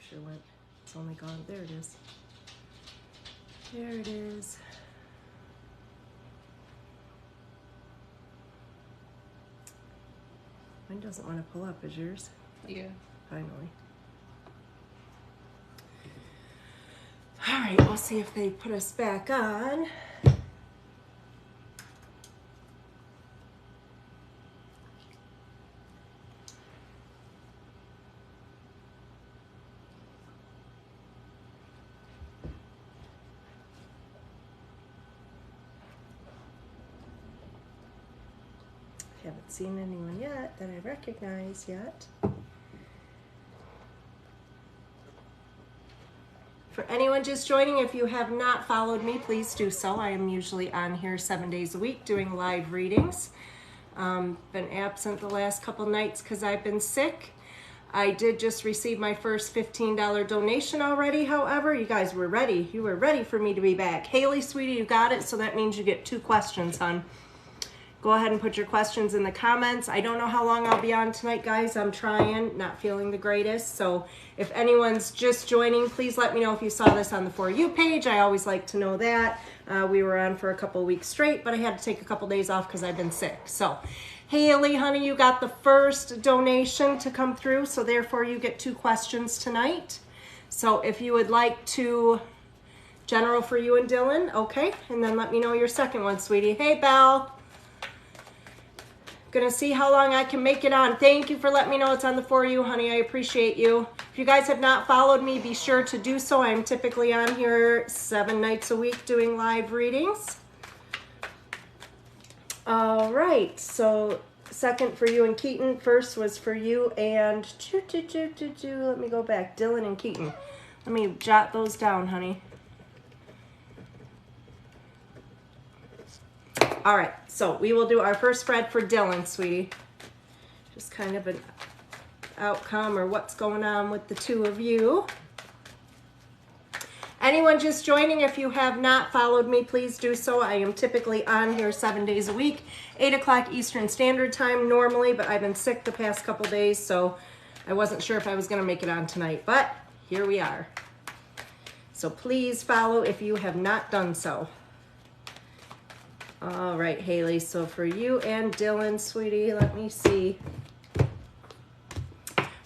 Sure went. It's only gone. There it is. There it is. Mine doesn't want to pull up. Is yours? Yeah. Finally. All right, we'll see if they put us back on. Haven't seen anyone yet that I recognize yet. For anyone just joining, if you have not followed me, please do so. I am usually on here 7 days a week doing live readings. Been absent the last couple nights because I've been sick. I did just receive my first $15 donation already, however. You guys were ready. You were ready for me to be back. Haley, sweetie, you got it, so that means you get 2 questions, hon. Go ahead and put your questions in the comments. I don't know how long I'll be on tonight, guys. I'm trying, not feeling the greatest. So if anyone's just joining, please let me know if you saw this on the For You page. I always like to know that. We were on for a couple weeks straight, but I had to take a couple days off because I've been sick. So Haley, honey, you got the first donation to come through. So therefore you get 2 questions tonight. So if you would like to, general for you and Dylan, okay? And then let me know your second one, sweetie. Hey, Belle. Gonna see how long I can make it on. Thank you for letting me know it's on the For You, honey. I appreciate you. If you guys have not followed me, be sure to do so. I'm typically on here 7 nights a week doing live readings. All right, so second for you and Keaton. First was for you and let me go back. Dylan and Keaton. Let me jot those down, honey. All right, so we will do our first spread for Dylan, sweetie. Just kind of an outcome or what's going on with the 2 of you. Anyone just joining, if you have not followed me, please do so. I am typically on here 7 days a week, 8 o'clock Eastern Standard Time normally, but I've been sick the past couple days, so I wasn't sure if I was gonna make it on tonight, but here we are. So please follow if you have not done so. All right, Haley, so for you and Dylan, sweetie, let me see.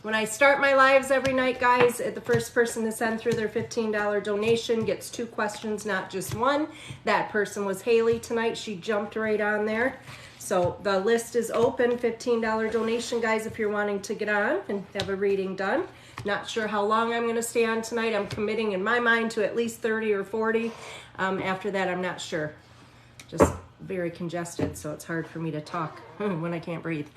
When I start my lives every night, guys, the first person to send through their $15 donation gets 2 questions, not just 1. That person was Haley tonight. She jumped right on there. So the list is open, $15 donation, guys, if you're wanting to get on and have a reading done. Not sure how long I'm going to stay on tonight. I'm committing in my mind to at least 30 or 40. After that, I'm not sure. Just very congested, so it's hard for me to talk when I can't breathe.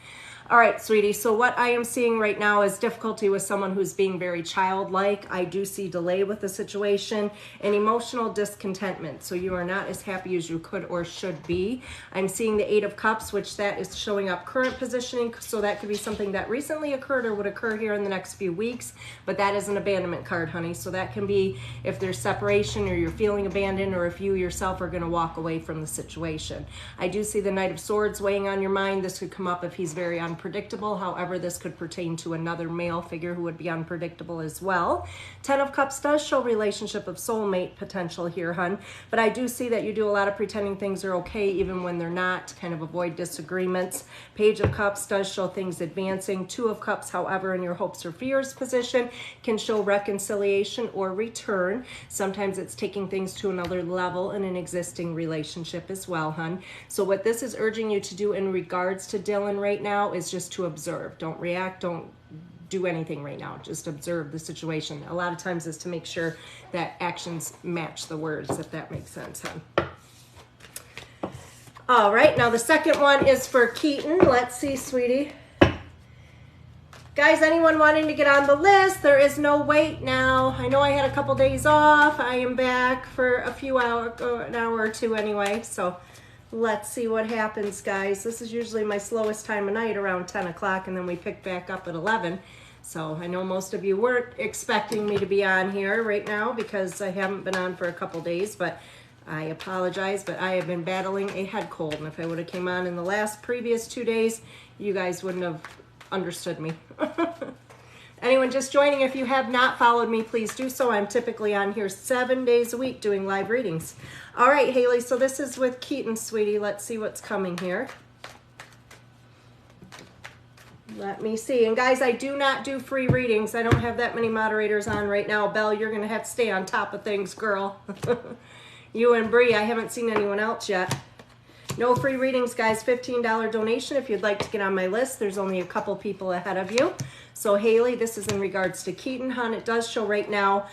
All right, sweetie, so what I am seeing right now is difficulty with someone who's being very childlike. I do see delay with the situation and emotional discontentment. So you are not as happy as you could or should be. I'm seeing the 8 of Cups, which that is showing up current positioning. So that could be something that recently occurred or would occur here in the next few weeks. But that is an abandonment card, honey. So that can be if there's separation or you're feeling abandoned or if you yourself are going to walk away from the situation. I do see the Knight of Swords weighing on your mind. This could come up if he's very unpredictable. However, this could pertain to another male figure who would be unpredictable as well. 10 of Cups does show relationship of soulmate potential here, hun. But I do see that you do a lot of pretending things are okay even when they're not, kind of avoid disagreements. Page of Cups does show things advancing. 2 of Cups, however, in your hopes or fears position can show reconciliation or return. Sometimes it's taking things to another level in an existing relationship as well, hun. So what this is urging you to do in regards to Dylan right now is just to observe. Don't react, don't do anything right now. Just observe the situation. A lot of times is to make sure that actions match the words, if that makes sense, huh? All right, now the second one is for Keaton. Let's see, sweetie. Guys, anyone wanting to get on the list, there is no wait now. I know I had a couple days off. I am back for a few hours, an hour or 2 anyway, so let's see what happens, guys. This is usually my slowest time of night, around 10 o'clock, and then we pick back up at 11. So I know most of you weren't expecting me to be on here right now because I haven't been on for a couple days, but I apologize, but I have been battling a head cold, and if I would have came on in the previous 2 days, you guys wouldn't have understood me. Anyone just joining, if you have not followed me, please do so. I'm typically on here 7 days a week doing live readings. All right, Haley, so this is with Keaton, sweetie. Let's see what's coming here. Let me see. And guys, I do not do free readings. I don't have that many moderators on right now. Belle, you're going to have to stay on top of things, girl. You and Bree, I haven't seen anyone else yet. No free readings, guys. $15 donation if you'd like to get on my list. There's only a couple people ahead of you. So Haley, this is in regards to Keaton, hon. It does show right now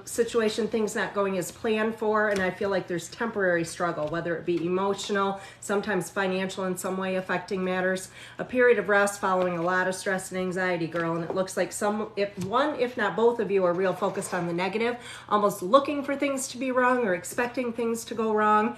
situation, things not going as planned for, and I feel like there's temporary struggle, whether it be emotional, sometimes financial in some way affecting matters. A period of rest following a lot of stress and anxiety, girl, and it looks like if not both of you are real focused on the negative, almost looking for things to be wrong or expecting things to go wrong.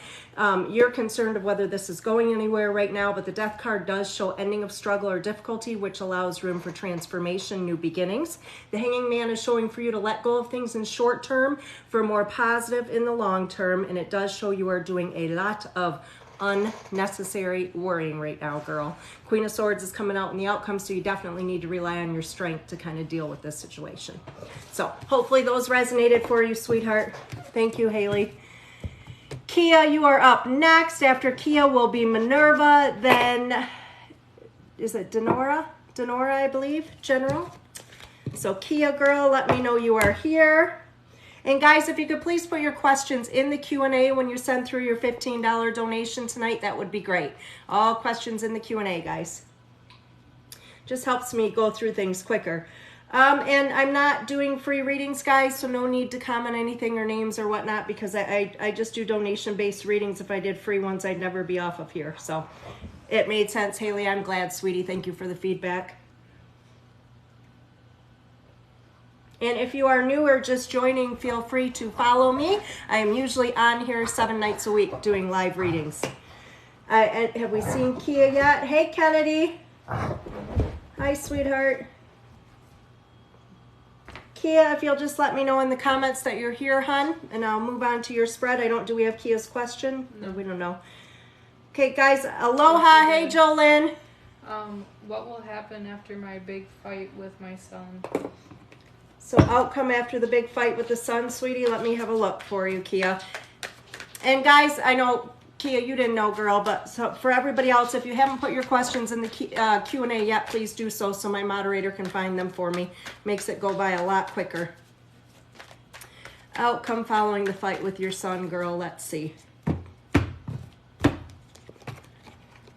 You're concerned of whether this is going anywhere right now, but the Death card does show ending of struggle or difficulty, which allows room for transformation, new beginnings. The Hanging Man is showing for you to let go of things in short term for more positive in the long term, and it does show you are doing a lot of unnecessary worrying right now, girl. Queen of Swords is coming out in the outcome, so you definitely need to rely on your strength to kind of deal with this situation. So hopefully those resonated for you, sweetheart. Thank you, Haley. Kia, you are up next. After Kia will be Minerva, then is it Denora? Denora, I believe, General. So Kia, girl, let me know you are here. And guys, if you could please put your questions in the Q&A when you send through your $15 donation tonight, that would be great. All questions in the Q&A, guys. Just helps me go through things quicker. And I'm not doing free readings, guys, so no need to comment anything or names or whatnot, because I just do donation-based readings. If I did free ones, I'd never be off of here. So it made sense, Haley. I'm glad, sweetie. Thank you for the feedback. And if you are new or just joining, feel free to follow me. I am usually on here 7 nights a week doing live readings. Have we seen Kia yet? Hey, Kennedy. Hi, sweetheart. Kia, if you'll just let me know in the comments that you're here, hon, and I'll move on to your spread. Do we have Kia's question? No, we don't know. Okay, guys, aloha. Hey, Jolyn. What will happen after my big fight with my son? So outcome after the big fight with the son, sweetie. Let me have a look for you, Kia. And guys, I know, Kia, you didn't know, girl, but so for everybody else, if you haven't put your questions in the Q&A yet, please do so my moderator can find them for me. Makes it go by a lot quicker. Outcome following the fight with your son, girl. Let's see.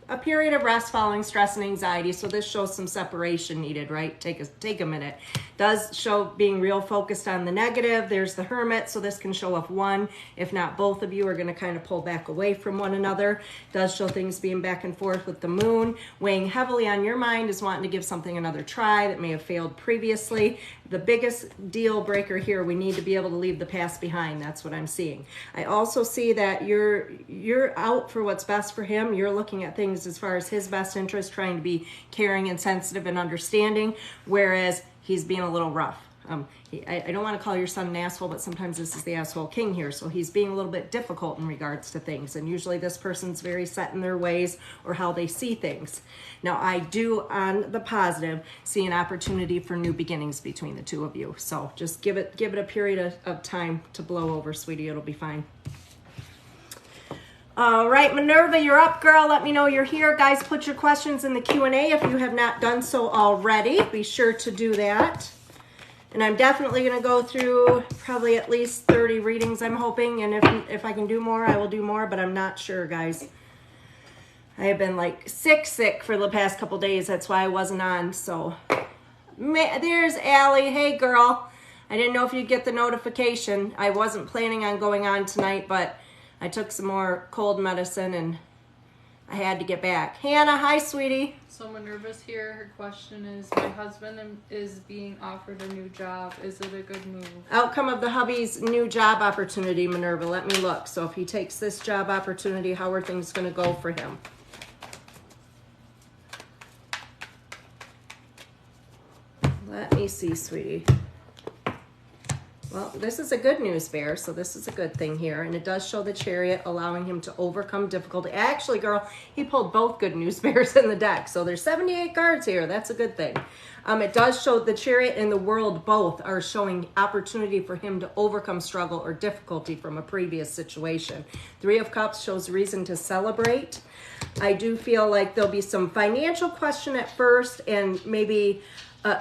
A period of rest following stress and anxiety. So this shows some separation needed, right? Take a minute. Does show being real focused on the negative. There's the Hermit. So this can show if one, if not both of you are going to kind of pull back away from one another. Does show things being back and forth with the Moon. Weighing heavily on your mind is wanting to give something another try that may have failed previously. The biggest deal breaker here, we need to be able to leave the past behind. That's what I'm seeing. I also see that you're out for what's best for him. You're looking at things as far as his best interest, trying to be caring and sensitive and understanding, whereas he's being a little rough. I don't want to call your son an asshole, but sometimes this is the asshole king here. So he's being a little bit difficult in regards to things. And usually this person's very set in their ways or how they see things. Now, I do, on the positive, see an opportunity for new beginnings between the two of you. So just give it a period of time to blow over, sweetie. It'll be fine. All right, Minerva, you're up, girl. Let me know you're here. Guys, put your questions in the Q&A if you have not done so already. Be sure to do that. And I'm definitely going to go through probably at least 30 readings, I'm hoping. And if I can do more, I will do more, but I'm not sure, guys. I have been like sick for the past couple days. That's why I wasn't on. So there's Allie. Hey, girl. I didn't know if you'd get the notification. I wasn't planning on going on tonight, but I took some more cold medicine and I had to get back. Hannah, hi, sweetie. So Minerva's here. Her question is, my husband is being offered a new job. Is it a good move? Outcome of the hubby's new job opportunity, Minerva. Let me look. So if he takes this job opportunity, how are things going to go for him? Let me see, sweetie. Well, this is a good news bear, so this is a good thing here. And it does show the Chariot allowing him to overcome difficulty. Actually, girl, he pulled both good news bears in the deck. So there's 78 cards here. That's a good thing. It does show the Chariot and the World both are showing opportunity for him to overcome struggle or difficulty from a previous situation. Three of Cups shows reason to celebrate. I do feel like there'll be some financial question at first, and maybe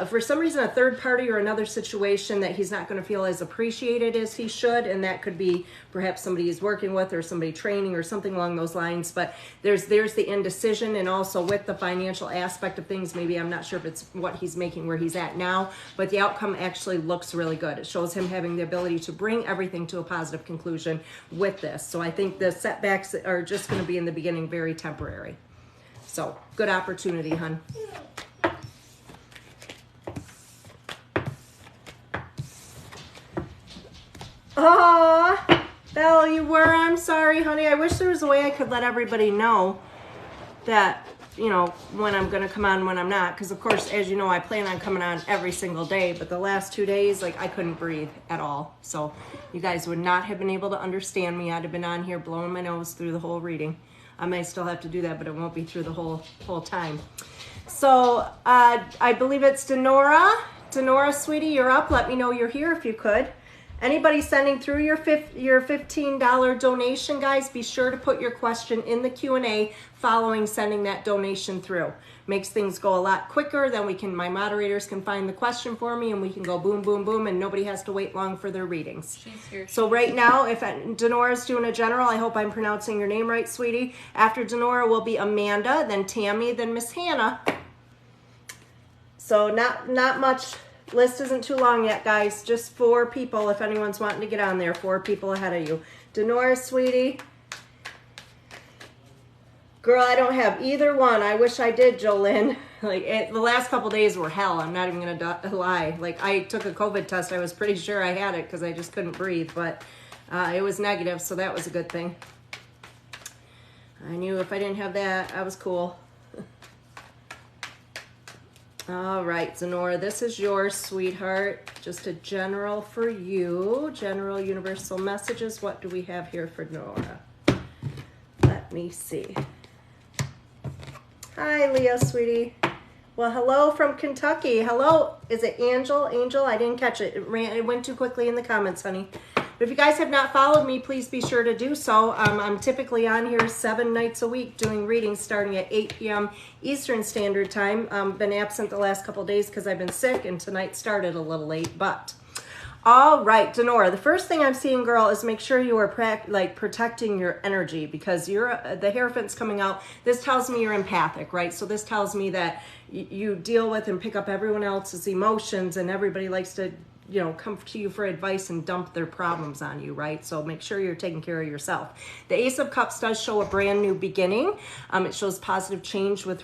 for some reason a third party or another situation that he's not going to feel as appreciated as he should, and that could be perhaps somebody he's working with or somebody training or something along those lines. But there's the indecision, and also with the financial aspect of things, maybe I'm not sure if it's what he's making where he's at now, but the outcome actually looks really good. It shows him having the ability to bring everything to a positive conclusion with this. So I think the setbacks are just going to be in the beginning very temporary. So good opportunity, hun. Aw, Belle, you were? I'm sorry, honey. I wish there was a way I could let everybody know that, you know, when I'm going to come on, when I'm not. Because, of course, as you know, I plan on coming on every single day. But the last 2 days, like, I couldn't breathe at all. So you guys would not have been able to understand me. I'd have been on here blowing my nose through the whole reading. I may still have to do that, but it won't be through the whole time. So I believe it's Denora. Denora, sweetie, you're up. Let me know you're here if you could. Anybody sending through your $15 donation, guys, be sure to put your question in the Q&A following sending that donation through. Makes things go a lot quicker. Then my moderators can find the question for me, and we can go boom, boom, boom, and nobody has to wait long for their readings. She's here. So right now, if Denora's doing a general, I hope I'm pronouncing your name right, sweetie. After Denora will be Amanda, then Tammy, then Miss Hannah. So not much. List isn't too long yet, guys. Just 4 people, if anyone's wanting to get on there. 4 people ahead of you. Denora, sweetie. Girl, I don't have either one. I wish I did, Jolynn. Like, the last couple days were hell. I'm not even going to lie. Like, I took a COVID test. I was pretty sure I had it because I just couldn't breathe. But it was negative, so that was a good thing. I knew if I didn't have that, I was cool. All right, Zenora, this is yours, sweetheart. Just a general for you. General universal messages. What do we have here for Nora? Let me see. Hi, Leah, sweetie. Well, hello from Kentucky. Hello. Is it Angel? Angel, I didn't catch it. It went too quickly in the comments, honey. But if you guys have not followed me, please be sure to do so. I'm typically on here 7 nights a week doing readings starting at 8 p.m. Eastern Standard Time. Been absent the last couple of days because I've been sick, and tonight started a little late, but... All right, Denora, the first thing I'm seeing, girl, is make sure you are protecting your energy, because the Hierophant's coming out. This tells me you're empathic, right? So this tells me that you deal with and pick up everyone else's emotions, and everybody likes to, you know, come to you for advice and dump their problems on you, right? So make sure you're taking care of yourself. The Ace of Cups does show a brand new beginning. It shows positive change within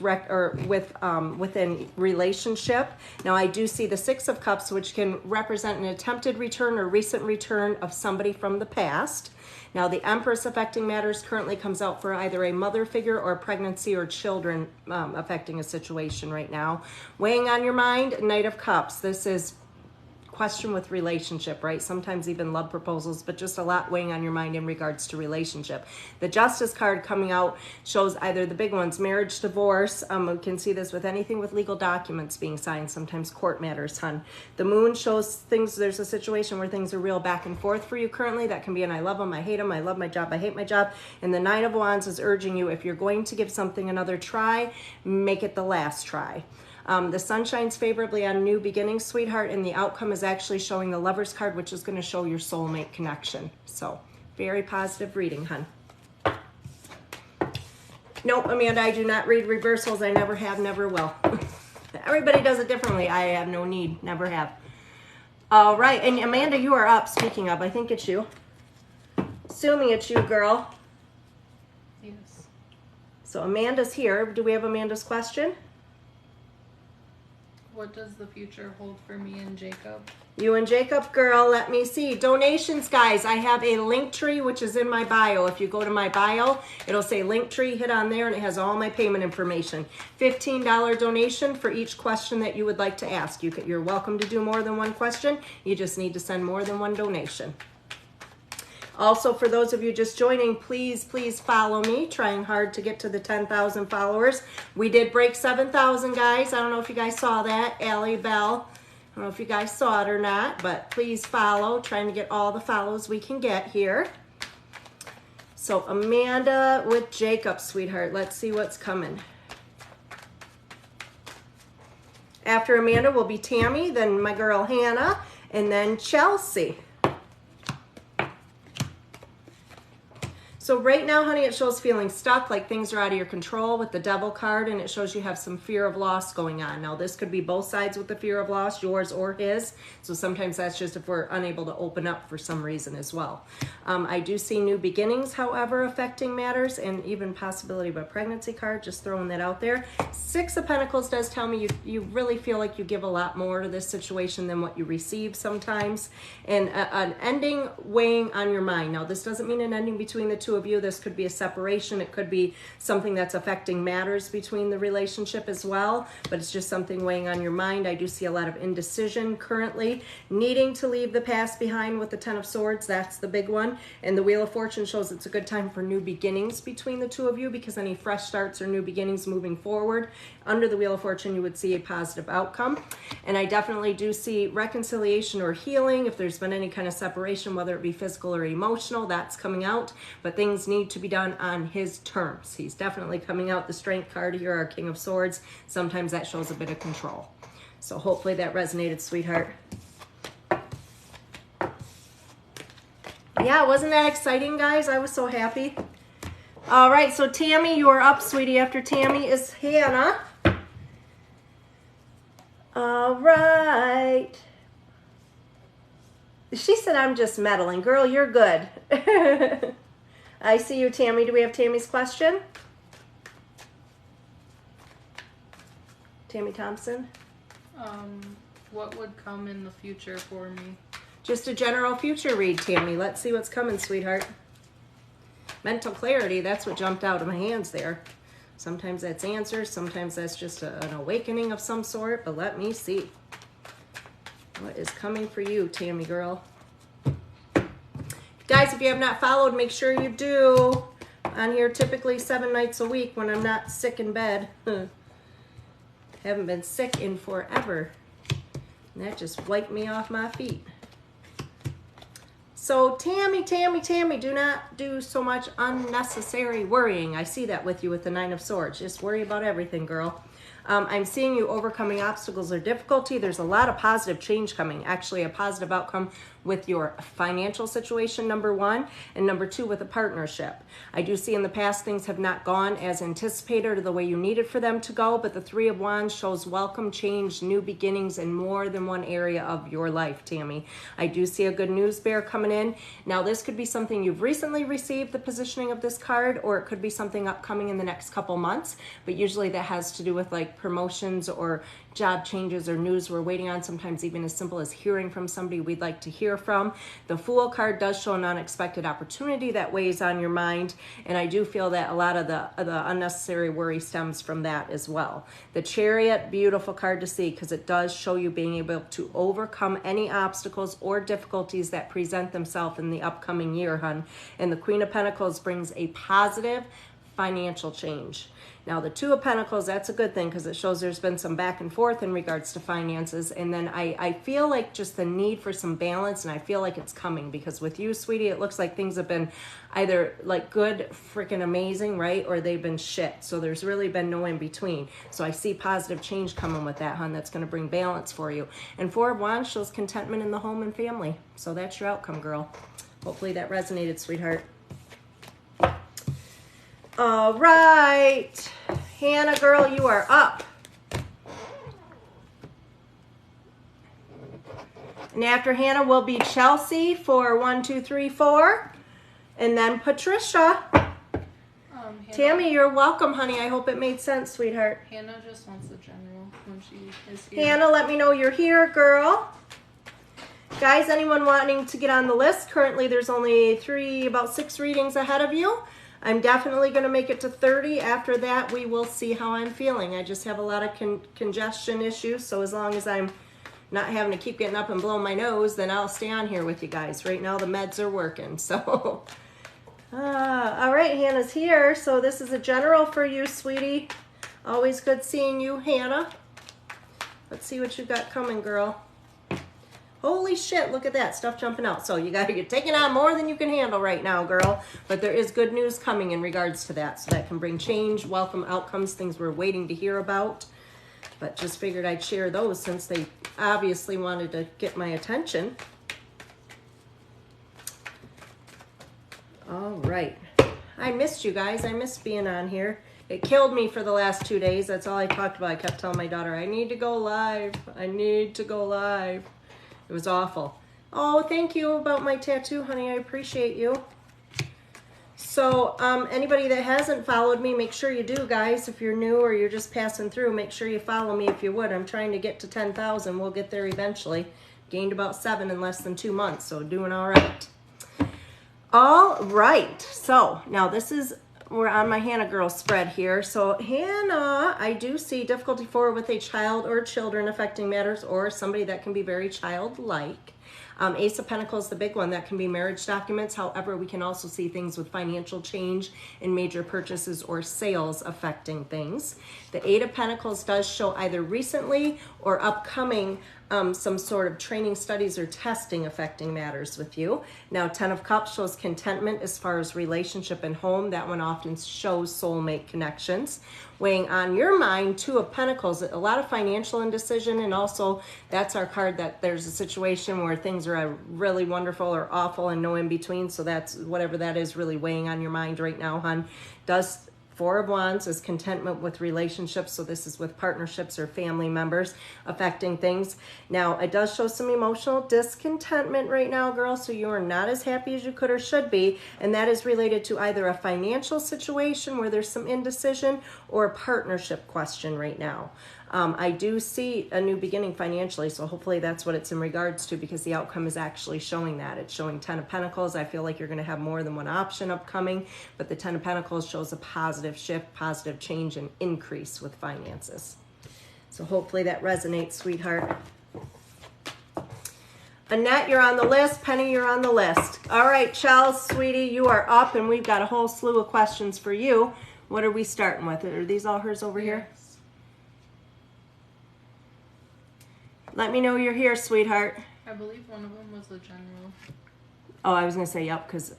relationship. Now I do see the Six of Cups, which can represent an attempted return or recent return of somebody from the past. Now the Empress affecting matters currently comes out for either a mother figure or pregnancy or children affecting a situation right now. Weighing on your mind, Knight of Cups. This is question with relationship, right? Sometimes even love proposals, but just a lot weighing on your mind in regards to relationship. The Justice card coming out shows either the big ones, marriage, divorce. We can see this with anything with legal documents being signed, sometimes court matters, hun. The Moon shows things, there's a situation where things are real back and forth for you currently. That can be an I love them, I hate them, I love my job, I hate my job. And the Nine of Wands is urging you, if you're going to give something another try, make it the last try. The sun shines favorably on new beginnings, sweetheart, and the outcome is actually showing the Lover's card, which is going to show your soulmate connection. So, very positive reading, hun. Nope, Amanda, I do not read reversals. I never have, never will. Everybody does it differently. I have no need, never have. All right, and Amanda, you are up. Speaking of, I think it's you. Assuming it's you, girl. Yes. So Amanda's here. Do we have Amanda's question? What does the future hold for me and Jacob? You and Jacob, girl, let me see. Donations, guys. I have a link tree, which is in my bio. If you go to my bio, it'll say link tree. Hit on there, and it has all my payment information. $15 donation for each question that you would like to ask. You're welcome to do more than one question. You just need to send more than one donation. Also, for those of you just joining, please follow me. Trying hard to get to the 10,000 followers. We did break 7,000, guys. I don't know if you guys saw that. Allie Bell. I don't know if you guys saw it or not, but please follow. Trying to get all the follows we can get here. So Amanda with Jacob, sweetheart. Let's see what's coming. After Amanda will be Tammy, then my girl Hannah, and then Chelsea. So right now, honey, it shows feeling stuck, like things are out of your control with the Devil card, and it shows you have some fear of loss going on. Now, this could be both sides with the fear of loss, yours or his. So sometimes that's just if we're unable to open up for some reason as well. I do see new beginnings, however, affecting matters, and even possibility of a pregnancy card, just throwing that out there. Six of Pentacles does tell me you really feel like you give a lot more to this situation than what you receive sometimes. And an ending weighing on your mind. Now, this doesn't mean an ending between the two of you. This could be a separation. It could be something that's affecting matters between the relationship as well, but it's just something weighing on your mind. I do see a lot of indecision currently, needing to leave the past behind with the Ten of Swords. That's the big one. And the Wheel of Fortune shows it's a good time for new beginnings between the two of you, because any fresh starts or new beginnings moving forward under the Wheel of Fortune, you would see a positive outcome. And I definitely do see reconciliation or healing. If there's been any kind of separation, whether it be physical or emotional, that's coming out. But things need to be done on his terms. He's definitely coming out. The Strength card here, our King of Swords. Sometimes that shows a bit of control. So hopefully that resonated, sweetheart. Yeah, wasn't that exciting, guys? I was so happy. All right, so Tammy, you are up, sweetie. After Tammy is Hannah. All right. She said, I'm just meddling. Girl, you're good. I see you, Tammy. Do we have Tammy's question? Tammy Thompson? What would come in the future for me? Just a general future read, Tammy. Let's see what's coming, sweetheart. Mental clarity, that's what jumped out of my hands there. Sometimes that's answers, sometimes that's just an awakening of some sort, but let me see. What is coming for you, Tammy girl? Guys, if you have not followed, make sure you do. On here typically 7 nights a week when I'm not sick in bed. Haven't been sick in forever. And that just wiped me off my feet. So Tammy, do not do so much unnecessary worrying. I see that with you with the Nine of Swords. Just worry about everything, girl. I'm seeing you overcoming obstacles or difficulty. There's a lot of positive change coming. Actually, a positive outcome with your financial situation, number one, and number two, with a partnership. I do see in the past things have not gone as anticipated or the way you needed for them to go, but the Three of Wands shows welcome change, new beginnings in more than one area of your life, Tammy. I do see a good news bear coming in. Now, this could be something you've recently received, the positioning of this card, or it could be something upcoming in the next couple months, but usually that has to do with like promotions or job changes or news we're waiting on, sometimes even as simple as hearing from somebody we'd like to hear from. The Fool card does show an unexpected opportunity that weighs on your mind, and I do feel that a lot of the unnecessary worry stems from that as well. The Chariot, beautiful card to see because it does show you being able to overcome any obstacles or difficulties that present themselves in the upcoming year, hun. And the Queen of Pentacles brings a positive financial change. Now, the Two of Pentacles, that's a good thing because it shows there's been some back and forth in regards to finances. And then I feel like just the need for some balance, and I feel like it's coming because with you, sweetie, it looks like things have been either like good, freaking amazing, right? Or they've been shit. So there's really been no in between. So I see positive change coming with that, hun. That's going to bring balance for you. And Four of Wands shows contentment in the home and family. So that's your outcome, girl. Hopefully that resonated, sweetheart. All right, Hannah girl, you are up. And after Hannah will be Chelsea for 1, 2, 3, 4, and then Patricia. Tammy, you're welcome, honey. I hope it made sense, sweetheart. Hannah just wants a general when she she is here. Hannah, let me know you're here, girl. Guys, anyone wanting to get on the list? Currently, there's only about 6 readings ahead of you. I'm definitely going to make it to 30. After that, we will see how I'm feeling. I just have a lot of congestion issues, so as long as I'm not having to keep getting up and blowing my nose, then I'll stay on here with you guys. Right now, the meds are working, so. All right, Hannah's here. So this is a general for you, sweetie. Always good seeing you, Hannah. Let's see what you got coming, girl. Holy shit, look at that stuff jumping out. So you're taking on more than you can handle right now, girl. But there is good news coming in regards to that. So that can bring change, welcome outcomes, things we're waiting to hear about. But just figured I'd share those since they obviously wanted to get my attention. All right. I missed you guys. I missed being on here. It killed me for the last 2 days. That's all I talked about. I kept telling my daughter, I need to go live. I need to go live. It was awful. Oh, thank you about my tattoo, honey. I appreciate you. So anybody that hasn't followed me, make sure you do, guys. If you're new or you're just passing through, make sure you follow me if you would. I'm trying to get to 10,000. We'll get there eventually. Gained about 7 in less than 2 months, so doing all right. All right. So now we're on my Hannah girl spread here. So Hannah, I do see difficulty with a child or children affecting matters or somebody that can be very childlike. Ace of Pentacles, the big one, that can be marriage documents. However, we can also see things with financial change in major purchases or sales affecting things. The Eight of Pentacles does show either recently or upcoming some sort of training, studies, or testing affecting matters with you. Now, 10 of Cups shows contentment as far as relationship and home. That one often shows soulmate connections. Weighing on your mind, 2 of Pentacles, a lot of financial indecision, and also that's our card that there's a situation where things are really wonderful or awful and no in between. So that's whatever that is really weighing on your mind right now, hon. 4 of Wands is contentment with relationships. So this is with partnerships or family members affecting things. Now, it does show some emotional discontentment right now, girl. So you are not as happy as you could or should be. And that is related to either a financial situation where there's some indecision or a partnership question right now. I do see a new beginning financially, so hopefully that's what it's in regards to, because the outcome is actually showing that. It's showing 10 of Pentacles. I feel like you're going to have more than one option upcoming, but the 10 of Pentacles shows a positive shift, positive change, and increase with finances. So hopefully that resonates, sweetheart. Annette, you're on the list. Penny, you're on the list. All right, Chels, sweetie, you are up, and we've got a whole slew of questions for you. What are we starting with? Are these all hers over here? Let me know you're here, sweetheart. I believe one of them was the general. Oh, I was going to say, yep, because...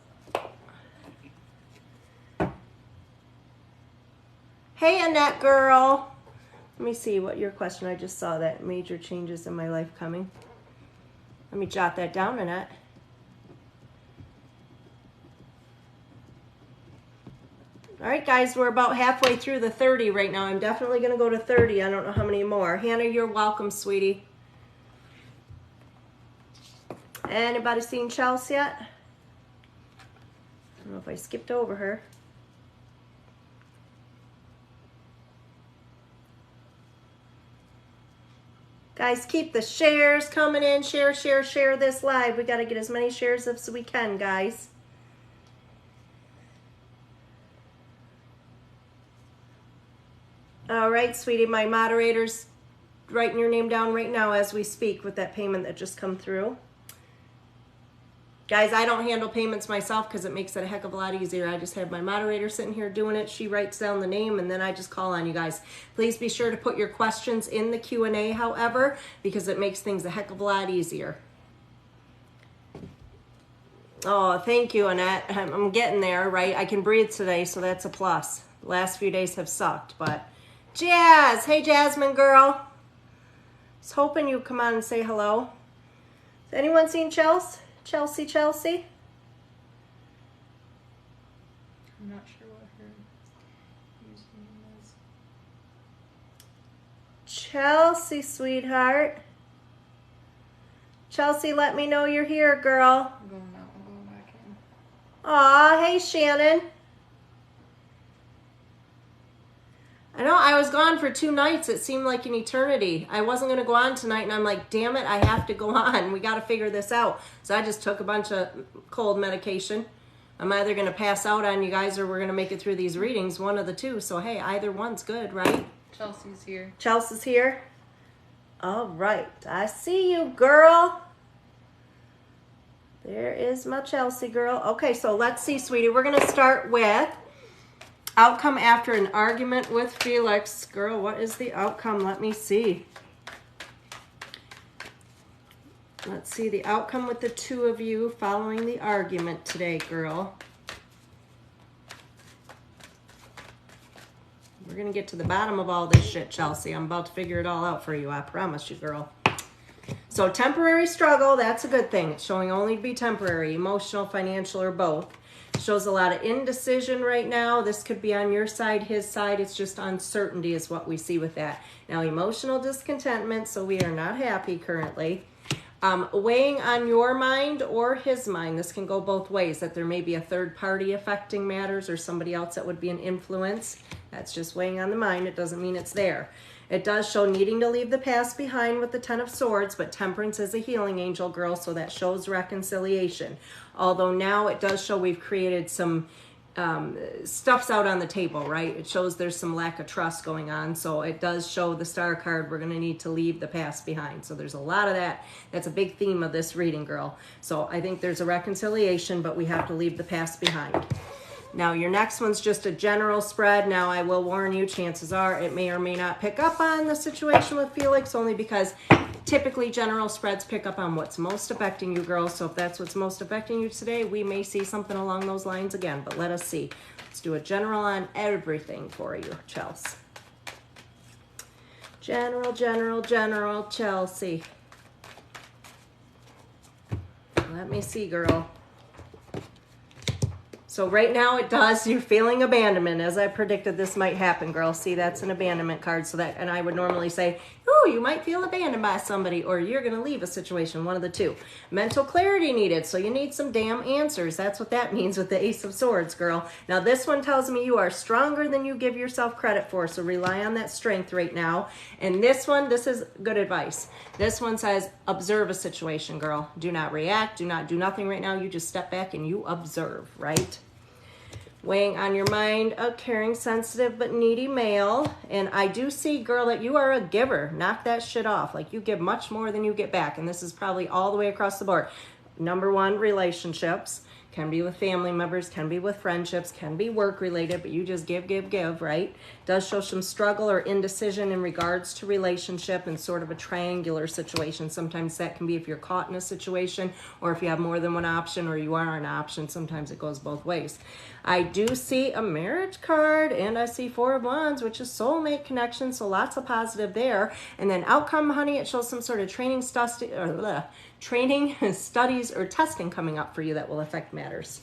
Hey, Annette girl. Let me see what your question. I just saw that major changes in my life coming. Let me jot that down, Annette. All right, guys, we're about halfway through the 30 right now. I'm definitely going to go to 30. I don't know how many more. Hannah, you're welcome, sweetie. Anybody seen Chelsea yet? I don't know if I skipped over her. Guys, keep the shares coming in. Share, share, share this live. We got to get as many shares as we can, guys. All right, sweetie, my moderator's writing your name down right now as we speak with that payment that just come through. Guys, I don't handle payments myself because it makes it a heck of a lot easier. I just have my moderator sitting here doing it. She writes down the name, and then I just call on you guys. Please be sure to put your questions in the Q&A, however, because it makes things a heck of a lot easier. Oh, thank you, Annette. I'm getting there, right? I can breathe today, so that's a plus. The last few days have sucked, but... Jazz! Hey, Jasmine girl. I was hoping you'd come on and say hello. Has anyone seen Chelsea? Chelsea? I'm not sure what her username is. Chelsea, sweetheart. Chelsea, let me know you're here, girl. I'm going out. I'm going back in. Aw, hey, Shannon. I know, I was gone for 2 nights. It seemed like an eternity. I wasn't going to go on tonight, and I'm like, damn it, I have to go on. We got to figure this out. So I just took a bunch of cold medication. I'm either going to pass out on you guys or we're going to make it through these readings, one of the two. So, hey, either one's good, right? Chelsea's here. Chelsea's here? All right. I see you, girl. There is my Chelsea girl. Okay, so let's see, sweetie. We're going to start with outcome after an argument with Felix. Girl, what is the outcome? Let me see. Let's see the outcome with the two of you following the argument today, girl. We're going to get to the bottom of all this shit, Chelsea. I'm about to figure it all out for you. I promise you, girl. So temporary struggle, that's a good thing. It's showing only to be temporary, emotional, financial, or both. Shows a lot of indecision right now. This could be on your side, his side. It's just uncertainty is what we see with that. Now, emotional discontentment, so we are not happy currently. Weighing on your mind or his mind. This can go both ways, that there may be a third party affecting matters or somebody else that would be an influence. That's just weighing on the mind. It doesn't mean it's there. It does show needing to leave the past behind with the Ten of Swords, but Temperance is a healing angel, girl, so that shows reconciliation. Although now it does show we've created some stuff's out on the table, right? It shows there's some lack of trust going on, so it does show the Star card. We're going to need to leave the past behind. So there's a lot of that. That's a big theme of this reading, girl. So I think there's a reconciliation, but we have to leave the past behind. Now, your next one's just a general spread. Now, I will warn you, chances are it may or may not pick up on the situation with Felix, only because typically general spreads pick up on what's most affecting you, girls. So if that's what's most affecting you today, we may see something along those lines again, but let us see. Let's do a general on everything for you, Chelsea. General, Chelsea. Let me see, girl. So right now it does, you're feeling abandonment. As I predicted, this might happen, girl. See, that's an abandonment card. So that, and I would normally say, oh, you might feel abandoned by somebody, or you're going to leave a situation, one of the two. Mental clarity needed. So you need some damn answers. That's what that means with the Ace of Swords, girl. Now this one tells me you are stronger than you give yourself credit for. So rely on that strength right now. And this one, this is good advice. This one says, observe a situation, girl. Do not react. Do not do nothing right now. You just step back and you observe, right? Weighing on your mind, a caring, sensitive, but needy male. And I do see, girl, that you are a giver. Knock that shit off. Like, you give much more than you get back. And this is probably all the way across the board. Number one, relationships. Can be with family members, can be with friendships, can be work related, but you just give, right? Does show some struggle or indecision in regards to relationship and sort of a triangular situation. Sometimes that can be if you're caught in a situation, or if you have more than one option, or you are an option. Sometimes it goes both ways. I do see a marriage card, and I see 4 of Wands, which is soulmate connection, so lots of positive there. And then outcome, honey, it shows some sort of training, studies, or testing coming up for you that will affect matters.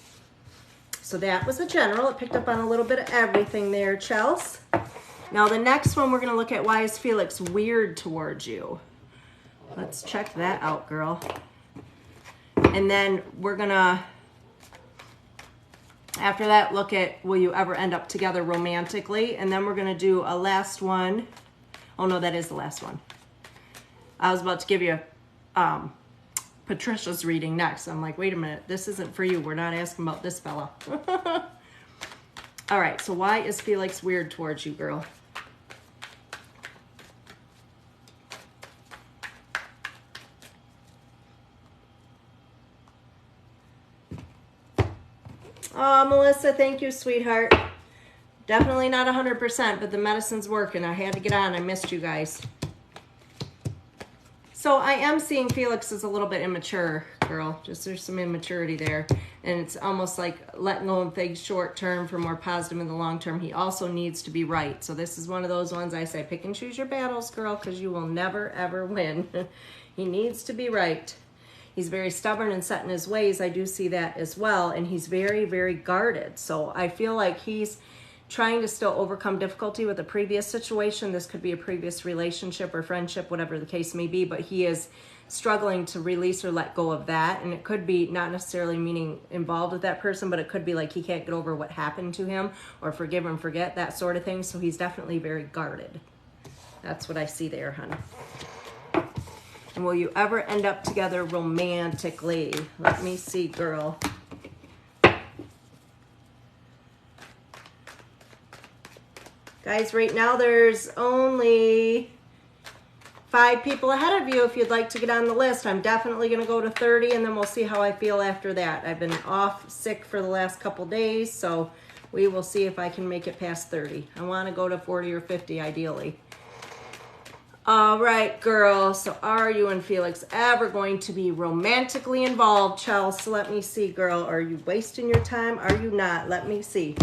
So that was the general. It picked up on a little bit of everything there, Chelsea. Now the next one, we're going to look at why is Felix weird towards you. Let's check that out, girl. And then we're going to, after that, look at will you ever end up together romantically. And then we're going to do a last one. Oh, no, that is the last one. I was about to give you Patricia's reading next. I'm like, wait a minute, this isn't for you. We're not asking about this fella. All right, so why is Felix weird towards you, girl? Oh, Melissa, thank you, sweetheart. Definitely not 100%, but the medicine's working. I had to get on. I missed you guys. So I am seeing Felix is a little bit immature, girl. Just there's some immaturity there. And it's almost like letting go of things short term for more positive in the long term. He also needs to be right. So this is one of those ones I say, pick and choose your battles, girl, because you will never, ever win. He needs to be right. He's very stubborn and set in his ways. I do see that as well. And he's very, very guarded. So I feel like he's trying to still overcome difficulty with a previous situation. This could be a previous relationship or friendship, whatever the case may be, but he is struggling to release or let go of that. And it could be not necessarily meaning involved with that person, but it could be like he can't get over what happened to him or forgive and forget, that sort of thing. So he's definitely very guarded. That's what I see there, hon. And will you ever end up together romantically? Let me see, girl. Guys, right now there's only 5 people ahead of you if you'd like to get on the list. I'm definitely going to go to 30, and then we'll see how I feel after that. I've been off sick for the last couple days, so we will see if I can make it past 30. I want to go to 40 or 50 ideally. All right, girl. So are you and Felix ever going to be romantically involved, Chelsea? Let me see, girl. Are you wasting your time? Are you not? Let me see.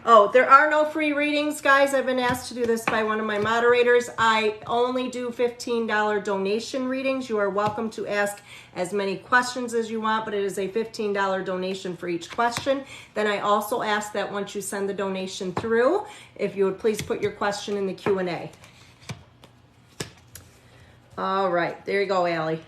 Oh, there are no free readings, guys. I've been asked to do this by one of my moderators. I only do $15 donation readings. You are welcome to ask as many questions as you want, but it is a $15 donation for each question. Then I also ask that once you send the donation through, if you would please put your question in the Q&A. All right, there you go, Allie.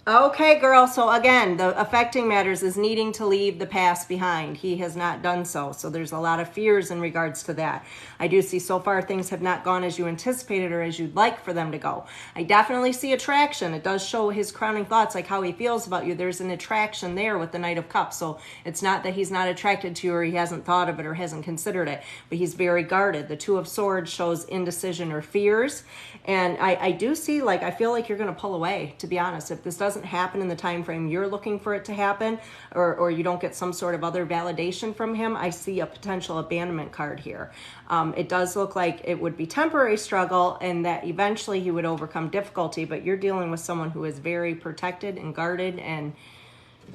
Okay, girl. So again, the affecting matters is needing to leave the past behind. He has not done so. So there's a lot of fears in regards to that. I do see so far things have not gone as you anticipated or as you'd like for them to go. I definitely see attraction. It does show his crowning thoughts, like how he feels about you. There's an attraction there with the Knight of Cups. So it's not that he's not attracted to you or he hasn't thought of it or hasn't considered it, but he's very guarded. The Two of Swords shows indecision or fears. And I do see, like, I feel like you're going to pull away, to be honest. If this doesn't happen in the time frame you're looking for it to happen, or you don't get some sort of other validation from him, I see a potential abandonment card here. It does look like it would be temporary struggle and that eventually he would overcome difficulty, but you're dealing with someone who is very protected and guarded, and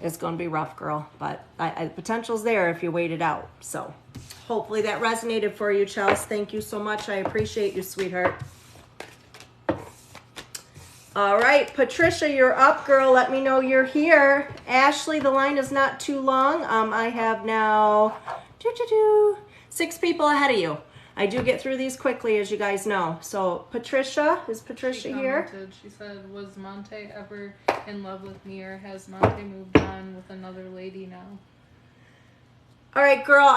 it's going to be rough, girl. But the potential's there if you wait it out. So hopefully that resonated for you, Chelsea. Thank you so much. I appreciate you, sweetheart. All right, Patricia, you're up, girl. Let me know you're here. Ashley, the line is not too long. I have now 6 people ahead of you. I do get through these quickly, as you guys know. So, Patricia, is Patricia here? She said, was Monte ever in love with me, or has Monte moved on with another lady now? All right, girl,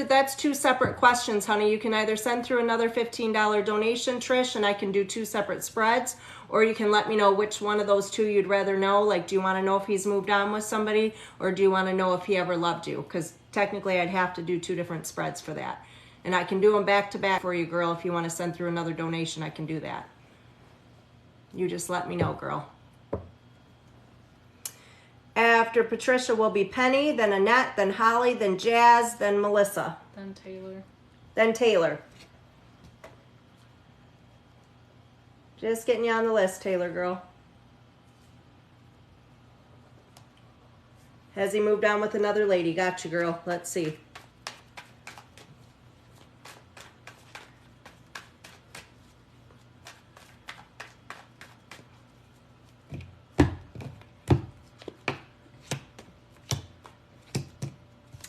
that's 2 separate questions, honey. You can either send through another $15 donation, Trish, and I can do 2 separate spreads, or you can let me know which one of those 2 you'd rather know. Like, do you want to know if he's moved on with somebody, or do you want to know if he ever loved you? Because technically I'd have to do 2 different spreads for that. And I can do them back to back for you, girl. If you want to send through another donation, I can do that. You just let me know, girl. After Patricia will be Penny, then Annette, then Holly, then Jazz, then Melissa. Then Taylor. Then Taylor. Just getting you on the list, Taylor girl. Has he moved on with another lady? Gotcha, girl. Let's see.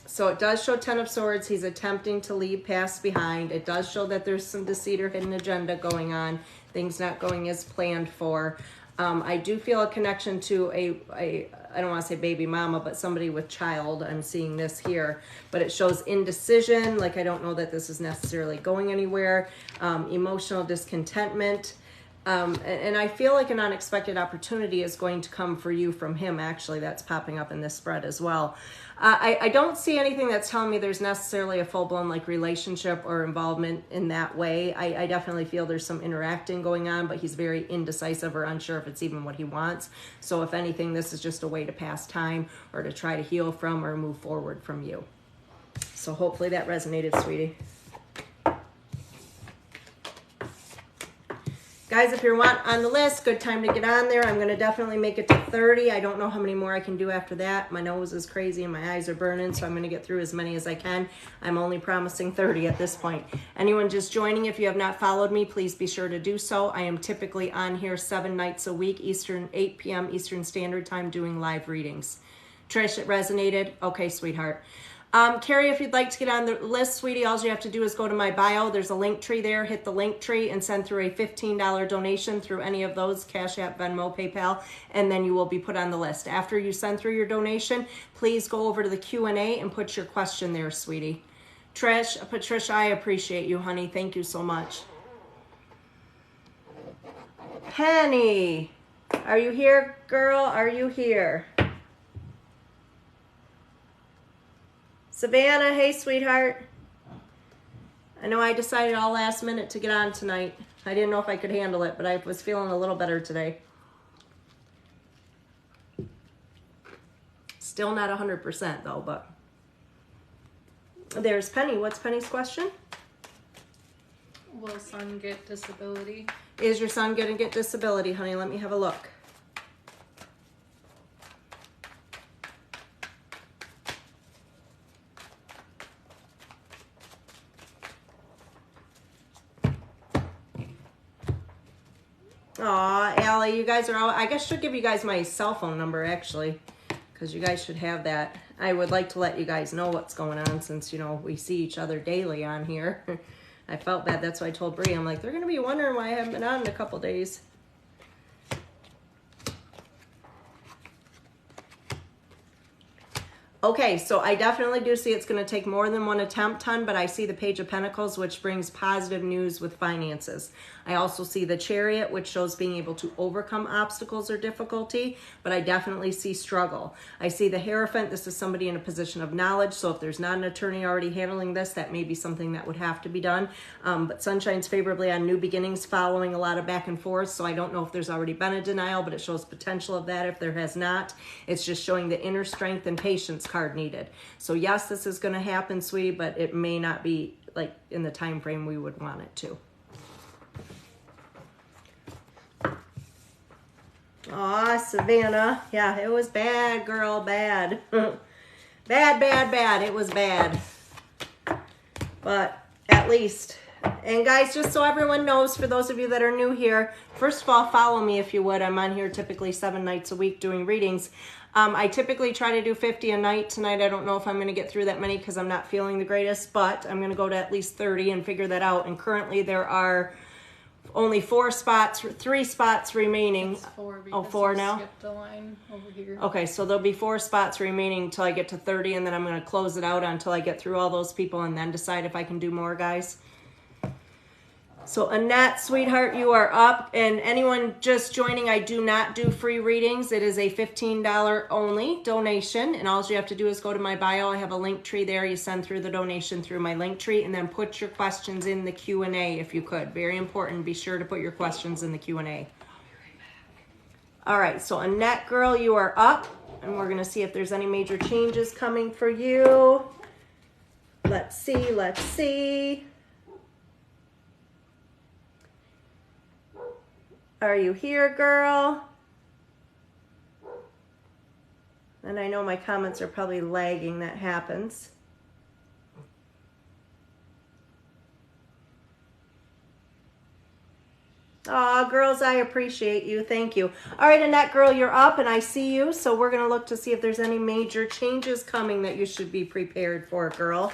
So it does show 10 of Swords. He's attempting to leave past behind. It does show that there's some deceit or hidden agenda going on. Things not going as planned for. I do feel a connection to I don't want to say baby mama, but somebody with child. I'm seeing this here. But it shows indecision. Like, I don't know that this is necessarily going anywhere. Emotional discontentment. And I feel like an unexpected opportunity is going to come for you from him, actually. That's popping up in this spread as well. I don't see anything that's telling me there's necessarily a full-blown like relationship or involvement in that way. I definitely feel there's some interacting going on, but he's very indecisive or unsure if it's even what he wants. So if anything, this is just a way to pass time or to try to heal from or move forward from you. So hopefully that resonated, sweetie. Guys, if you're on the list, good time to get on there. I'm going to definitely make it to 30. I don't know how many more I can do after that. My nose is crazy and my eyes are burning, so I'm going to get through as many as I can. I'm only promising 30 at this point. Anyone just joining, if you have not followed me, please be sure to do so. I am typically on here 7 nights a week, 8 p.m. Eastern Standard Time, doing live readings. Trish, it resonated? Okay, sweetheart. Carrie, if you'd like to get on the list, sweetie, all you have to do is go to my bio. There's a link tree there. Hit the link tree and send through a $15 donation through any of those, Cash App, Venmo, PayPal, and then you will be put on the list. After you send through your donation, please go over to the Q&A and put your question there, sweetie. Patricia, I appreciate you, honey. Thank you so much. Penny, are you here, girl? Are you here? Savannah, hey, sweetheart. I know I decided all last minute to get on tonight. I didn't know if I could handle it, but I was feeling a little better today. Still not 100% though, but there's Penny. What's Penny's question? Will son get disability? Is your son going to get disability, honey? Let me have a look. Aw, Allie, you guys are all, I guess I should give you guys my cell phone number actually, because you guys should have that. I would like to let you guys know what's going on since, you know, we see each other daily on here. I felt bad. That's why I told Bree, I'm like, they're going to be wondering why I haven't been on in a couple days. Okay, so I definitely do see it's going to take more than one attempt, ton, but I see the Page of Pentacles, which brings positive news with finances. I also see the Chariot, which shows being able to overcome obstacles or difficulty, but I definitely see struggle. I see the Hierophant. This is somebody in a position of knowledge, so if there's not an attorney already handling this, that may be something that would have to be done. But Sun shines favorably on new beginnings, following a lot of back and forth, so I don't know if there's already been a denial, but it shows potential of that if there has not. It's just showing the inner strength and patience card needed. So yes, this is going to happen, sweetie, but it may not be like in the time frame we would want it to. Aw, Savannah. Yeah, it was bad, girl, bad. Bad. It was bad. But at least. And guys, just so everyone knows, for those of you that are new here, first of all, follow me if you would. I'm on here typically 7 nights a week doing readings. I typically try to do 50 a night. Tonight, I don't know if I'm going to get through that many because I'm not feeling the greatest, but I'm going to go to at least 30 and figure that out. And currently, there are only 3 spots remaining. It's 4 because oh, 4 now? skipped a line over here. Okay, so there'll be 4 spots remaining until I get to 30, and then I'm going to close it out until I get through all those people and then decide if I can do more, guys. So Annette, sweetheart, you are up. And anyone just joining, I do not do free readings. It is a $15 only donation. And all you have to do is go to my bio. I have a link tree there. You send through the donation through my link tree and then put your questions in the Q&A if you could. Very important. Be sure to put your questions in the Q&A. All right, so Annette, girl, you are up. And we're going to see if there's any major changes coming for you. Let's see. Are you here, girl? And I know my comments are probably lagging. That happens. Aw, girls, I appreciate you. Thank you. All right, Annette, girl, you're up, and I see you. So we're going to look to see if there's any major changes coming that you should be prepared for, girl.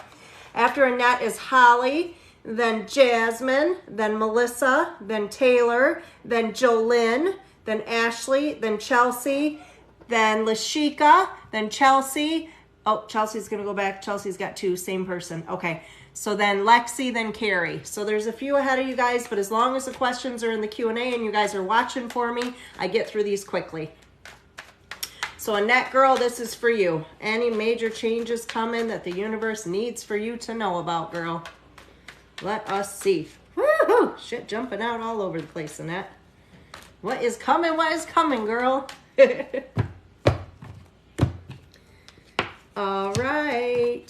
After Annette is Holly, then Jasmine, then Melissa, then Taylor, then Jolynn, then Ashley, then Chelsea, then Lashika, then Chelsea. Oh, Chelsea's going to go back. Chelsea's got 2, same person. Okay, so then Lexi, then Carrie. So there's a few ahead of you guys, but as long as the questions are in the Q&A and you guys are watching for me, I get through these quickly. So Annette, girl, this is for you. Any major changes coming that the universe needs for you to know about, girl? Let us see. Woohoo! Shit jumping out all over the place, Annette. What is coming? What is coming, girl? All right.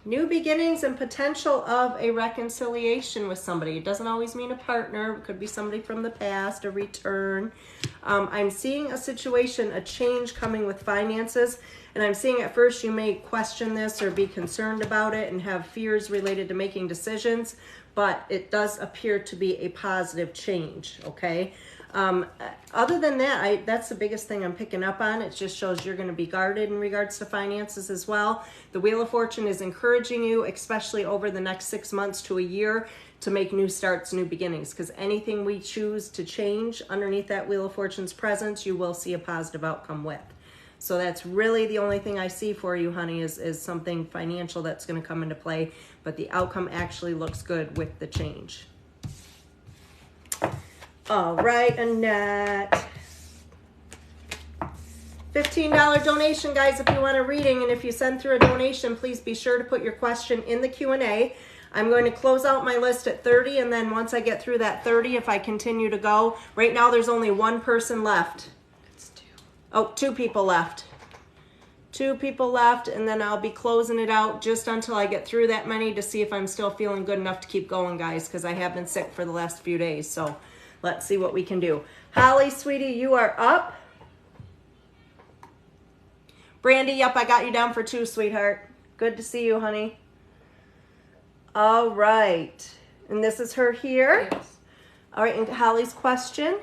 New beginnings and potential of a reconciliation with somebody. It doesn't always mean a partner. It could be somebody from the past, a return. I'm seeing a situation, a change coming with finances, and I'm seeing at first you may question this or be concerned about it and have fears related to making decisions, but it does appear to be a positive change, okay? Other than that, that's the biggest thing I'm picking up on. It just shows you're going to be guarded in regards to finances as well. The Wheel of Fortune is encouraging you, especially over the next 6 months to a year, to make new starts, new beginnings, because anything we choose to change underneath that Wheel of Fortune's presence, you will see a positive outcome with. So that's really the only thing I see for you, honey, is something financial that's going to come into play, but the outcome actually looks good with the change. All right, Annette. $15 donation, guys, if you want a reading, and if you send through a donation, please be sure to put your question in the Q&A. I'm going to close out my list at 30, and then once I get through that 30, if I continue to go, right now there's only one person left. It's 2. Oh, 2 people left. 2 people left, and then I'll be closing it out just until I get through that many to see if I'm still feeling good enough to keep going, guys, because I have been sick for the last few days, so let's see what we can do. Holly, sweetie, you are up. Brandy, yep, I got you down for 2, sweetheart. Good to see you, honey. All right. And this is her here. Yes. All right, and Holly's question.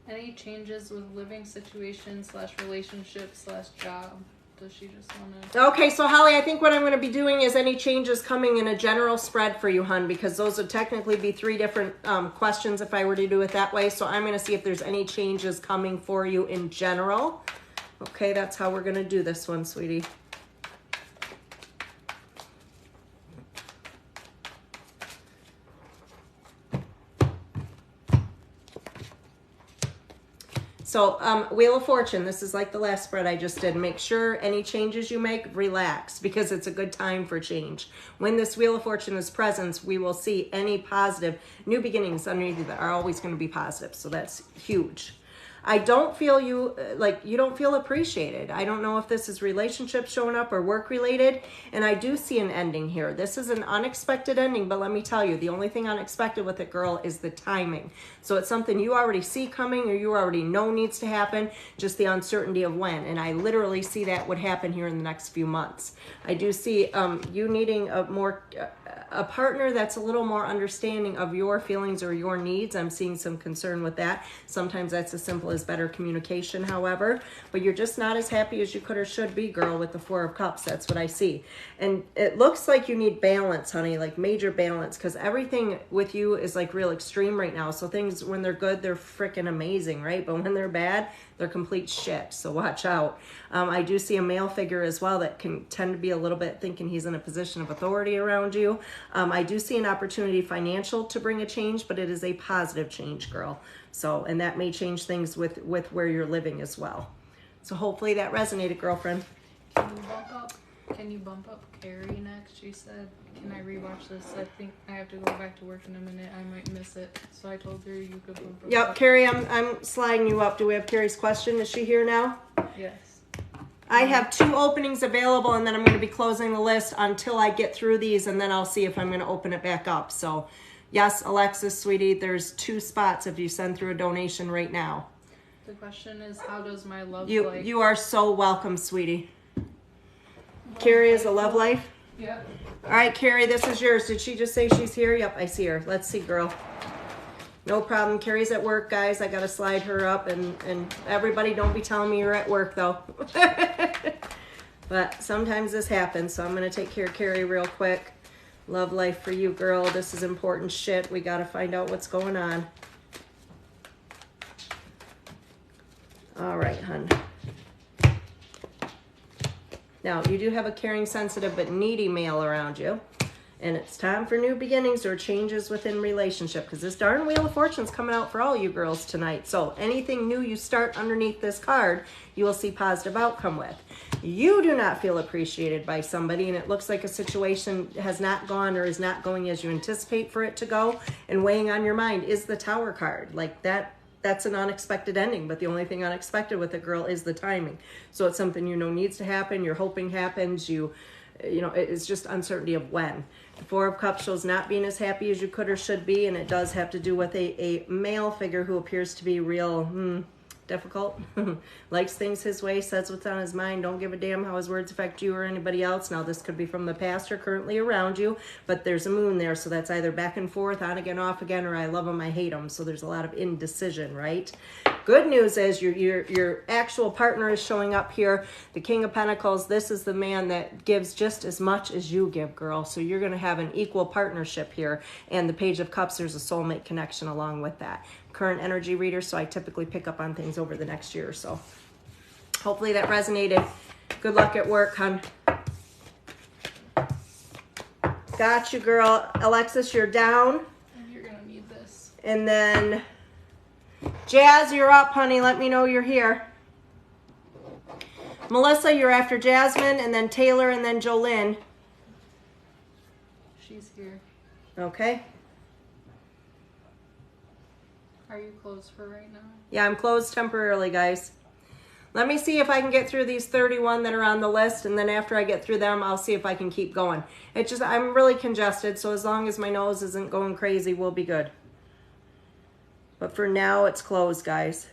Any changes with living situation / relationship / job? Does she just want to... Okay, so Holly, I think what I'm going to be doing is any changes coming in a general spread for you, hun, because those would technically be 3 different questions if I were to do it that way. So I'm going to see if there's any changes coming for you in general. Okay, that's how we're going to do this one, sweetie. So Wheel of Fortune, this is like the last spread I just did. Make sure any changes you make, relax, because it's a good time for change. When this Wheel of Fortune is present, we will see any positive new beginnings underneath that are always going to be positive. So that's huge. I don't feel you, like you don't feel appreciated. I don't know if this is relationship showing up or work related. And I do see an ending here. This is an unexpected ending, but let me tell you, the only thing unexpected with it, girl, is the timing. So it's something you already see coming or you already know needs to happen, just the uncertainty of when. And I literally see that would happen here in the next few months. I do see you needing a partner that's a little more understanding of your feelings or your needs. I'm seeing some concern with that. Sometimes that's as simple as better communication, however, but you're just not as happy as you could or should be, girl, with the 4 of Cups. That's what I see. And it looks like you need balance, honey, like major balance, because everything with you is like real extreme right now. So things, when they're good, they're freaking amazing, right? But when they're bad, they're complete shit. So watch out. I do see a male figure as well that can tend to be a little bit thinking he's in a position of authority around you. I do see an opportunity financial to bring a change, but it is a positive change, girl. So, and that may change things with where you're living as well. So hopefully that resonated, girlfriend. Can you bump up Carrie next? She said, can I rewatch this? I think I have to go back to work in a minute. I might miss it. So I told her you could bump up. Yep, Carrie, I'm sliding you up. Do we have Carrie's question? Is she here now? Yes. I have 2 openings available, and then I'm going to be closing the list until I get through these, and then I'll see if I'm going to open it back up. So, yes, Alexis, sweetie, there's 2 spots if you send through a donation right now. The question is, how does my love life... You are so welcome, sweetie. Carrie is a love life? Yeah. All right, Carrie, this is yours. Did she just say she's here? Yep, I see her. Let's see, girl. No problem. Carrie's at work, guys. I got to slide her up. And everybody, don't be telling me you're at work, though. But sometimes this happens, so I'm going to take care of Carrie real quick. Love life for you, girl. This is important shit. We got to find out what's going on. All right, hun. Now, you do have a caring, sensitive, but needy male around you. And it's time for new beginnings or changes within relationship, because this darn Wheel of Fortune's coming out for all you girls tonight. So anything new you start underneath this card, you will see positive outcome with. You do not feel appreciated by somebody, and it looks like a situation has not gone or is not going as you anticipate for it to go. And weighing on your mind is the Tower card. Like that's an unexpected ending, but the only thing unexpected with a girl is the timing. So it's something you know needs to happen, you're hoping happens, you know, it's just uncertainty of when. The 4 of Cups shows not being as happy as you could or should be, and it does have to do with a male figure who appears to be real difficult. Likes things his way, says what's on his mind, don't give a damn how his words affect you or anybody else. Now this could be from the past or currently around you, but there's a moon there, so that's either back and forth, on again, off again, or I love him, I hate him. So there's a lot of indecision, right? Good news is your actual partner is showing up here. The King of Pentacles, this is the man that gives just as much as you give, girl. So you're going to have an equal partnership here. And the Page of Cups, there's a soulmate connection along with that. Current energy reader, so I typically pick up on things over the next year or so. Hopefully that resonated. Good luck at work, hon. Got you, girl. Alexis, you're down. You're gonna need this. And then Jazz, you're up, honey. Let me know you're here. Melissa, you're after Jasmine, and then Taylor, and then Jolynn. She's here. Okay. Are you closed for right now? Yeah, I'm closed temporarily, guys. Let me see if I can get through these 31 that are on the list, and then after I get through them, I'll see if I can keep going. It's just, I'm really congested, so as long as my nose isn't going crazy, we'll be good. But for now, it's closed, guys.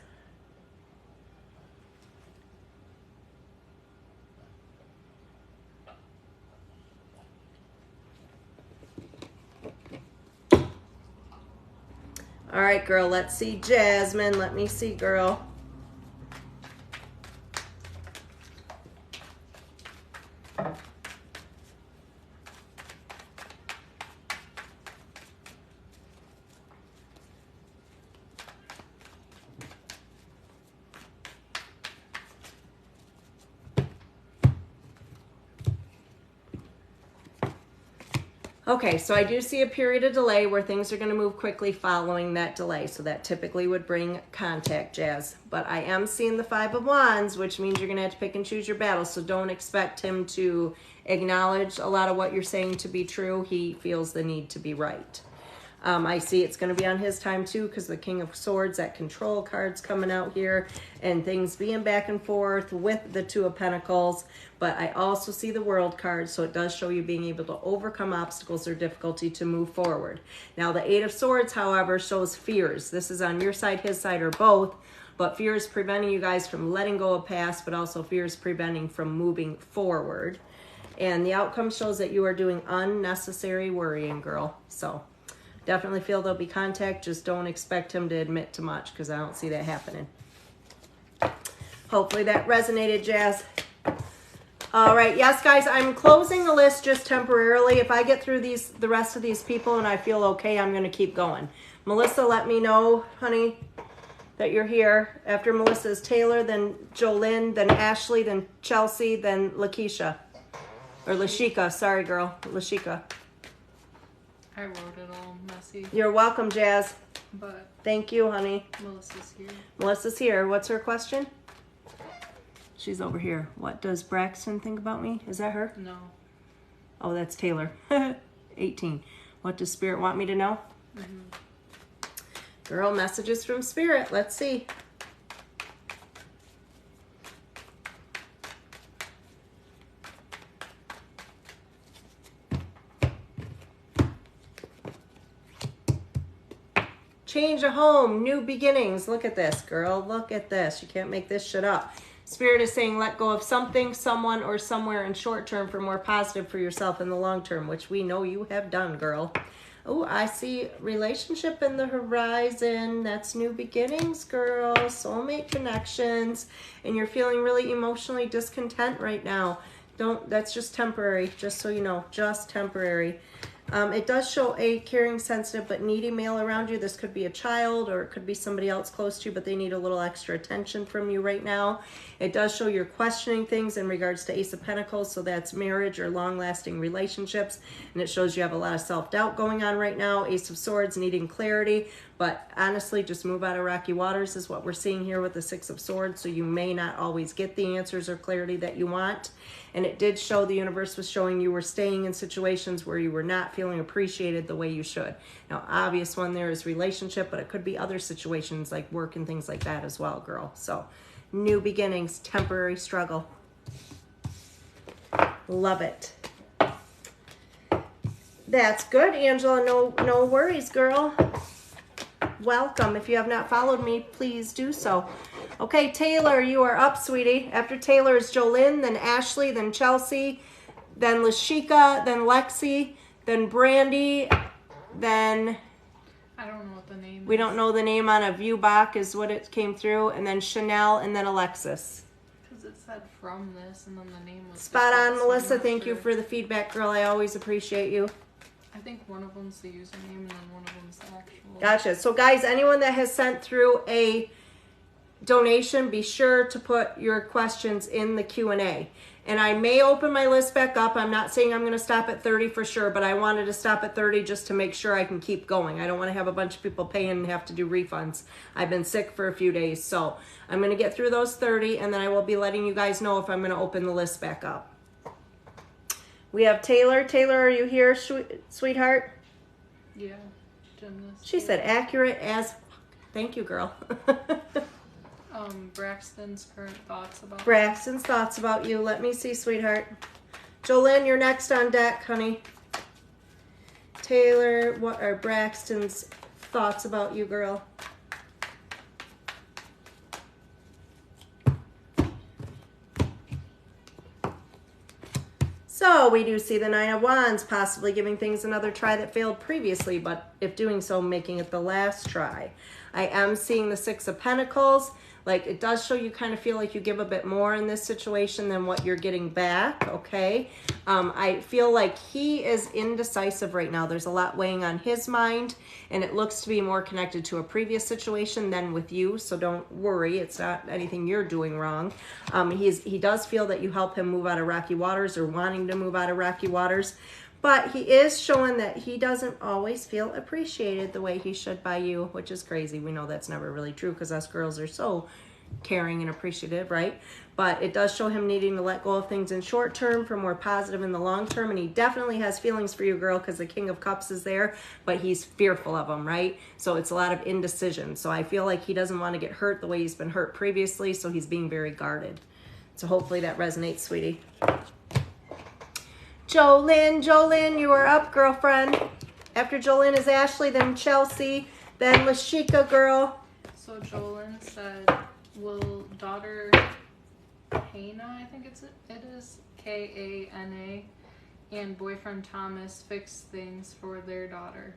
All right, girl, let's see Jasmine. Let me see, girl. Okay, so I do see a period of delay where things are going to move quickly following that delay. So that typically would bring contact, Jazz. But I am seeing the 5 of Wands, which means you're going to have to pick and choose your battles. So don't expect him to acknowledge a lot of what you're saying to be true. He feels the need to be right. I see it's going to be on his time too, because the King of Swords, that control card's coming out here, and things being back and forth with the 2 of Pentacles. But I also see the World card, so it does show you being able to overcome obstacles or difficulty to move forward. Now the 8 of Swords, however, shows fears. This is on your side, his side, or both. But fear is preventing you guys from letting go of past, but also fear is preventing from moving forward. And the outcome shows that you are doing unnecessary worrying, girl. So definitely feel there'll be contact. Just don't expect him to admit to much, because I don't see that happening. Hopefully that resonated, Jazz. All right, yes, guys, I'm closing the list just temporarily. If I get through the rest of these people and I feel okay, I'm going to keep going. Melissa, let me know, honey, that you're here. After Melissa is Taylor, then Jolynn, then Ashley, then Chelsea, then Lakeisha. Or Lashika, sorry, girl, Lashika. I wrote it all messy. You're welcome, Jazz. But thank you, honey. Melissa's here. Melissa's here. What's her question? She's over here. What does Braxton think about me? Is that her? No. Oh, that's Taylor. 18. What does Spirit want me to know? Mm-hmm. Girl, messages from Spirit. Let's see. Change a home, new beginnings. Look at this, girl. Look at this. You can't make this shit up. Spirit is saying let go of something, someone, or somewhere in short term for more positive for yourself in the long term, which we know you have done, girl. Oh, I see relationship in the horizon. That's new beginnings, girl. Soulmate connections. And you're feeling really emotionally discontent right now. That's just temporary, just so you know, just temporary. It does show a caring, sensitive, but needy male around you. This could be a child, or it could be somebody else close to you, but they need a little extra attention from you right now. It does show you're questioning things in regards to Ace of Pentacles, so that's marriage or long-lasting relationships. And it shows you have a lot of self-doubt going on right now. Ace of Swords, needing clarity. But honestly, just move out of rocky waters is what we're seeing here with the 6 of Swords. So you may not always get the answers or clarity that you want. And it did show, the universe was showing you were staying in situations where you were not feeling appreciated the way you should. Now, obvious one there is relationship, but it could be other situations like work and things like that as well, girl. So new beginnings, temporary struggle. Love it. That's good, Angela. No worries, girl. welcome. If you have not followed me, please do so. Okay, Taylor, you are up, sweetie. After Taylor is Jolynn, then Ashley, then Chelsea, then Lashika, then Lexi, then Brandy, then I don't know what the name we is. don't know the name on a view box is what it came through, and then Chanel, and then Alexis. Because it said from this, and then the name was Spot different, on, so I'm Melissa. not Thank you sure. for the feedback, girl. I always appreciate you. I think one of them's the username, and then one of them's the actual. Gotcha. So, guys, anyone that has sent through a donation, be sure to put your questions in the Q&A. And I may open my list back up. I'm not saying I'm going to stop at 30 for sure, but I wanted to stop at 30 just to make sure I can keep going. I don't want to have a bunch of people paying and have to do refunds. I've been sick for a few days, so I'm going to get through those 30, and then I will be letting you guys know if I'm going to open the list back up. We have Taylor. Taylor, are you here, sweetheart? Yeah. Gymnast. She said accurate as fuck. Thank you, girl. Braxton's current thoughts about. Braxton's thoughts about you. Let me see, sweetheart. Jolynn, you're next on deck, honey. Taylor, what are Braxton's thoughts about you, girl? So we do see the Nine of Wands possibly giving things another try that failed previously, but if doing so, making it the last try. I am seeing the Six of Pentacles. Like, it does show you kind of feel like you give a bit more in this situation than what you're getting back, okay? I feel like he is indecisive right now. There's a lot weighing on his mind, and it looks to be more connected to a previous situation than with you, so don't worry. It's not anything you're doing wrong. He does feel that you help him move out of rocky waters or wanting to move out of rocky waters, but he is showing that he doesn't always feel appreciated the way he should by you, which is crazy. We know that's never really true because us girls are so caring and appreciative, right? But it does show him needing to let go of things in short term for more positive in the long term, and he definitely has feelings for you, girl, because the King of Cups is there, but he's fearful of them, right? So it's a lot of indecision. So I feel like he doesn't want to get hurt the way he's been hurt previously, so he's being very guarded. So hopefully that resonates, sweetie. Jolynn, you are up, girlfriend. After Jolynn is Ashley, then Chelsea, then Lashika, girl. So Jolyn said, will daughter Kana, I think it is, Kana, and boyfriend Thomas fix things for their daughter?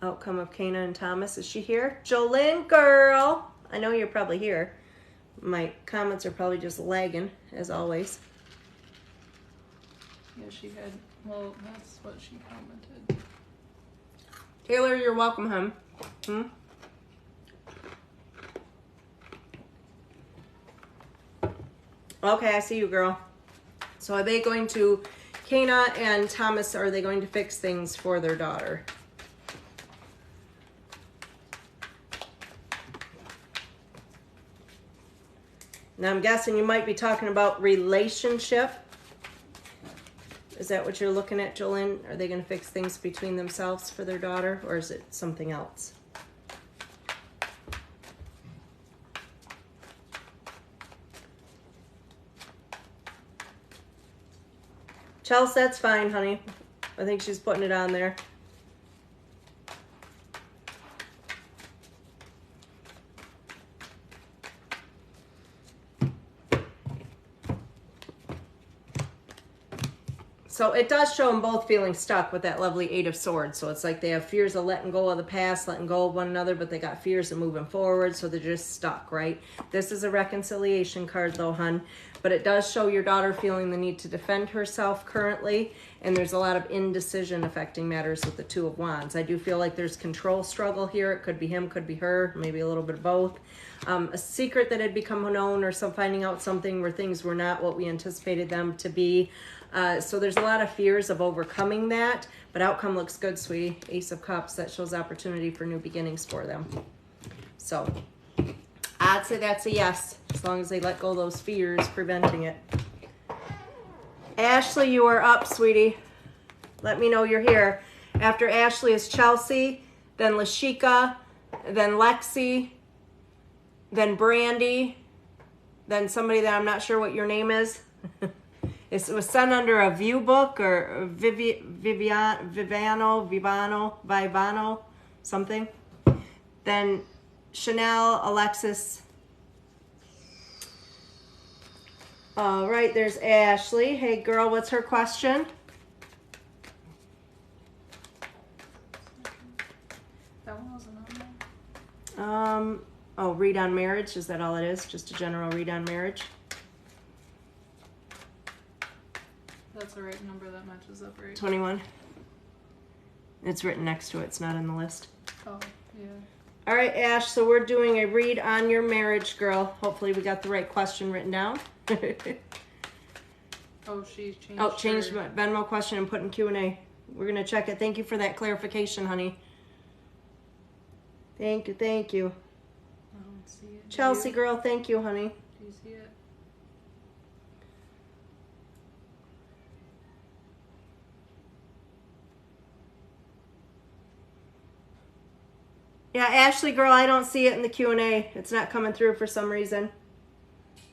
Outcome of Kana and Thomas. Is she here? Jolynn, girl. I know you're probably here. My comments are probably just lagging, as always. Yeah, she had, well, that's what she commented. Taylor, you're welcome, hon. Okay, I see you, girl. So are they going to, Kana and Thomas, are they going to fix things for their daughter? Now I'm guessing you might be talking about relationship. Is that what you're looking at, Jolynn? Are they going to fix things between themselves for their daughter, or is it something else? Chelsea, that's fine, honey. I think she's putting it on there. So it does show them both feeling stuck with that lovely Eight of Swords. So it's like they have fears of letting go of the past, letting go of one another, but they got fears of moving forward, so they're just stuck, right? This is a reconciliation card though, hun. But it does show your daughter feeling the need to defend herself currently, and there's a lot of indecision affecting matters with the Two of Wands. I do feel like there's control struggle here. It could be him, could be her, maybe a little bit of both. A secret that had become known, or some finding out something where things were not what we anticipated them to be. So there's a lot of fears of overcoming that, but outcome looks good, sweetie. Ace of Cups, that shows opportunity for new beginnings for them. So I'd say that's a yes, as long as they let go of those fears preventing it. Ashley, you are up, sweetie. Let me know you're here. After Ashley is Chelsea, then Lashika, then Lexi, then Brandy, then somebody that I'm not sure what your name is. It was sent under a View book or Vivano, something. Then Chanel, Alexis. All right, there's Ashley. Hey, girl, what's her question? That one wasn't on there. Oh, read on marriage. Is that all it is? Just a general read on marriage? That's the right number that matches up, right? 21. It's written next to it. It's not in the list. Oh, yeah. All right, Ash, so we're doing a read on your marriage, girl. Hopefully we got the right question written down. Oh, she changed. Oh, changed my Venmo question and put in Q&A. We're going to check it. Thank you for that clarification, honey. Thank you, thank you. I don't see it. Chelsea, girl, thank you, honey. Do you see it? Yeah, Ashley, girl, I don't see it in the Q&A. It's not coming through for some reason.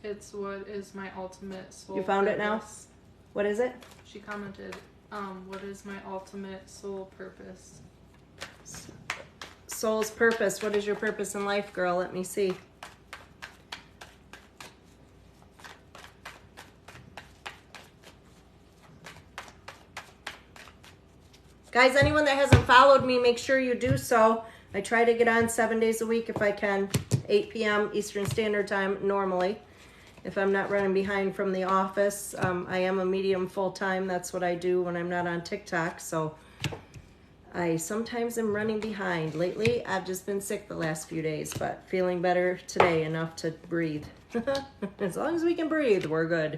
It's what is my ultimate soul You found it now? purpose. What is it? She commented, what is my ultimate soul purpose? Soul's purpose. What is your purpose in life, girl? Let me see. Guys, anyone that hasn't followed me, make sure you do so. I try to get on 7 days a week if I can, 8 p.m. Eastern Standard Time normally. If I'm not running behind from the office, I am a medium full-time. That's what I do when I'm not on TikTok. So I sometimes am running behind. Lately, I've just been sick the last few days, but feeling better today, enough to breathe. As long as we can breathe, we're good.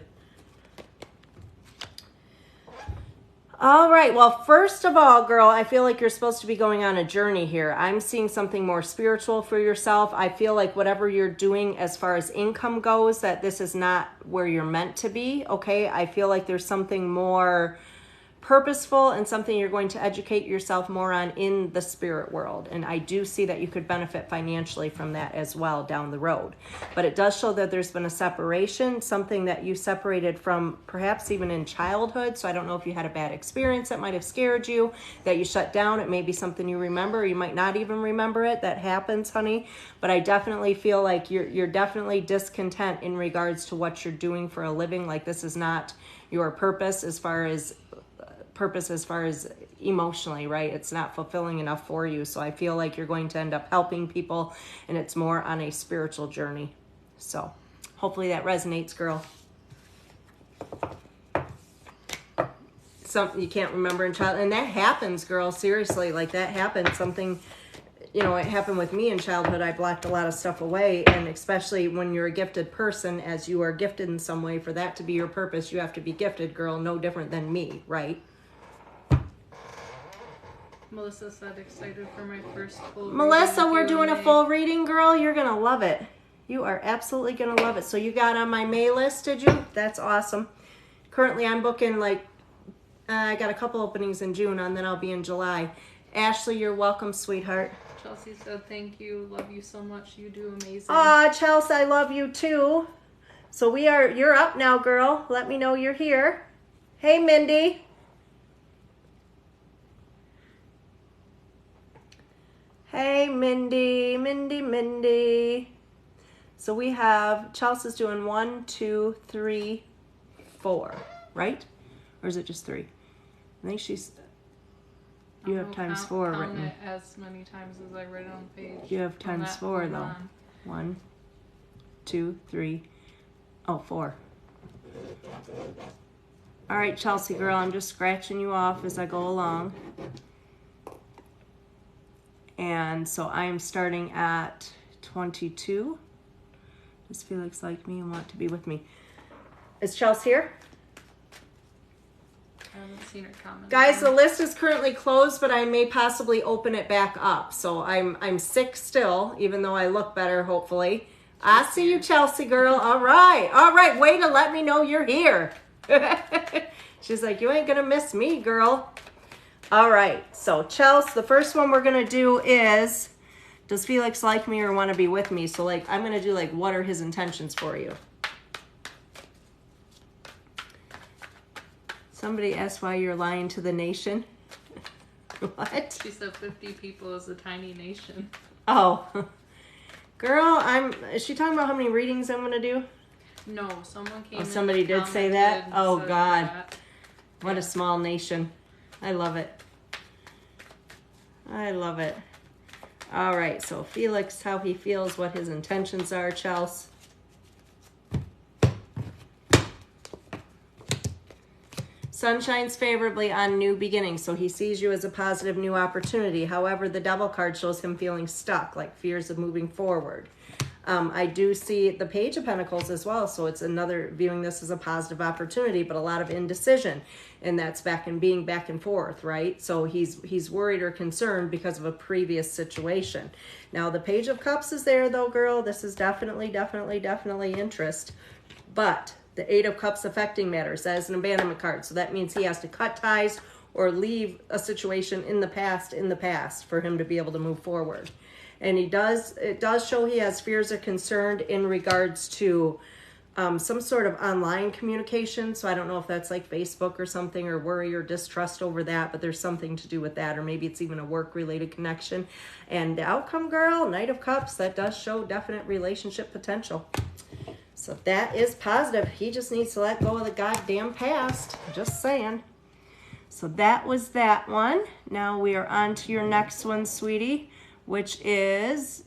All right, well, first of all, girl, I feel like you're supposed to be going on a journey here. I'm seeing something more spiritual for yourself. I feel like whatever you're doing as far as income goes, that this is not where you're meant to be, okay? I feel like there's something more purposeful and something you're going to educate yourself more on in the spirit world. And I do see that you could benefit financially from that as well down the road. But it does show that there's been a separation, something that you separated from perhaps even in childhood. So I don't know if you had a bad experience that might have scared you, that you shut down. It may be something you remember. You might not even remember it. That happens, honey. But I definitely feel like you're definitely discontent in regards to what you're doing for a living. Like this is not your purpose as far as emotionally, right? It's not fulfilling enough for you. So I feel like you're going to end up helping people and it's more on a spiritual journey. So hopefully that resonates, girl. Something you can't remember in childhood, and that happens, girl. Seriously, like that happened. Something, you know, it happened with me in childhood. I blocked a lot of stuff away, and especially when you're a gifted person, as you are gifted in some way, for that to be your purpose, you have to be gifted, girl. No different than me, right? Melissa said excited for my first full Melissa, reading. we're doing a full reading, girl. You're going to love it. You are absolutely going to love it. So you got on my May list, did you? That's awesome. Currently, I'm booking I got a couple openings in June, and then I'll be in July. Ashley, you're welcome, sweetheart. Chelsea said thank you. Love you so much. You do amazing. Aw, Chelsea, I love you too. So you're up now, girl. Let me know you're here. Hey, Mindy. Hey, Mindy. So we have, Chelsea's doing 1, 2, 3, 4, right? Or is it just 3? I think you have times 4 written. It as many times as I write on the page. You have times 4 though. 1, 2, 3, 4. All right, Chelsea girl, I'm just scratching you off as I go along. And so I am starting at 22. Does Felix like me and want to be with me? Is Chelsea here? I haven't seen her comment. Guys, the list is currently closed, but I may possibly open it back up. So I'm sick still, even though I look better, hopefully. I see you, Chelsea girl. All right. Way to let me know you're here. She's like, you ain't gonna miss me, girl. All right, so Chelsea, the first one we're gonna do is, does Felix like me or want to be with me? So I'm gonna do what are his intentions for you? Somebody asked why you're lying to the nation. What? She said 50 people is a tiny nation. Oh. Girl, is she talking about how many readings I'm going to do? No, someone came Oh, in somebody and did say that? commented Oh, said God. that. What a small nation. I love it. I love it. All right, so Felix, how he feels, what his intentions are, Chelsea. Sun shines favorably on new beginnings, so he sees you as a positive new opportunity. However, the Devil card shows him feeling stuck, like fears of moving forward. I do see the Page of Pentacles as well, so it's another viewing this as a positive opportunity, but a lot of indecision, and that's being back and forth, right? So he's worried or concerned because of a previous situation. Now, the Page of Cups is there, though, girl. This is definitely interest, but the Eight of Cups affecting matters. That is an abandonment card, so that means he has to cut ties or leave a situation in the past for him to be able to move forward. And it does show he has fears or concerned in regards to some sort of online communication. So I don't know if that's like Facebook or something, or worry or distrust over that, but there's something to do with that, or maybe it's even a work-related connection. And the outcome, girl, Knight of Cups, that does show definite relationship potential. So that is positive. He just needs to let go of the goddamn past. Just saying. So that was that one. Now we are on to your next one, sweetie, which is,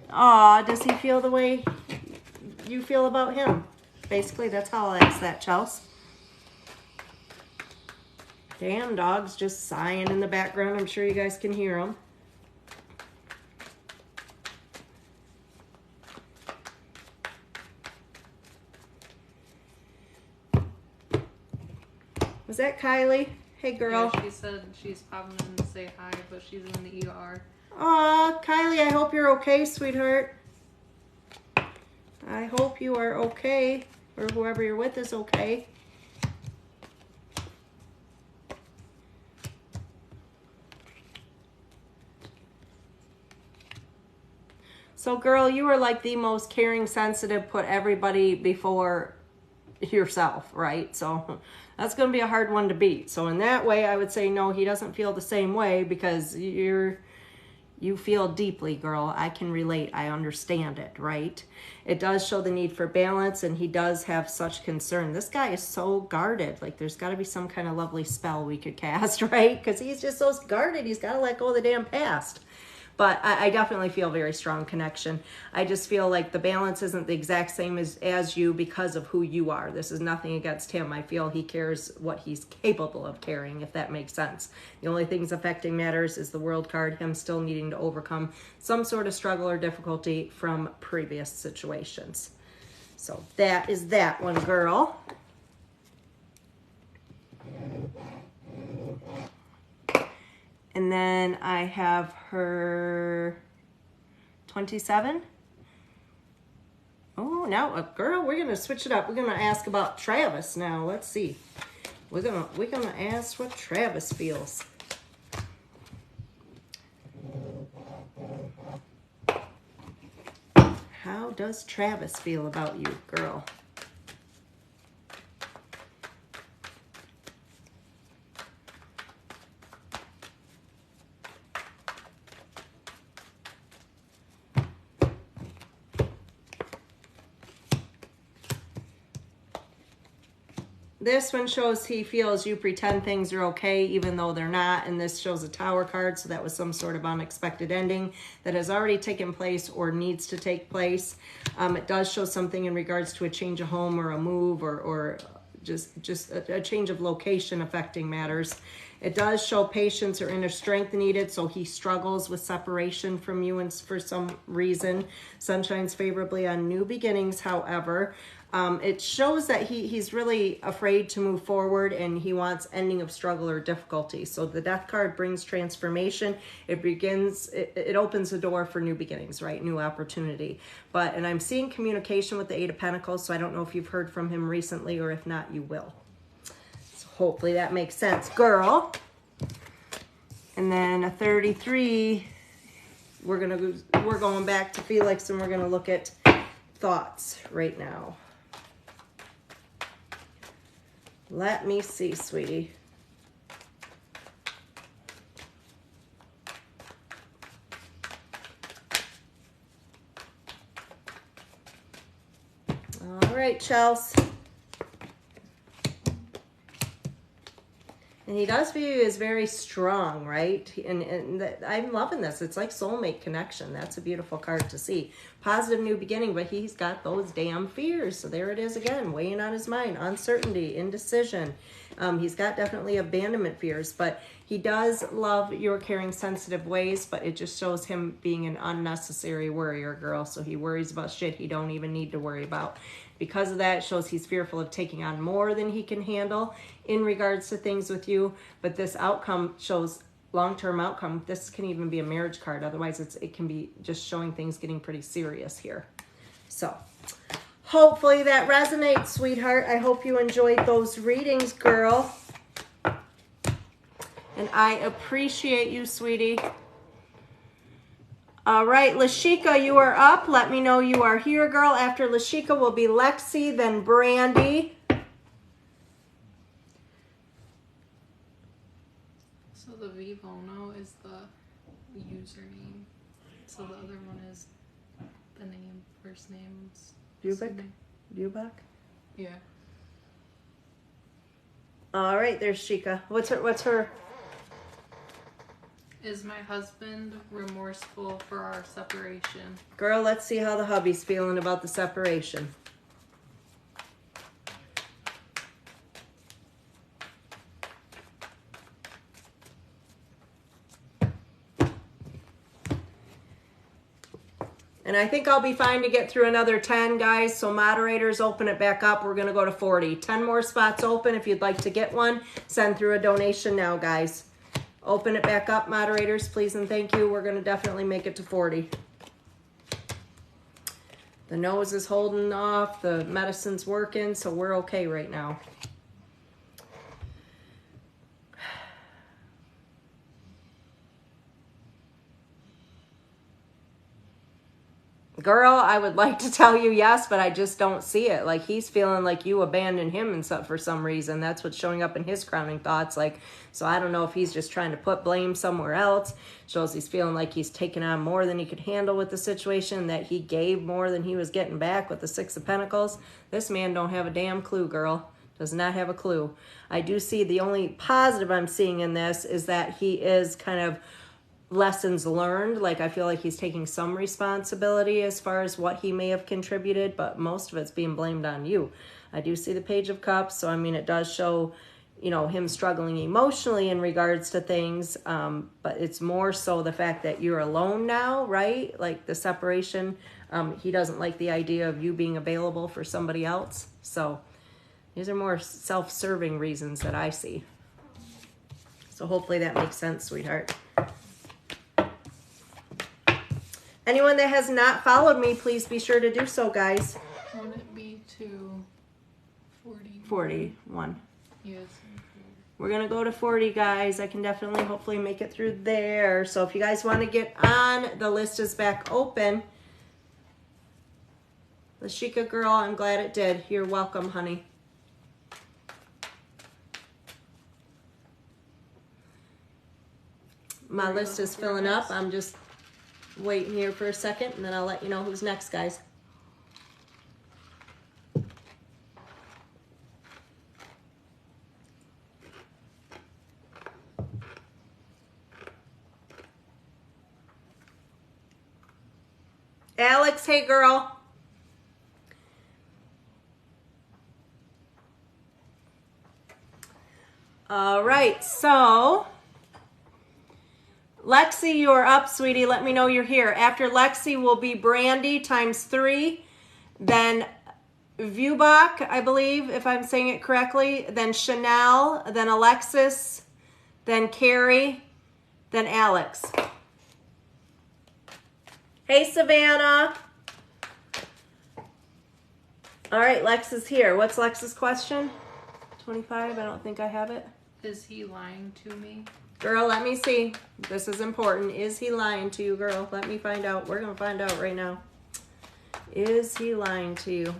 does he feel the way you feel about him? Basically, that's how I'll ask that, Chelsea. Damn, dog's just sighing in the background. I'm sure you guys can hear them. Was that Kylie? Hey, girl. Yeah, she said she's popping in to say hi, but she's in the ER. Aw, Kylie, I hope you're okay, sweetheart. I hope you are okay, or whoever you're with is okay. So, girl, you are like the most caring, sensitive, put everybody before yourself, right? So that's going to be a hard one to beat. So in that way, I would say no, he doesn't feel the same way, because you feel deeply, girl. I can relate. I understand it, right? It does show the need for balance, and he does have such concern. This guy is so guarded. Like, there's got to be some kind of lovely spell we could cast, right? Because he's just so guarded. He's got to let go of the damn past. But I definitely feel very strong connection. I just feel like the balance isn't the exact same as you because of who you are. This is nothing against him. I feel he cares what he's capable of carrying, if that makes sense. The only things affecting matters is the World card, him still needing to overcome some sort of struggle or difficulty from previous situations. So that is that one, girl. And then I have her 27. Oh, now, girl, we're gonna switch it up. We're gonna ask about Travis now. Let's see. We're gonna ask what Travis feels. How does Travis feel about you, girl? This one shows he feels you pretend things are okay even though they're not, and this shows a Tower card, so that was some sort of unexpected ending that has already taken place or needs to take place. It does show something in regards to a change of home or a move or just a change of location affecting matters. It does show patience or inner strength needed, so he struggles with separation from you and for some reason. Sun shines favorably on new beginnings, however. It shows that he's really afraid to move forward, and he wants ending of struggle or difficulty. So the Death card brings transformation. It opens the door for new beginnings, right? New opportunity. And I'm seeing communication with the Eight of Pentacles, so I don't know if you've heard from him recently, or if not, you will. So hopefully that makes sense, girl. And then a 33, we're going back to Felix, and we're gonna look at thoughts right now. Let me see, sweetie. All right, Chelsea. And he does view you as very strong, right? And I'm loving this. It's like soulmate connection. That's a beautiful card to see. Positive new beginning, but he's got those damn fears. So there it is again, weighing on his mind. Uncertainty, indecision. He's got definitely abandonment fears, but he does love your caring, sensitive ways, but it just shows him being an unnecessary worrier, girl. So he worries about shit he don't even need to worry about. Because of that, it shows he's fearful of taking on more than he can handle in regards to things with you. But this outcome shows long-term outcome. This can even be a marriage card. Otherwise, it can be just showing things getting pretty serious here. So hopefully that resonates, sweetheart. I hope you enjoyed those readings, girl. And I appreciate you, sweetie. All right, Lashika, you are up. Let me know you are here, girl. After Lashika will be Lexi, then Brandy. So the Vivono is the username. So the other one is the name, first name's Bubak? Yeah. All right, there's Shika. What's her? Is my husband remorseful for our separation? Girl, let's see how the hubby's feeling about the separation. And I think I'll be fine to get through another 10, guys. So moderators, open it back up. We're going to go to 40. 10 more spots open. If you'd like to get one, send through a donation now, guys. Open it back up, moderators, please and thank you. We're going to definitely make it to 40. The nose is holding off. The medicine's working, so we're okay right now. Girl, I would like to tell you yes, but I just don't see it. Like, he's feeling like you abandoned him and for some reason. That's what's showing up in his crowning thoughts. Like, so I don't know if he's just trying to put blame somewhere else. Shows he's feeling like he's taken on more than he could handle with the situation, that he gave more than he was getting back with the Six of Pentacles. This man don't have a damn clue, girl. Does not have a clue. I do see the only positive I'm seeing in this is that he is kind of lessons learned. Like, I feel like he's taking some responsibility as far as what he may have contributed, but most of it's being blamed on you. I do see the Page of Cups, so I mean, it does show, you know, him struggling emotionally in regards to things, but it's more so the fact that you're alone now, right? Like the separation, he doesn't like the idea of you being available for somebody else. So these are more self-serving reasons that I see. So hopefully that makes sense, sweetheart. Anyone that has not followed me, please be sure to do so, guys. Won't it be to 40? 41. Yes. We're going to go to 40, guys. I can definitely, hopefully, make it through there. So if you guys want to get on, the list is back open. Lashika girl, I'm glad it did. You're welcome, honey. My list is filling up. I'm just waiting here for a second, and then I'll let you know who's next, guys. Alex, hey girl. All right, so Lexi, you're up, sweetie. Let me know you're here. After Lexi will be Brandy times 3, then Viewbach, I believe, if I'm saying it correctly, then Chanel, then Alexis, then Carrie, then Alex. Hey, Savannah. All right, Lex is here. What's Lex's question? 25, I don't think I have it. Is he lying to me? Girl, let me see. This is important. Is he lying to you, girl? Let me find out. We're going to find out right now. Is he lying to you?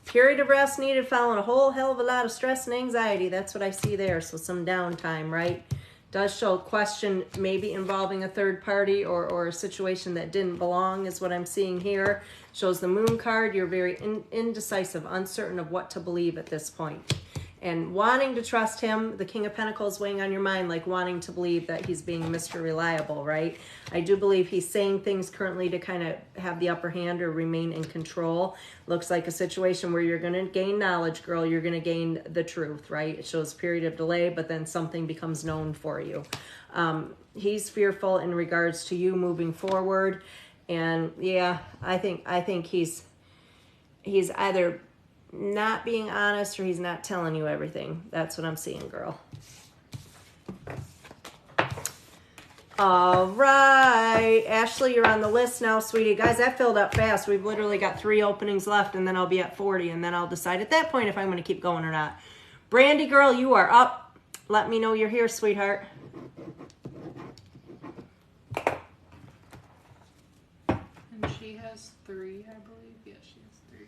Period of rest needed following a whole hell of a lot of stress and anxiety. That's what I see there. So some downtime, right? Does show question maybe involving a third party or a situation that didn't belong is what I'm seeing here. Shows the moon card. You're very indecisive, uncertain of what to believe at this point. And wanting to trust him, the King of Pentacles weighing on your mind, like wanting to believe that he's being Mr. Reliable, right? I do believe he's saying things currently to kind of have the upper hand or remain in control. Looks like a situation where you're going to gain knowledge, girl. You're going to gain the truth, right? It shows period of delay, but then something becomes known for you. He's fearful in regards to you moving forward. And yeah, I think he's either not being honest or he's not telling you everything. That's what I'm seeing, girl. All right, Ashley, you're on the list now, sweetie. Guys, that filled up fast. We've literally got 3 openings left, and then I'll be at 40, and then I'll decide at that point if I'm going to keep going or not. Brandy, girl, you are up. Let me know you're here, sweetheart. And she has 3, I believe. Yeah, she has 3.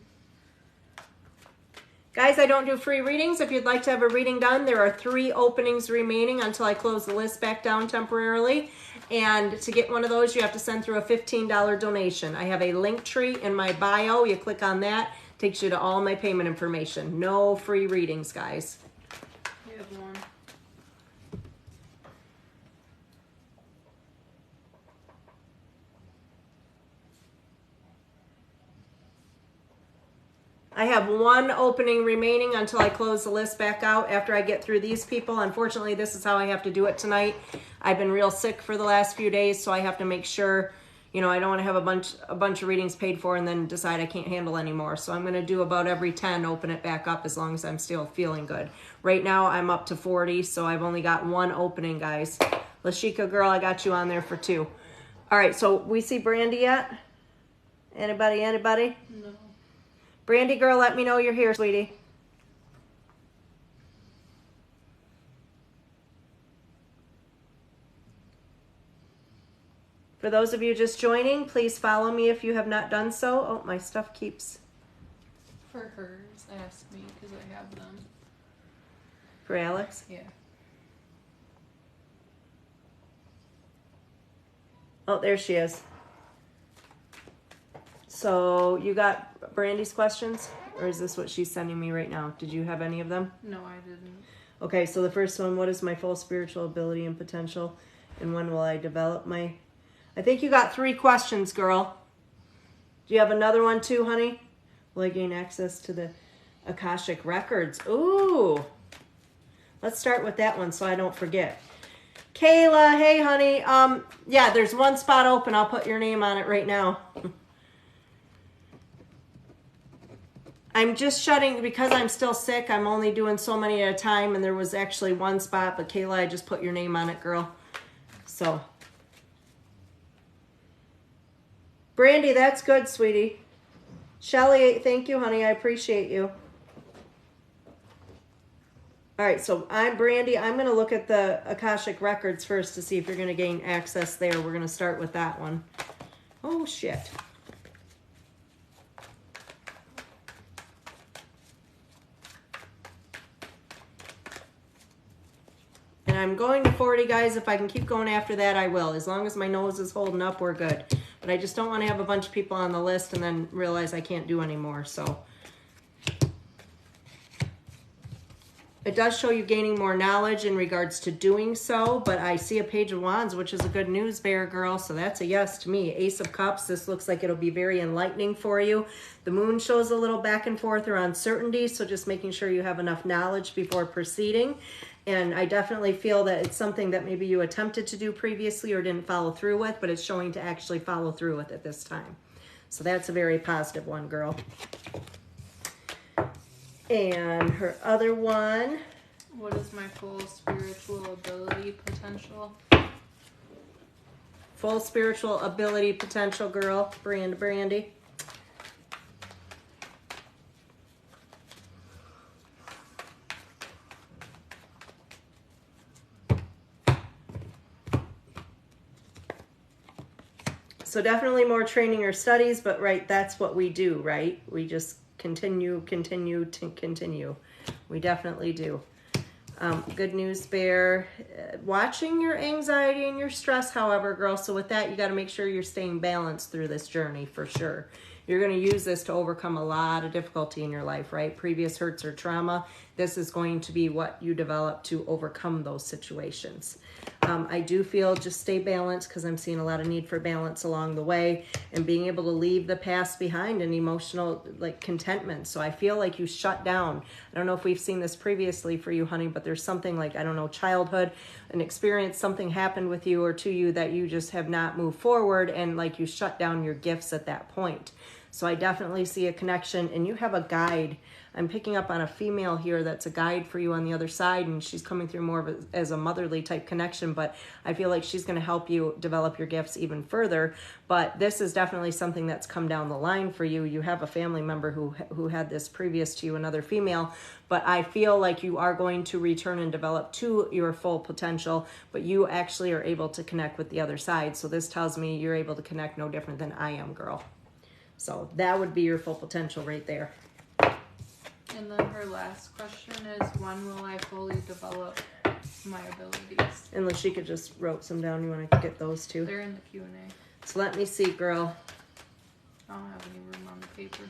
Guys, I don't do free readings. If you'd like to have a reading done, there are 3 openings remaining until I close the list back down temporarily. And to get one of those, you have to send through a $15 donation. I have a link tree in my bio. You click on that. Takes you to all my payment information. No free readings, guys. We have 1. I have 1 opening remaining until I close the list back out after I get through these people. Unfortunately, this is how I have to do it tonight. I've been real sick for the last few days, so I have to make sure, you know, I don't want to have a bunch of readings paid for and then decide I can't handle anymore. So I'm going to do about every 10, open it back up as long as I'm still feeling good. Right now, I'm up to 40, so I've only got 1 opening, guys. Lashika, girl, I got you on there for 2. All right, so we see Brandy yet? Anybody? No. Brandy, girl, let me know you're here, sweetie. For those of you just joining, please follow me if you have not done so. Oh, my stuff keeps... For hers, ask me because I have them. For Alex? Yeah. Oh, there she is. So you got Brandy's questions? Or is this what she's sending me right now? Did you have any of them? No, I didn't. Okay, so the first one, what is my full spiritual ability and potential? And when will I develop my... I think you got 3 questions, girl. Do you have another one too, honey? Will I gain access to the Akashic Records? Ooh. Let's start with that one so I don't forget. Kayla, hey, honey. Yeah, there's 1 spot open. I'll put your name on it right now. I'm just shutting, because I'm still sick, I'm only doing so many at a time, and there was actually 1 spot, but Kayla, I just put your name on it, girl. So. Brandy, that's good, sweetie. Shelly, thank you, honey. I appreciate you. All right, so I'm Brandy. I'm going to look at the Akashic Records first to see if you're going to gain access there. We're going to start with that one. Oh, shit. And I'm going to 40, guys. If I can keep going after that, I will. As long as my nose is holding up, we're good. But I just don't want to have a bunch of people on the list and then realize I can't do anymore. So it does show you gaining more knowledge in regards to doing so. But I see a Page of Wands, which is a good news bear, girl. So that's a yes to me. Ace of Cups. This looks like it'll be very enlightening for you. The moon shows a little back and forth or uncertainty. So just making sure you have enough knowledge before proceeding. And I definitely feel that it's something that maybe you attempted to do previously or didn't follow through with, but it's showing to actually follow through with it this time. So that's a very positive one, girl. And her other one. What is my full spiritual ability potential? Full spiritual ability potential, girl. Brandy. So definitely more training or studies, but right, that's what we do, right? We just continue to continue. We definitely do. Good news, Bear. Watching your anxiety and your stress, however, girl. So with that, you got to make sure you're staying balanced through this journey for sure. You're going to use this to overcome a lot of difficulty in your life, right? Previous hurts or trauma. This is going to be what you develop to overcome those situations. I do feel just stay balanced because I'm seeing a lot of need for balance along the way and being able to leave the past behind and emotional contentment. So I feel like you shut down. I don't know if we've seen this previously for you, honey, but there's something like, I don't know, childhood, an experience, something happened with you or to you that you just have not moved forward, and like you shut down your gifts at that point. So I definitely see a connection, and you have a guide. I'm picking up on a female here that's a guide for you on the other side, and she's coming through more of as a motherly type connection, but I feel like she's going to help you develop your gifts even further. But this is definitely something that's come down the line for you. You have a family member who had this previous to you, another female, but I feel like you are going to return and develop to your full potential, but you actually are able to connect with the other side. So this tells me you're able to connect no different than I am, girl. So that would be your full potential right there. And then her last question is, when will I fully develop my abilities? And Lashika just wrote some down. You want to get those too? They're in the Q&A. So let me see, girl. I don't have any room on the paper.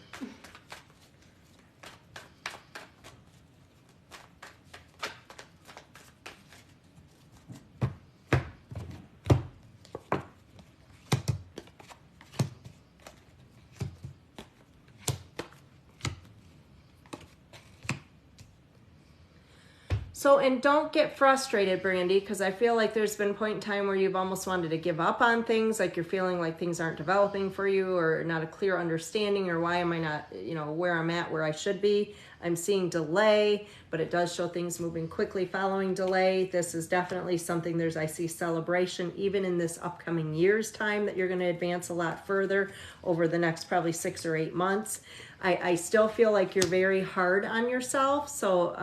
So, and don't get frustrated, Brandy, because I feel like there's been a point in time where you've almost wanted to give up on things, like you're feeling like things aren't developing for you or not a clear understanding, or why am I not, where I'm at, where I should be. I'm seeing delay, but it does show things moving quickly following delay. This is definitely something I see celebration even in this upcoming year's time, that you're going to advance a lot further over the next probably 6 or 8 months. I still feel like you're very hard on yourself. So,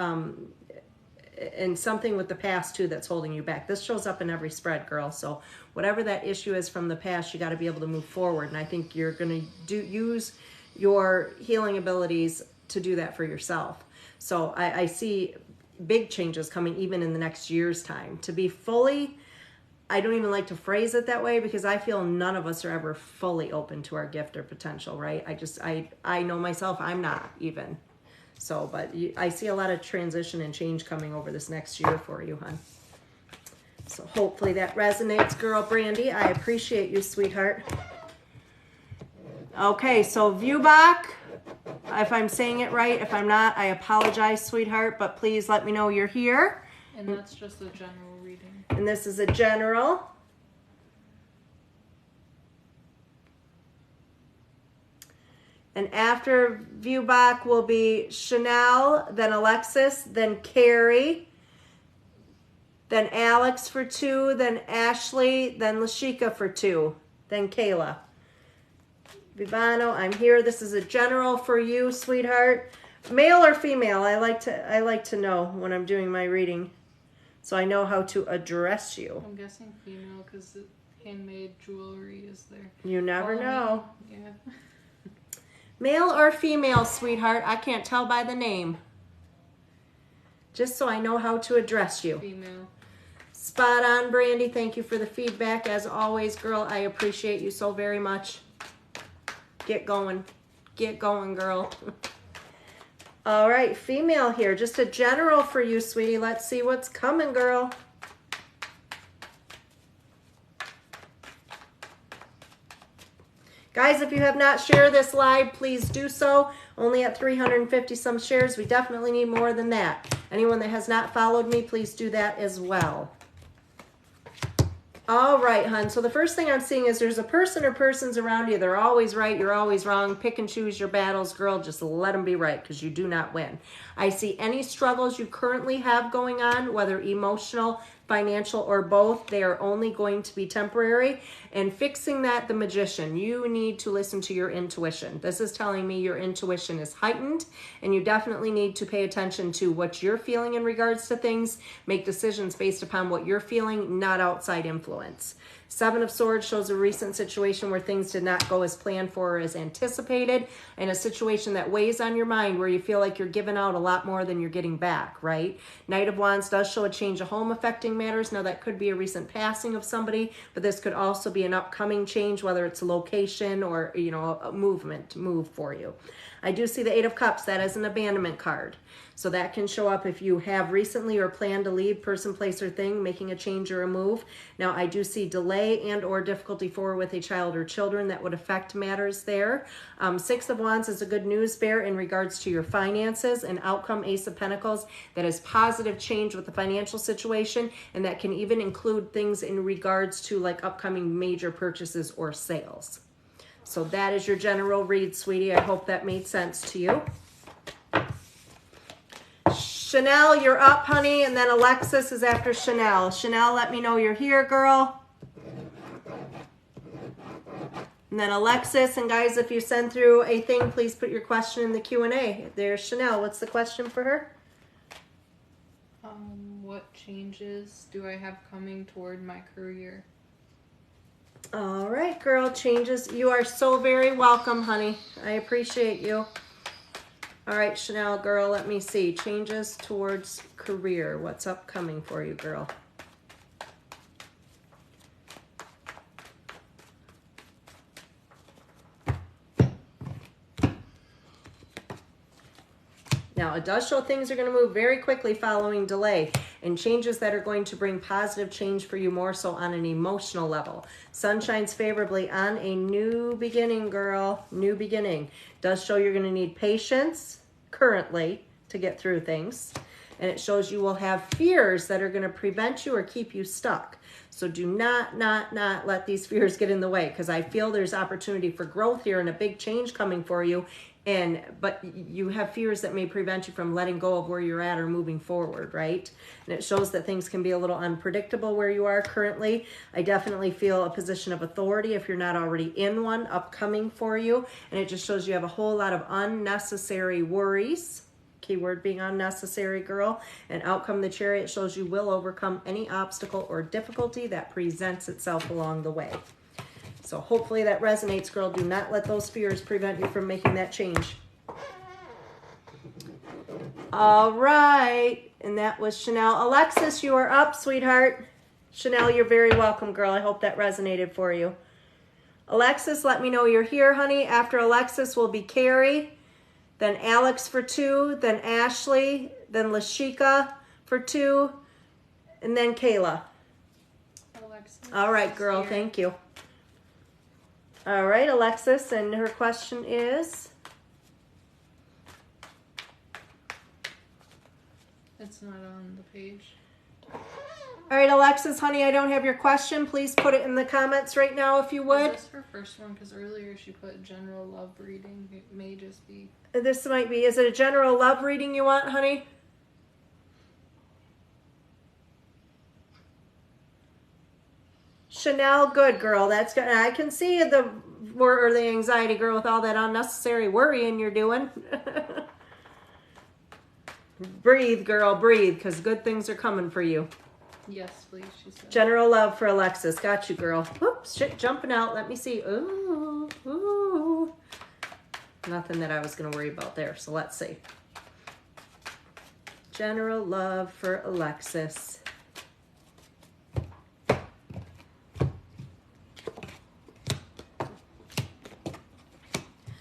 and something with the past too that's holding you back. This shows up in every spread, girl. So whatever that issue is from the past, you got to be able to move forward. And I think you're going to use your healing abilities to do that for yourself. So I see big changes coming even in the next year's time. To be fully, I don't even like to phrase it that way, because I feel none of us are ever fully open to our gift or potential, right? I know myself, I'm not even. So, but I see a lot of transition and change coming over this next year for you, hon. So hopefully that resonates, girl. Brandy, I appreciate you, sweetheart. Okay, so Viewbach, if I'm saying it right, if I'm not, I apologize, sweetheart, but please let me know you're here. And that's just a general reading. And this is a general. And after Viewbach will be Chanel, then Alexis, then Carrie, then Alex for 2, then Ashley, then Lashika for 2, then Kayla. Vivano, I'm here. This is a general for you, sweetheart. Male or female? I like to know when I'm doing my reading, so I know how to address you. I'm guessing female because the handmade jewelry is there. You never know. Yeah. Male or female, sweetheart? I can't tell by the name. Just so I know how to address you. Female. Spot on, Brandy. Thank you for the feedback. As always, girl, I appreciate you so very much. Get going. Get going, girl. All right, female here. Just a general for you, sweetie. Let's see what's coming, girl. Guys, if you have not shared this live, please do so. Only at 350 some shares. We definitely need more than that. Anyone that has not followed me, please do that as well. All right, hun. So the first thing I'm seeing is there's a person or persons around you. They're always right. You're always wrong. Pick and choose your battles, girl. Just let them be right, because you do not win. I see any struggles you currently have going on, whether emotional, financial, or both, they are only going to be temporary. And fixing that, the magician, you need to listen to your intuition. This is telling me your intuition is heightened, and you definitely need to pay attention to what you're feeling in regards to things. Make decisions based upon what you're feeling, not outside influence. Seven of Swords shows a recent situation where things did not go as planned for or as anticipated, and a situation that weighs on your mind where you feel like you're giving out a lot more than you're getting back, right? Knight of Wands does show a change of home affecting matters. Now that could be a recent passing of somebody, but this could also be an upcoming change, whether it's a location or, you know, a move for you. I do see the Eight of Cups. That is an abandonment card. So that can show up if you have recently or plan to leave person, place, or thing, making a change or a move. Now, I do see delay and or difficulty forward with a child or children that would affect matters there. Six of Wands is a good news bear in regards to your finances. An outcome, Ace of Pentacles, that is positive change with the financial situation, and that can even include things in regards to like upcoming major purchases or sales. So that is your general read, sweetie. I hope that made sense to you. Chanel, you're up, honey, and then Alexis is after Chanel. Chanel, let me know you're here, girl. And then Alexis, and guys, if you send through a thing, please put your question in the Q&A. There's Chanel. What's the question for her? What changes do I have coming toward my career? All right, girl, changes. You are so very welcome, honey. I appreciate you. All right, Chanel, girl, let me see. Changes towards career. What's upcoming for you, girl? Now, it does show things are going to move very quickly following delay, and changes that are going to bring positive change for you more so on an emotional level. Sun shines favorably on a new beginning, girl. New beginning. Does show you're going to need patience currently to get through things. And it shows you will have fears that are going to prevent you or keep you stuck. So do not let these fears get in the way, because I feel there's opportunity for growth here and a big change coming for you. But you have fears that may prevent you from letting go of where you're at or moving forward, right? And it shows that things can be a little unpredictable where you are currently. I definitely feel a position of authority, if you're not already in one, upcoming for you. And it just shows you have a whole lot of unnecessary worries. Keyword being unnecessary, girl. And outcome, the Chariot, shows you will overcome any obstacle or difficulty that presents itself along the way. So hopefully that resonates, girl. Do not let those fears prevent you from making that change. All right. And that was Chanel. Alexis, you are up, sweetheart. Chanel, you're very welcome, girl. I hope that resonated for you. Alexis, let me know you're here, honey. After Alexis will be Carrie, then Alex for 2, then Ashley, then Lashika for 2, and then Kayla. Alexis. All right, girl. Here. Thank you. All right, Alexis, and her question is? It's not on the page. All right, Alexis, honey, I don't have your question. Please put it in the comments right now if you would. Is this her first one? Because earlier she put general love reading. It may just be. This might be. Is it a general love reading you want, honey? Chanel, good girl. That's good. I can see the anxiety, girl, with all that unnecessary worrying you're doing. Breathe, girl, breathe, because good things are coming for you. Yes, please, she said. General love for Alexis. Got you, girl. Whoops, shit, jumping out. Let me see. Ooh, ooh. Nothing that I was going to worry about there, so let's see. General love for Alexis.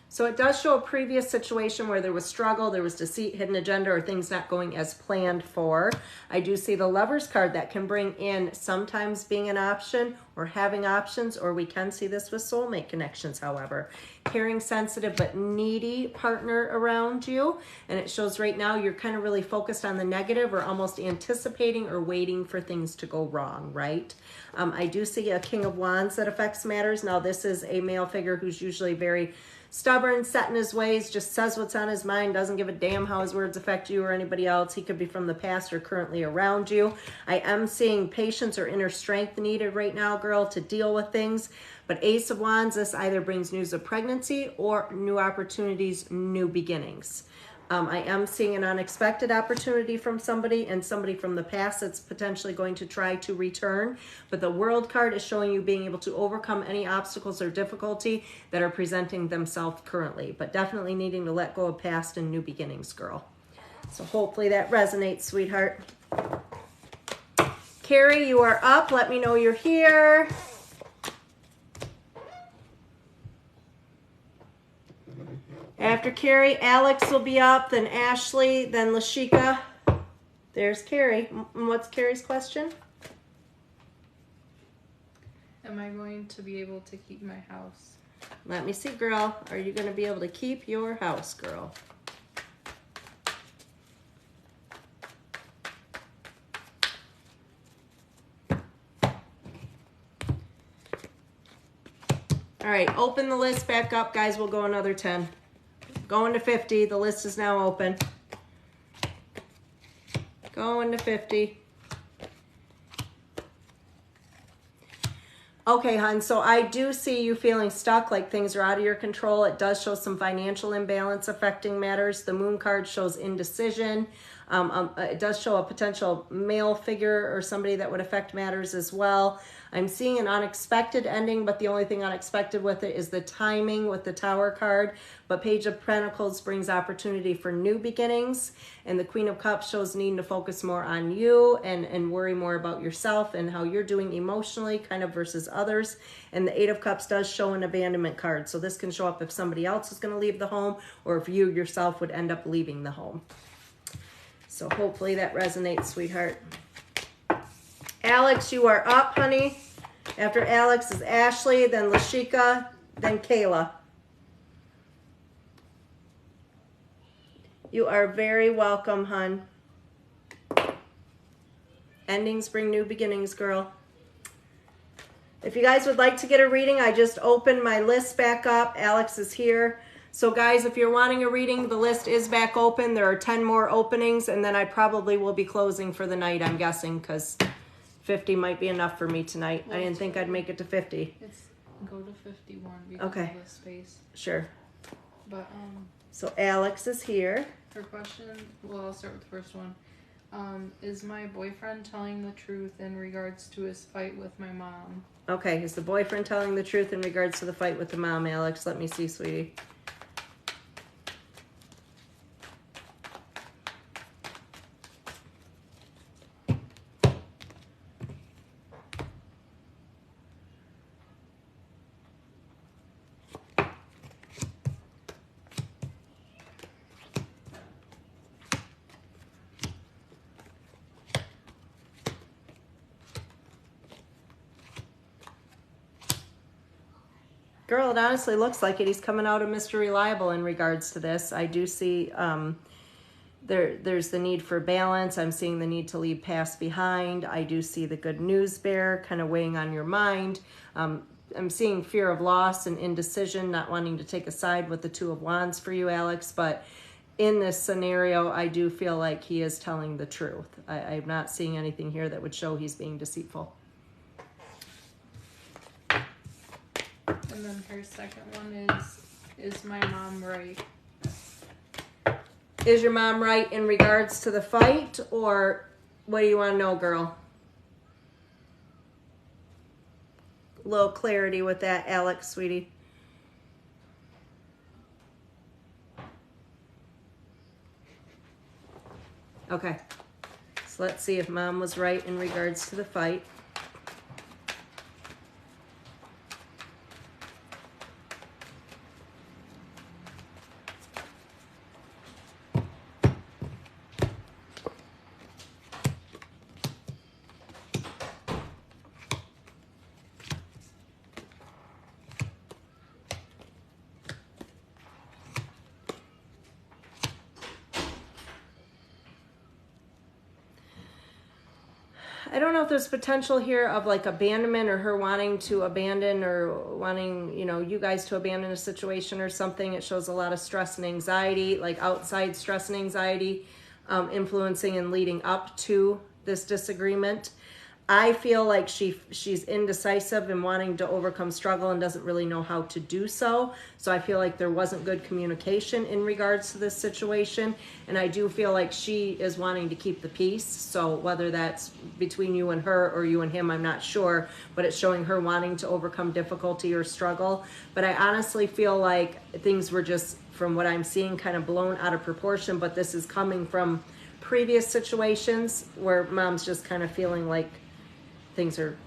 So it does show a previous situation where there was struggle, there was deceit, hidden agenda, or things not going as planned for. I do see the Lovers card that can bring in sometimes being an option or having options, or we can see this with soulmate connections, however. Caring, sensitive, but needy partner around you. And it shows right now you're kind of really focused on the negative or almost anticipating or waiting for things to go wrong, right? I do see a King of Wands that affects matters. Now this is a male figure who's usually very stubborn, set in his ways, just says what's on his mind, doesn't give a damn how his words affect you or anybody else. He could be from the past or currently around you. I am seeing patience or inner strength needed right now, girl, to deal with things. But Ace of Wands, this either brings news of pregnancy or new opportunities, new beginnings. I am seeing an unexpected opportunity from somebody and somebody from the past that's potentially going to try to return. But the World card is showing you being able to overcome any obstacles or difficulty that are presenting themselves currently, but definitely needing to let go of past and new beginnings, girl. So hopefully that resonates, sweetheart. Carrie, you are up. Let me know you're here. After Carrie, Alex will be up, then Ashley, then Lashika. There's Carrie. What's Carrie's question? Am I going to be able to keep my house? Let me see, girl. Are you going to be able to keep your house, girl? All right, open the list back up, guys. We'll go another 10. Going to 50. The list is now open. Going to 50. Okay, hon, so I do see you feeling stuck, like things are out of your control. It does show some financial imbalance affecting matters. The moon card shows indecision. It does show a potential male figure or somebody that would affect matters as well. I'm seeing an unexpected ending, but the only thing unexpected with it is the timing with the Tower card. But Page of Pentacles brings opportunity for new beginnings. And the Queen of Cups shows needing to focus more on you and worry more about yourself and how you're doing emotionally kind of versus others. And the Eight of Cups does show an abandonment card. So this can show up if somebody else is going to leave the home or if you yourself would end up leaving the home. So hopefully that resonates, sweetheart. Alex, you are up, honey. After Alex is Ashley, then Lashika, then Kayla. You are very welcome, hun. Endings bring new beginnings, girl. If you guys would like to get a reading, I just opened my list back up. Alex is here. So guys, if you're wanting a reading, the list is back open. There are 10 more openings, and then I probably will be closing for the night, I'm guessing, because 50 might be enough for me tonight. I didn't think I'd make it to 50. It's go to 51 because Okay. of the space. Sure. But So Alex is here. her question, well, I'll start with the first one. Is my boyfriend telling the truth in regards to his fight with my mom? Okay, is the boyfriend telling the truth in regards to the fight with the mom, Alex? Let me see, sweetie. Girl, it honestly looks like it. He's coming out of Mr. Reliable in regards to this. I do see there's the need for balance. I'm seeing the need to leave past behind. I do see the good news bear kind of weighing on your mind. I'm seeing fear of loss and indecision, not wanting to take a side with the Two of Wands for you, Alex. But in this scenario, I do feel like he is telling the truth. I'm not seeing anything here that would show he's being deceitful. And then her second one is my mom right? Is your mom right in regards to the fight, or what do you want to know, girl? A little clarity with that, Alex, sweetie. Okay, so let's see if mom was right in regards to the fight. I don't know if there's potential here of like abandonment or her wanting to abandon or wanting, you know, you guys to abandon a situation or something. It shows a lot of stress and anxiety, like outside stress and anxiety, influencing and leading up to this disagreement. I feel like she's indecisive and wanting to overcome struggle and doesn't really know how to do so. So I feel like there wasn't good communication in regards to this situation. And I do feel like she is wanting to keep the peace. So whether that's between you and her or you and him, I'm not sure. But it's showing her wanting to overcome difficulty or struggle. But I honestly feel like things were just, from what I'm seeing, kind of blown out of proportion. But this is coming from previous situations where mom's just kind of feeling like things are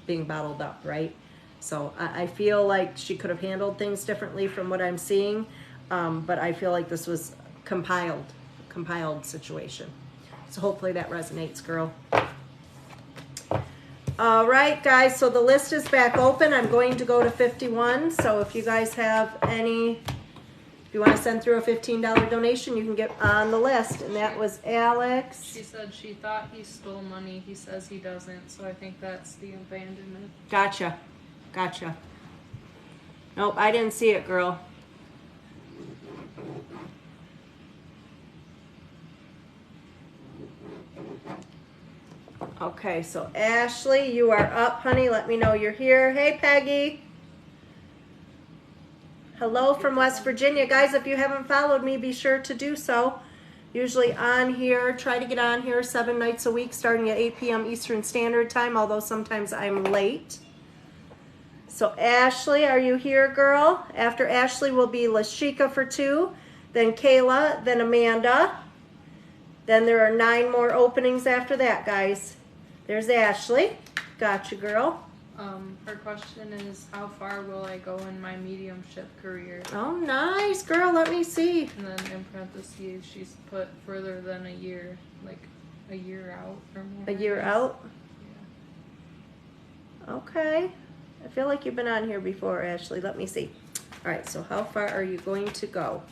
being bottled up, right? So I feel like she could have handled things differently from what I'm seeing, but I feel like this was compiled situation. So hopefully that resonates, girl. All right, guys, so the list is back open. I'm going to go to 51, so if you guys have any, if you want to send through a $15 donation, you can get on the list. And that was Alex. She said she thought he stole money. He says he doesn't, so I think that's the abandonment. Gotcha. Nope, I didn't see it, girl. Okay, so Ashley, you are up, honey. Let me know you're here. Hey, Peggy. Hello from West Virginia. Guys, if you haven't followed me, be sure to do so. Usually on here, try to get on here 7 nights a week starting at 8 p.m. Eastern Standard Time, although sometimes I'm late. So Ashley, are you here, girl? After Ashley will be Lashika for 2, then Kayla, then Amanda. Then there are 9 more openings after that, guys. There's Ashley. Gotcha, girl. Her question is, how far will I go in my mediumship career? Oh, nice, girl. Let me see. And then in parentheses, she's put further than a year, like a year out or more. A year out? Yeah. Okay. I feel like you've been on here before, Ashley. Let me see. All right, so how far are you going to go?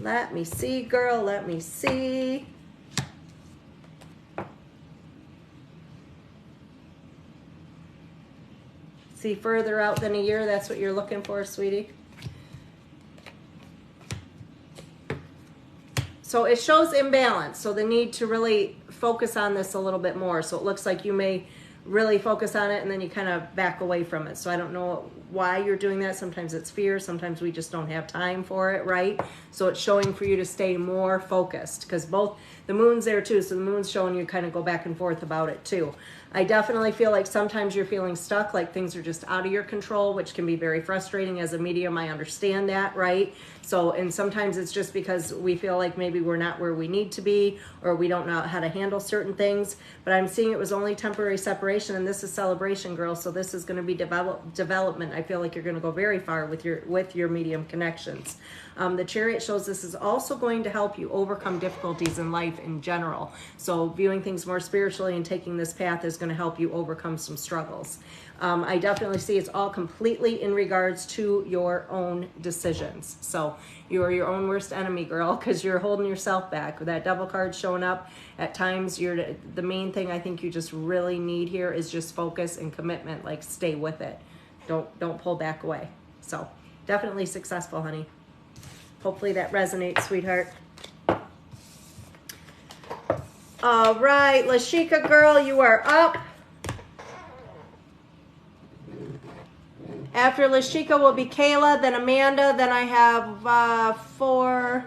Let me see, girl. Let me see. See, further out than a year, that's what you're looking for, sweetie. So it shows imbalance, so the need to really focus on this a little bit more. So it looks like you may really focus on it and then you kind of back away from it. So I don't know why you're doing that. Sometimes it's fear, sometimes we just don't have time for it, right? So it's showing for you to stay more focused, because both the moon's there too, so the moon's showing you kind of go back and forth about it too. I definitely feel like sometimes you're feeling stuck, like things are just out of your control, which can be very frustrating as a medium. I understand that, right? So, and sometimes it's just because we feel like maybe we're not where we need to be, or we don't know how to handle certain things. But I'm seeing it was only temporary separation, and this is celebration, girl. So this is going to be development. I feel like you're going to go very far with your medium connections. The Chariot shows this is also going to help you overcome difficulties in life in general. So viewing things more spiritually and taking this path is going to help you overcome some struggles. I definitely see it's all completely in regards to your own decisions. So you are your own worst enemy, girl, because you're holding yourself back. With that double card showing up, at times the main thing I think you just really need here is just focus and commitment. Like, stay with it. Don't pull back away. So definitely successful, honey. Hopefully that resonates, sweetheart. All right, Lashika, girl, you are up. After Lashika will be Kayla, then Amanda, then I have 4,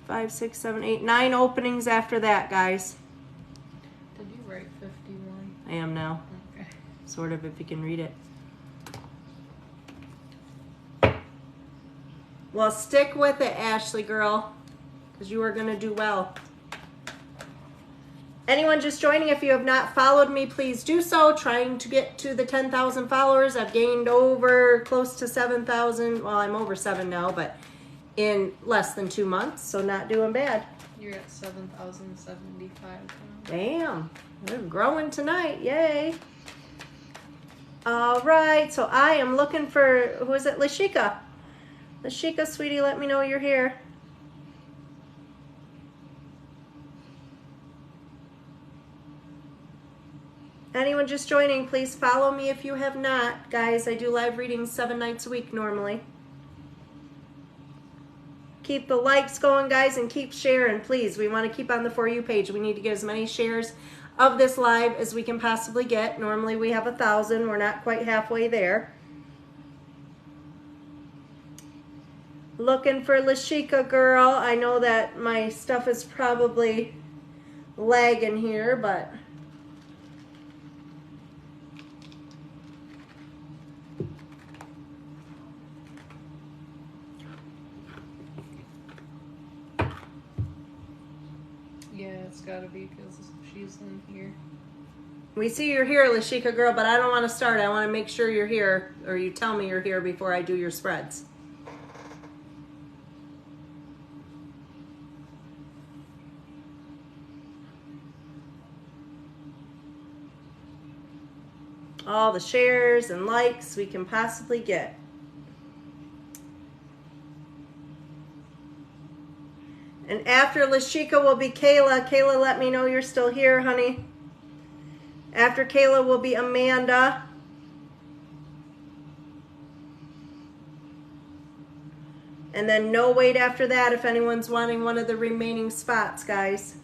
5, 6, 7, 8, 9 openings after that, guys. Did you write 51? I am now. Okay. Sort of, if you can read it. Well, stick with it, Ashley, girl, because you are going to do well. Anyone just joining, if you have not followed me, please do so. Trying to get to the 10,000 followers. I've gained over close to 7,000. Well, I'm over 7 now, but in less than 2 months, so not doing bad. You're at 7,075 now. Damn, we're growing tonight. Yay. All right, so I am looking for, who is it? Lashika. Lashika, sweetie, let me know you're here. Anyone just joining, please follow me if you have not. Guys, I do live readings 7 nights a week normally. Keep the likes going, guys, and keep sharing, please. We want to keep on the For You page. We need to get as many shares of this live as we can possibly get. Normally we have 1,000. We're not quite halfway there. Looking for Lashika, girl. I know that my stuff is probably lagging here, but... Yeah, it's gotta be because she's in here. We see you're here, Lashika, girl, but I don't want to start. I want to make sure you're here, or you tell me you're here before I do your spreads. All the shares and likes we can possibly get. And after Lashika will be Kayla. Kayla, let me know you're still here, honey. After Kayla will be Amanda. And then no wait after that if anyone's wanting one of the remaining spots, guys.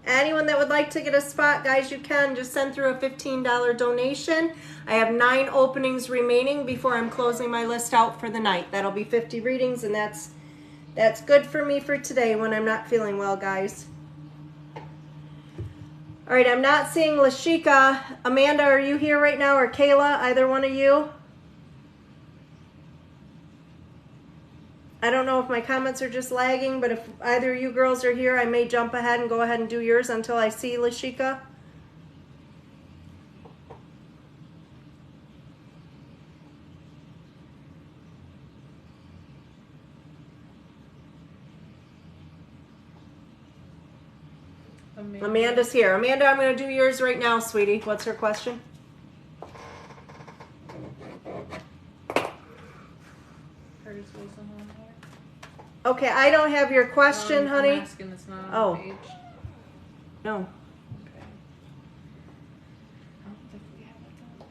Anyone that would like to get a spot, guys, you can just send through a $15 donation. I have 9 openings remaining before I'm closing my list out for the night. That'll be 50 readings, and that's good for me for today when I'm not feeling well, guys. All right, I'm not seeing Lashika. Amanda, are you here right now, or Kayla? Either one of you? I don't know if my comments are just lagging, but if either of you girls are here, I may jump ahead and go ahead and do yours until I see Lashika. Amanda's here. Amanda, I'm going to do yours right now, sweetie. What's her question? Hers wasn't on there. Okay, I don't have your question, honey. I'm asking, it's not on the page. No. Okay. I don't think we have it done.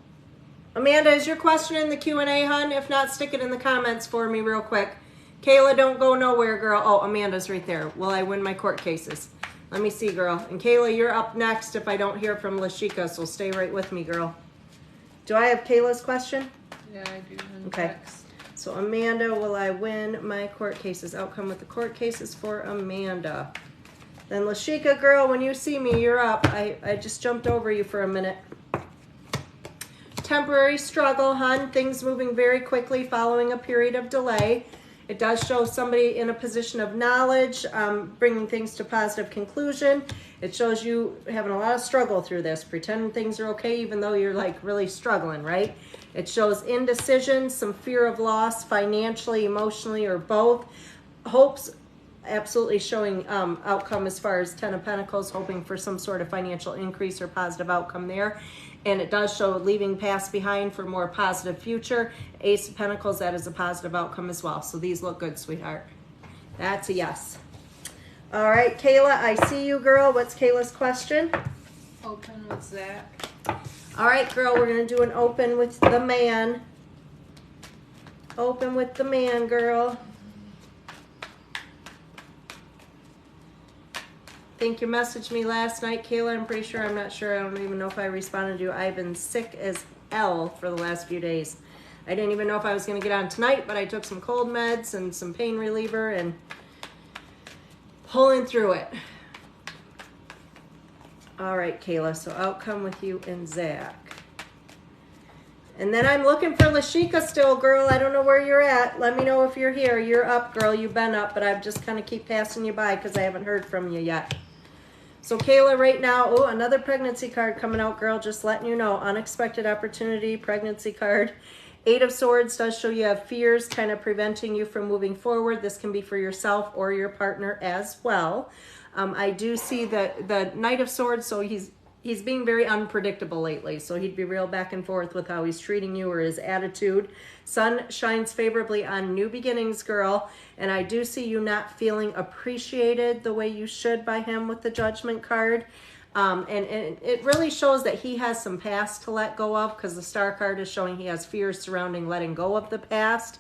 Amanda, is your question in the Q&A, hun? If not, stick it in the comments for me real quick. Kayla, don't go nowhere, girl. Oh, Amanda's right there. Will I win my court cases? Let me see, girl. And Kayla, you're up next if I don't hear from Lashika, so stay right with me, girl. Do I have Kayla's question? Yeah, I do. Okay. Text. So Amanda, will I win my court cases? Outcome with the court cases for Amanda. Then Lashika, girl, when you see me, you're up. I just jumped over you for a minute. Temporary struggle, hun. Things moving very quickly following a period of delay. It does show somebody in a position of knowledge, bringing things to positive conclusion. It shows you having a lot of struggle through this, pretending things are okay even though you're like really struggling, right? It shows indecision, some fear of loss, financially, emotionally, or both. Hopes, absolutely showing outcome as far as 10 of Pentacles, hoping for some sort of financial increase or positive outcome there. And it does show leaving past behind for more positive future. Ace of Pentacles, that is a positive outcome as well. So these look good, sweetheart. That's a yes. All right, Kayla, I see you, girl. What's Kayla's question? Open with Zach. All right, girl, we're going to do an open with the man. Open with the man, girl. I think you messaged me last night, Kayla. I'm pretty sure. I'm not sure. I don't even know if I responded to you. I've been sick as hell for the last few days. I didn't even know if I was going to get on tonight, but I took some cold meds and some pain reliever and pulling through it. All right, Kayla, so outcome with you and Zach. And then I'm looking for Lashika still, girl. I don't know where you're at. Let me know if you're here. You're up, girl. You've been up, but I just kind of keep passing you by because I haven't heard from you yet. So Kayla, right now, oh, another pregnancy card coming out, girl. Just letting you know. Unexpected opportunity, pregnancy card. Eight of Swords does show you have fears kind of preventing you from moving forward. This can be for yourself or your partner as well. I do see the Knight of Swords, so he's being very unpredictable lately. So he'd be real back and forth with how he's treating you or his attitude. Sun shines favorably on new beginnings, girl. And I do see you not feeling appreciated the way you should by him with the Judgment card. And it really shows that he has some past to let go of, because the Star card is showing he has fears surrounding letting go of the past.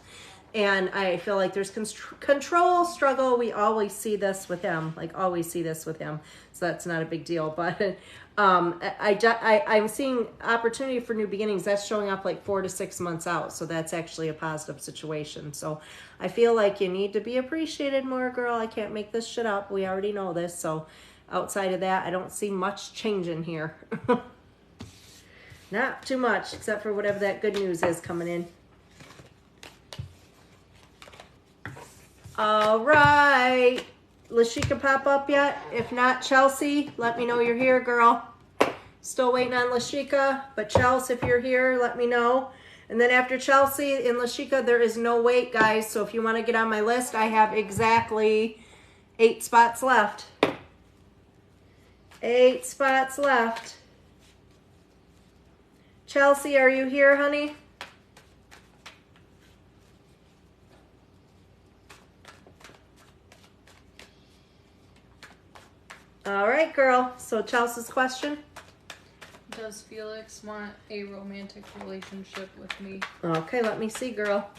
And I feel like there's control struggle. We always see this with him, like always see this with him. So that's not a big deal. But I'm seeing opportunity for new beginnings. That's showing up like 4 to 6 months out. So that's actually a positive situation. So I feel like you need to be appreciated more, girl. I can't make this shit up. We already know this. So outside of that, I don't see much changing here. Not too much, except for whatever that good news is coming in. All right. Lashika pop up yet? If not, Chelsea, let me know you're here, girl. Still waiting on Lashika, but Chelsea, if you're here, let me know. And then after Chelsea and Lashika, there is no wait, guys. So if you want to get on my list, I have exactly 8 spots left. 8 spots left. Chelsea, are you here, honey? All right, girl. So Chelsea's question. Does Felix want a romantic relationship with me? Okay, let me see, girl.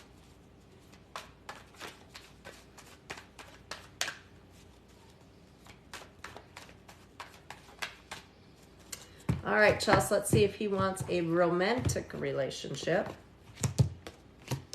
All right, Chelsea, let's see if he wants a romantic relationship.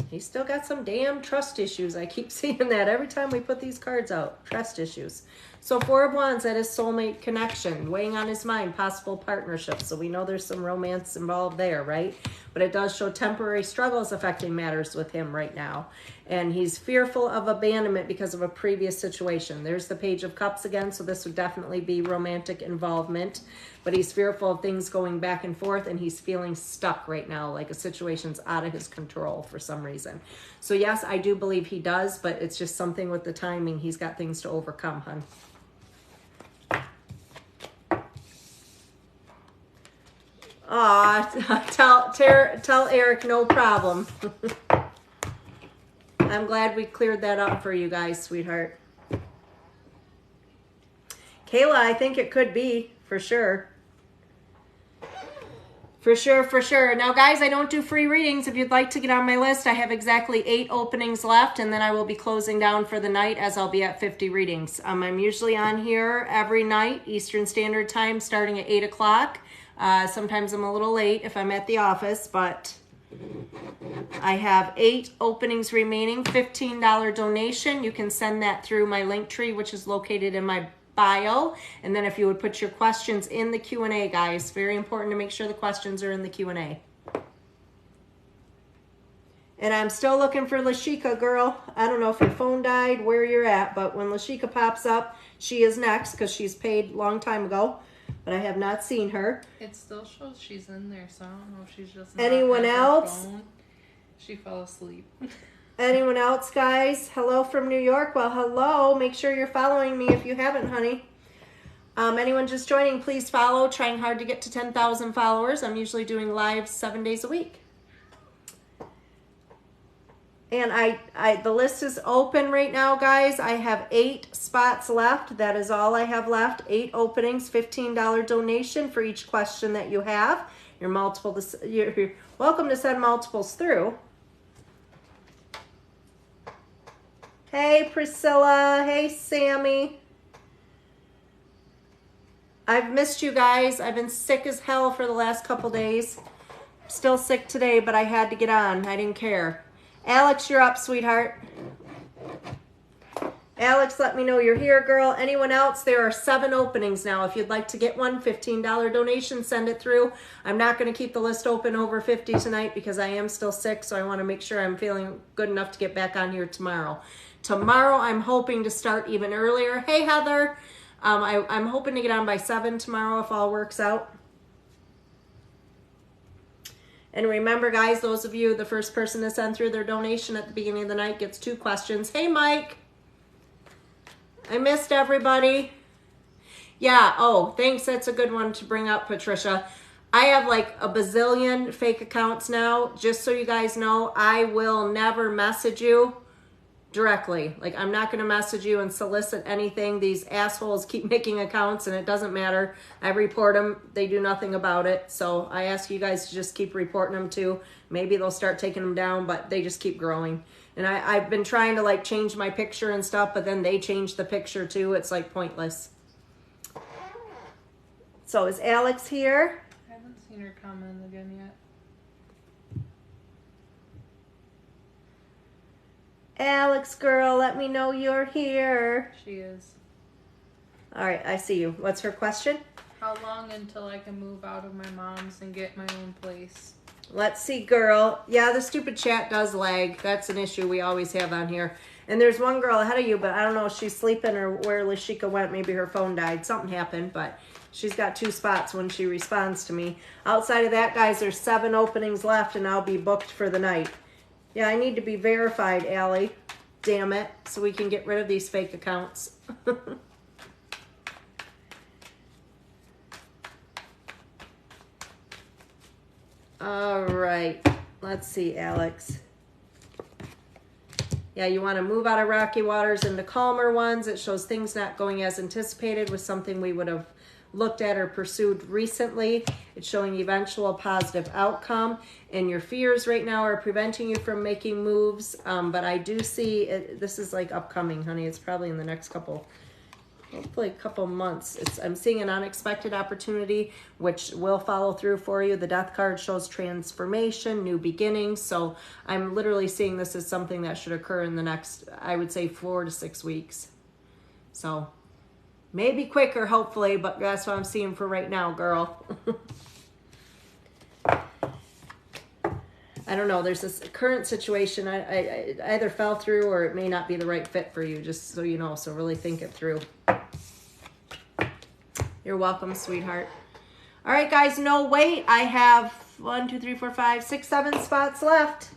He's still got some damn trust issues. I keep seeing that every time we put these cards out. Trust issues. So 4 of Wands, that is soulmate connection. Weighing on his mind, possible partnerships. So we know there's some romance involved there, right? But it does show temporary struggles affecting matters with him right now. And he's fearful of abandonment because of a previous situation. There's the Page of Cups again, so this would definitely be romantic involvement. But he's fearful of things going back and forth, and he's feeling stuck right now, like a situation's out of his control for some reason. So yes, I do believe he does, but it's just something with the timing. He's got things to overcome, hun. Aw, tell Eric no problem. I'm glad we cleared that up for you guys, sweetheart. Kayla, I think it could be, for sure. For sure, for sure. Now, guys, I don't do free readings. If you'd like to get on my list, I have exactly 8 openings left, and then I will be closing down for the night as I'll be at 50 readings. I'm usually on here every night, Eastern Standard Time, starting at 8 o'clock. Sometimes I'm a little late if I'm at the office, but I have 8 openings remaining, $15 donation. You can send that through my Linktree, which is located in my bio. And then if you would put your questions in the Q&A, guys, very important to make sure the questions are in the Q&A. And I'm still looking for Lashika, girl. I don't know if your phone died, where you're at, but when Lashika pops up, she is next because she's paid a long time ago. But I have not seen her. It still shows she's in there, so I don't know if she's just not anyone at her else? phone. She fell asleep. Anyone else, guys? Hello from New York. Well, hello. Make sure you're following me if you haven't, honey. Anyone just joining, please follow. Trying hard to get to 10,000 followers. I'm usually doing live 7 days a week. And the list is open right now, guys. I have 8 spots left. That is all I have left. 8 openings, $15 donation for each question that you have. You're welcome to send multiples through. Hey, Priscilla. Hey, Sammy. I've missed you guys. I've been sick as hell for the last couple days. Still sick today, but I had to get on. I didn't care. Alex, you're up, sweetheart. Alex, let me know you're here, girl. Anyone else? There are 7 openings now. If you'd like to get one, $15 donation, send it through. I'm not going to keep the list open over 50 tonight because I am still sick, so I want to make sure I'm feeling good enough to get back on here tomorrow. Tomorrow, I'm hoping to start even earlier. Hey, Heather. I'm hoping to get on by 7 tomorrow if all works out. And remember, guys, those of you, the first person to send through their donation at the beginning of the night gets 2 questions. Hey, Mike. I missed everybody. Yeah, oh, thanks. That's a good one to bring up, Patricia. I have like a bazillion fake accounts now. Just so you guys know, I will never message you directly. Like, I'm not going to message you and solicit anything. These assholes keep making accounts and it doesn't matter. I report them. They do nothing about it. So I ask you guys to just keep reporting them too. Maybe they'll start taking them down, but they just keep growing. And I've been trying to like change my picture and stuff, but then they change the picture too. It's like pointless. So is Alex here? I haven't seen her comment again yet. Alex, girl, let me know you're here. She is. All right, I see you. What's her question? How long until I can move out of my mom's and get my own place? Let's see, girl. Yeah, the stupid chat does lag. That's an issue we always have on here. And there's one girl ahead of you, but I don't know if she's sleeping or where Lashika went. Maybe her phone died. Something happened, but she's got 2 spots when she responds to me. Outside of that, guys, there's 7 openings left, and I'll be booked for the night. Yeah, I need to be verified, Allie. Damn it. So we can get rid of these fake accounts. All right. Let's see, Alex. Yeah, you want to move out of rocky waters into calmer ones. It shows things not going as anticipated with something we would have looked at or pursued recently. It's showing eventual positive outcome, and your fears right now are preventing you from making moves. But I do see it, this is like upcoming, honey. It's probably in the next couple, hopefully a couple months. I'm seeing an unexpected opportunity which will follow through for you. The Death card shows transformation, new beginnings. So I'm literally seeing this as something that should occur in the next, I would say, 4 to 6 weeks. So maybe quicker, hopefully, but that's what I'm seeing for right now, girl. I don't know. There's this current situation. I either fell through or it may not be the right fit for you, just so you know. So really think it through. You're welcome, sweetheart. All right, guys, no wait. I have 1, 2, 3, 4, 5, 6, 7 spots left.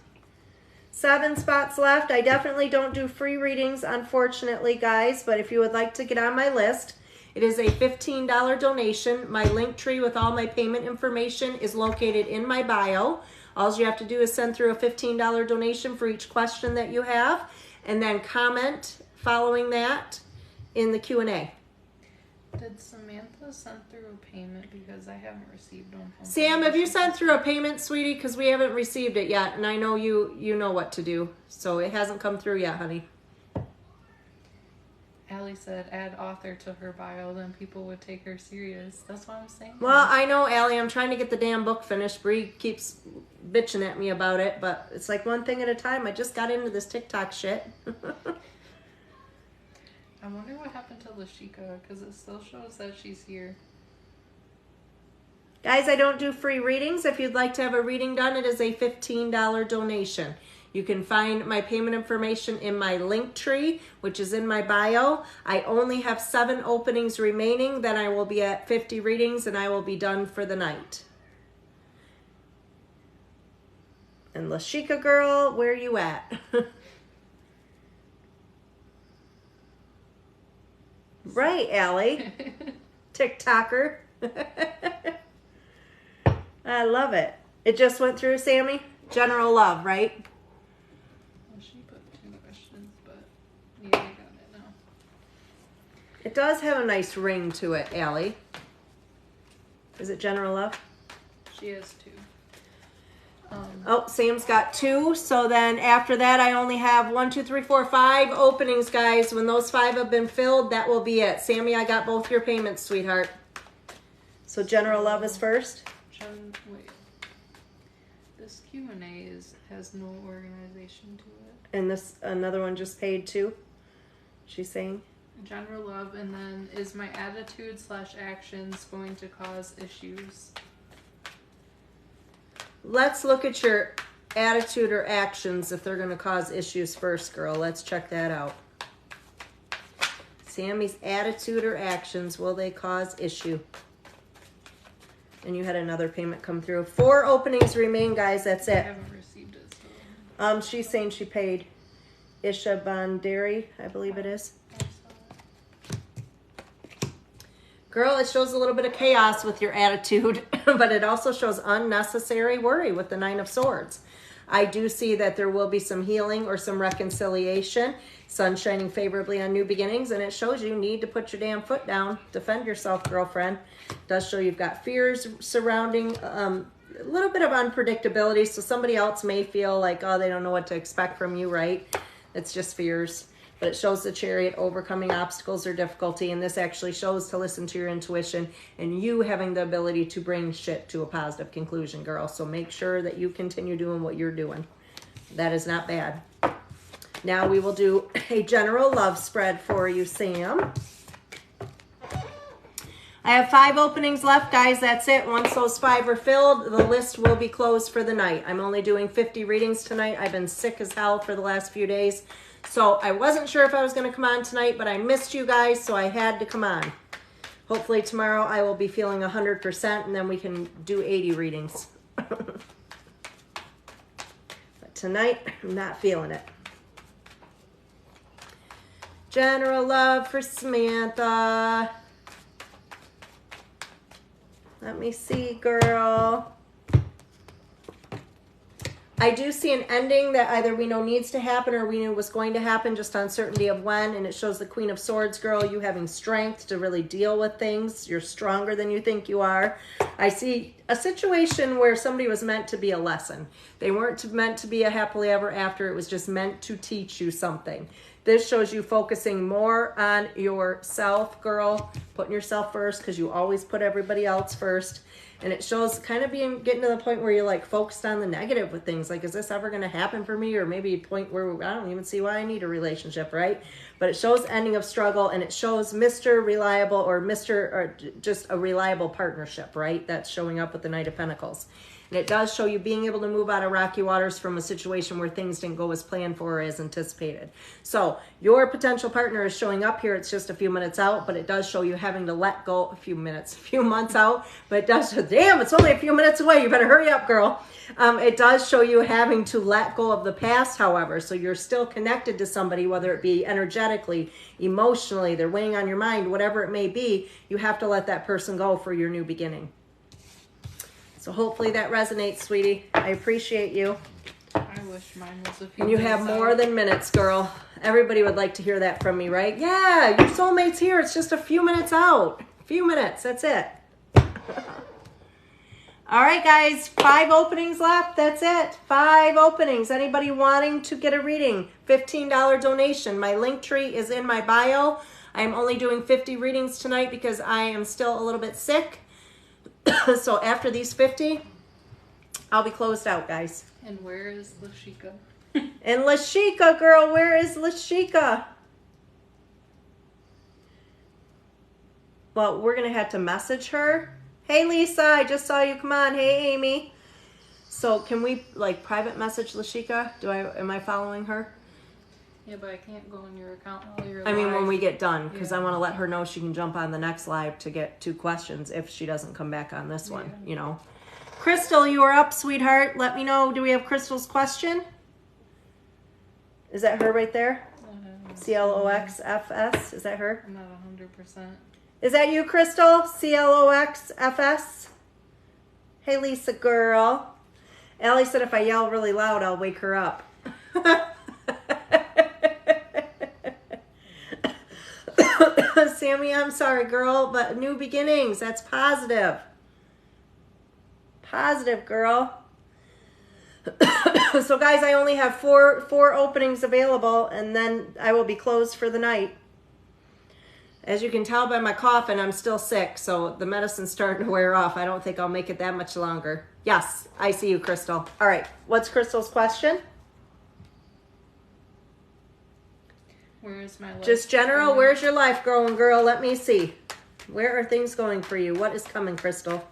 7 spots left. I definitely don't do free readings, unfortunately, guys. But if you would like to get on my list, it is a $15 donation. My link tree with all my payment information is located in my bio. All you have to do is send through a $15 donation for each question that you have, and then comment following that in the Q&A. Did Samantha send through a payment? Because I haven't received one. Sam, have you sent through a payment, sweetie? Because we haven't received it yet, and I know you know what to do. So it hasn't come through yet, honey. Allie said add author to her bio, then people would take her serious. That's what I'm saying. Well, I know, Allie. I'm trying to get the damn book finished. Bree keeps bitching at me about it, but it's like one thing at a time. I just got into this TikTok shit. I wonder what happened to Lashika, because it still shows that she's here. Guys, I don't do free readings. If you'd like to have a reading done, it is a $15 donation. You can find my payment information in my link tree, which is in my bio. I only have 7 openings remaining. Then I will be at 50 readings and I will be done for the night. And Lashika girl, where you at? Right, Allie. TikToker. I love it. It just went through, Sammy? General love, right? Well, she put 2 questions, but yeah, I got it now. It does have a nice ring to it, Allie. Is it general love? She has 2. Oh, Sam's got 2. So then after that, I only have 1, 2, 3, 4, 5 openings, guys. When those 5 have been filled, that will be it. Sammy, I got both your payments, sweetheart. So general love is first. Wait. This Q&A has no organization to it. And this another one just paid too. She's saying. General love, and then is my attitude/actions going to cause issues? Let's look at your attitude or actions if they're going to cause issues first, girl. Let's check that out. Sammy's attitude or actions, will they cause issue? And you had another payment come through. 4 openings remain, guys. That's I it. haven't received it, so She's saying she paid Isha Bandari, I believe it is. I saw it. Girl, it shows a little bit of chaos with your attitude, but it also shows unnecessary worry with the 9 of Swords. I do see that there will be some healing or some reconciliation. Sun shining favorably on new beginnings, and it shows you need to put your damn foot down. Defend yourself, girlfriend. It does show you've got fears surrounding a little bit of unpredictability, so somebody else may feel like, oh, they don't know what to expect from you, right? It's just fears. But it shows the Chariot overcoming obstacles or difficulty, and this actually shows to listen to your intuition and you having the ability to bring shit to a positive conclusion, girl. So make sure that you continue doing what you're doing. That is not bad. Now we will do a general love spread for you, Sam. I have 5 openings left, guys. That's it. Once those 5 are filled, the list will be closed for the night. I'm only doing 50 readings tonight. I've been sick as hell for the last few days. So I wasn't sure if I was going to come on tonight, but I missed you guys, so I had to come on. Hopefully tomorrow I will be feeling 100%, and then we can do 80 readings. But tonight, I'm not feeling it. General love for Samantha. Let me see, girl. I do see an ending that either we know needs to happen or we knew was going to happen, just uncertainty of when. And it shows the Queen of Swords, girl, you having strength to really deal with things. You're stronger than you think you are. I see a situation where somebody was meant to be a lesson. They weren't meant to be a happily ever after. It was just meant to teach you something. This shows you focusing more on yourself, girl, putting yourself first, because you always put everybody else first. And it shows kind of getting to the point where you're like focused on the negative with things. Like, is this ever going to happen for me? Or maybe a point where I don't even see why I need a relationship, right? But it shows ending of struggle, and it shows Mr. Reliable or just a reliable partnership, right? That's showing up with the Knight of Pentacles. And it does show you being able to move out of rocky waters from a situation where things didn't go as planned for or as anticipated. So your potential partner is showing up here. It's just a few minutes out, but it does show you having to let go a few months out. But it does show, damn, it's only a few minutes away. You better hurry up, girl. It does show you having to let go of the past, however. So you're still connected to somebody, whether it be energetically, emotionally, they're weighing on your mind, whatever it may be. You have to let that person go for your new beginning. So hopefully that resonates, sweetie. I appreciate you. I wish mine was a few And you have minutes more out. than minutes, girl. Everybody would like to hear that from me, right? Yeah, your soulmate's here. It's just a few minutes out. A few minutes. That's it. All right, guys. 5 openings left. That's it. 5 openings. Anybody wanting to get a reading? $15 donation. My link tree is in my bio. I'm only doing 50 readings tonight because I am still a little bit sick. So after these 50, I'll be closed out, guys. And where is Lashika? And Lashika, girl, where is Lashika? Well, we're going to have to message her. Hey, Lisa, I just saw you. Come on. Hey, Amy. So can we, like, private message Lashika? Am I following her? Yeah, but I can't go in your account while you're I mean, live. when we get done, because Yeah. I want to let her know she can jump on the next live to get 2 questions if she doesn't come back on this one, you know. Crystal, you are up, sweetheart. Let me know. Do we have Crystal's question? Is that her right there? CLOXFS. Is that her? I'm not 100%. Is that you, Crystal? CLOXFS? Hey, Lisa girl. Allie said if I yell really loud, I'll wake her up. Sammy, I'm sorry, girl, but new beginnings. That's positive. Positive, girl. So, guys, I only have four openings available, and then I will be closed for the night. As you can tell by my cough, and I'm still sick, so the medicine's starting to wear off. I don't think I'll make it that much longer. Yes, I see you, Crystal. All right, what's Crystal's question? Where is my life? Just general, going? where's your life going, girl? Let me see. Where are things going for you? What is coming, Crystal?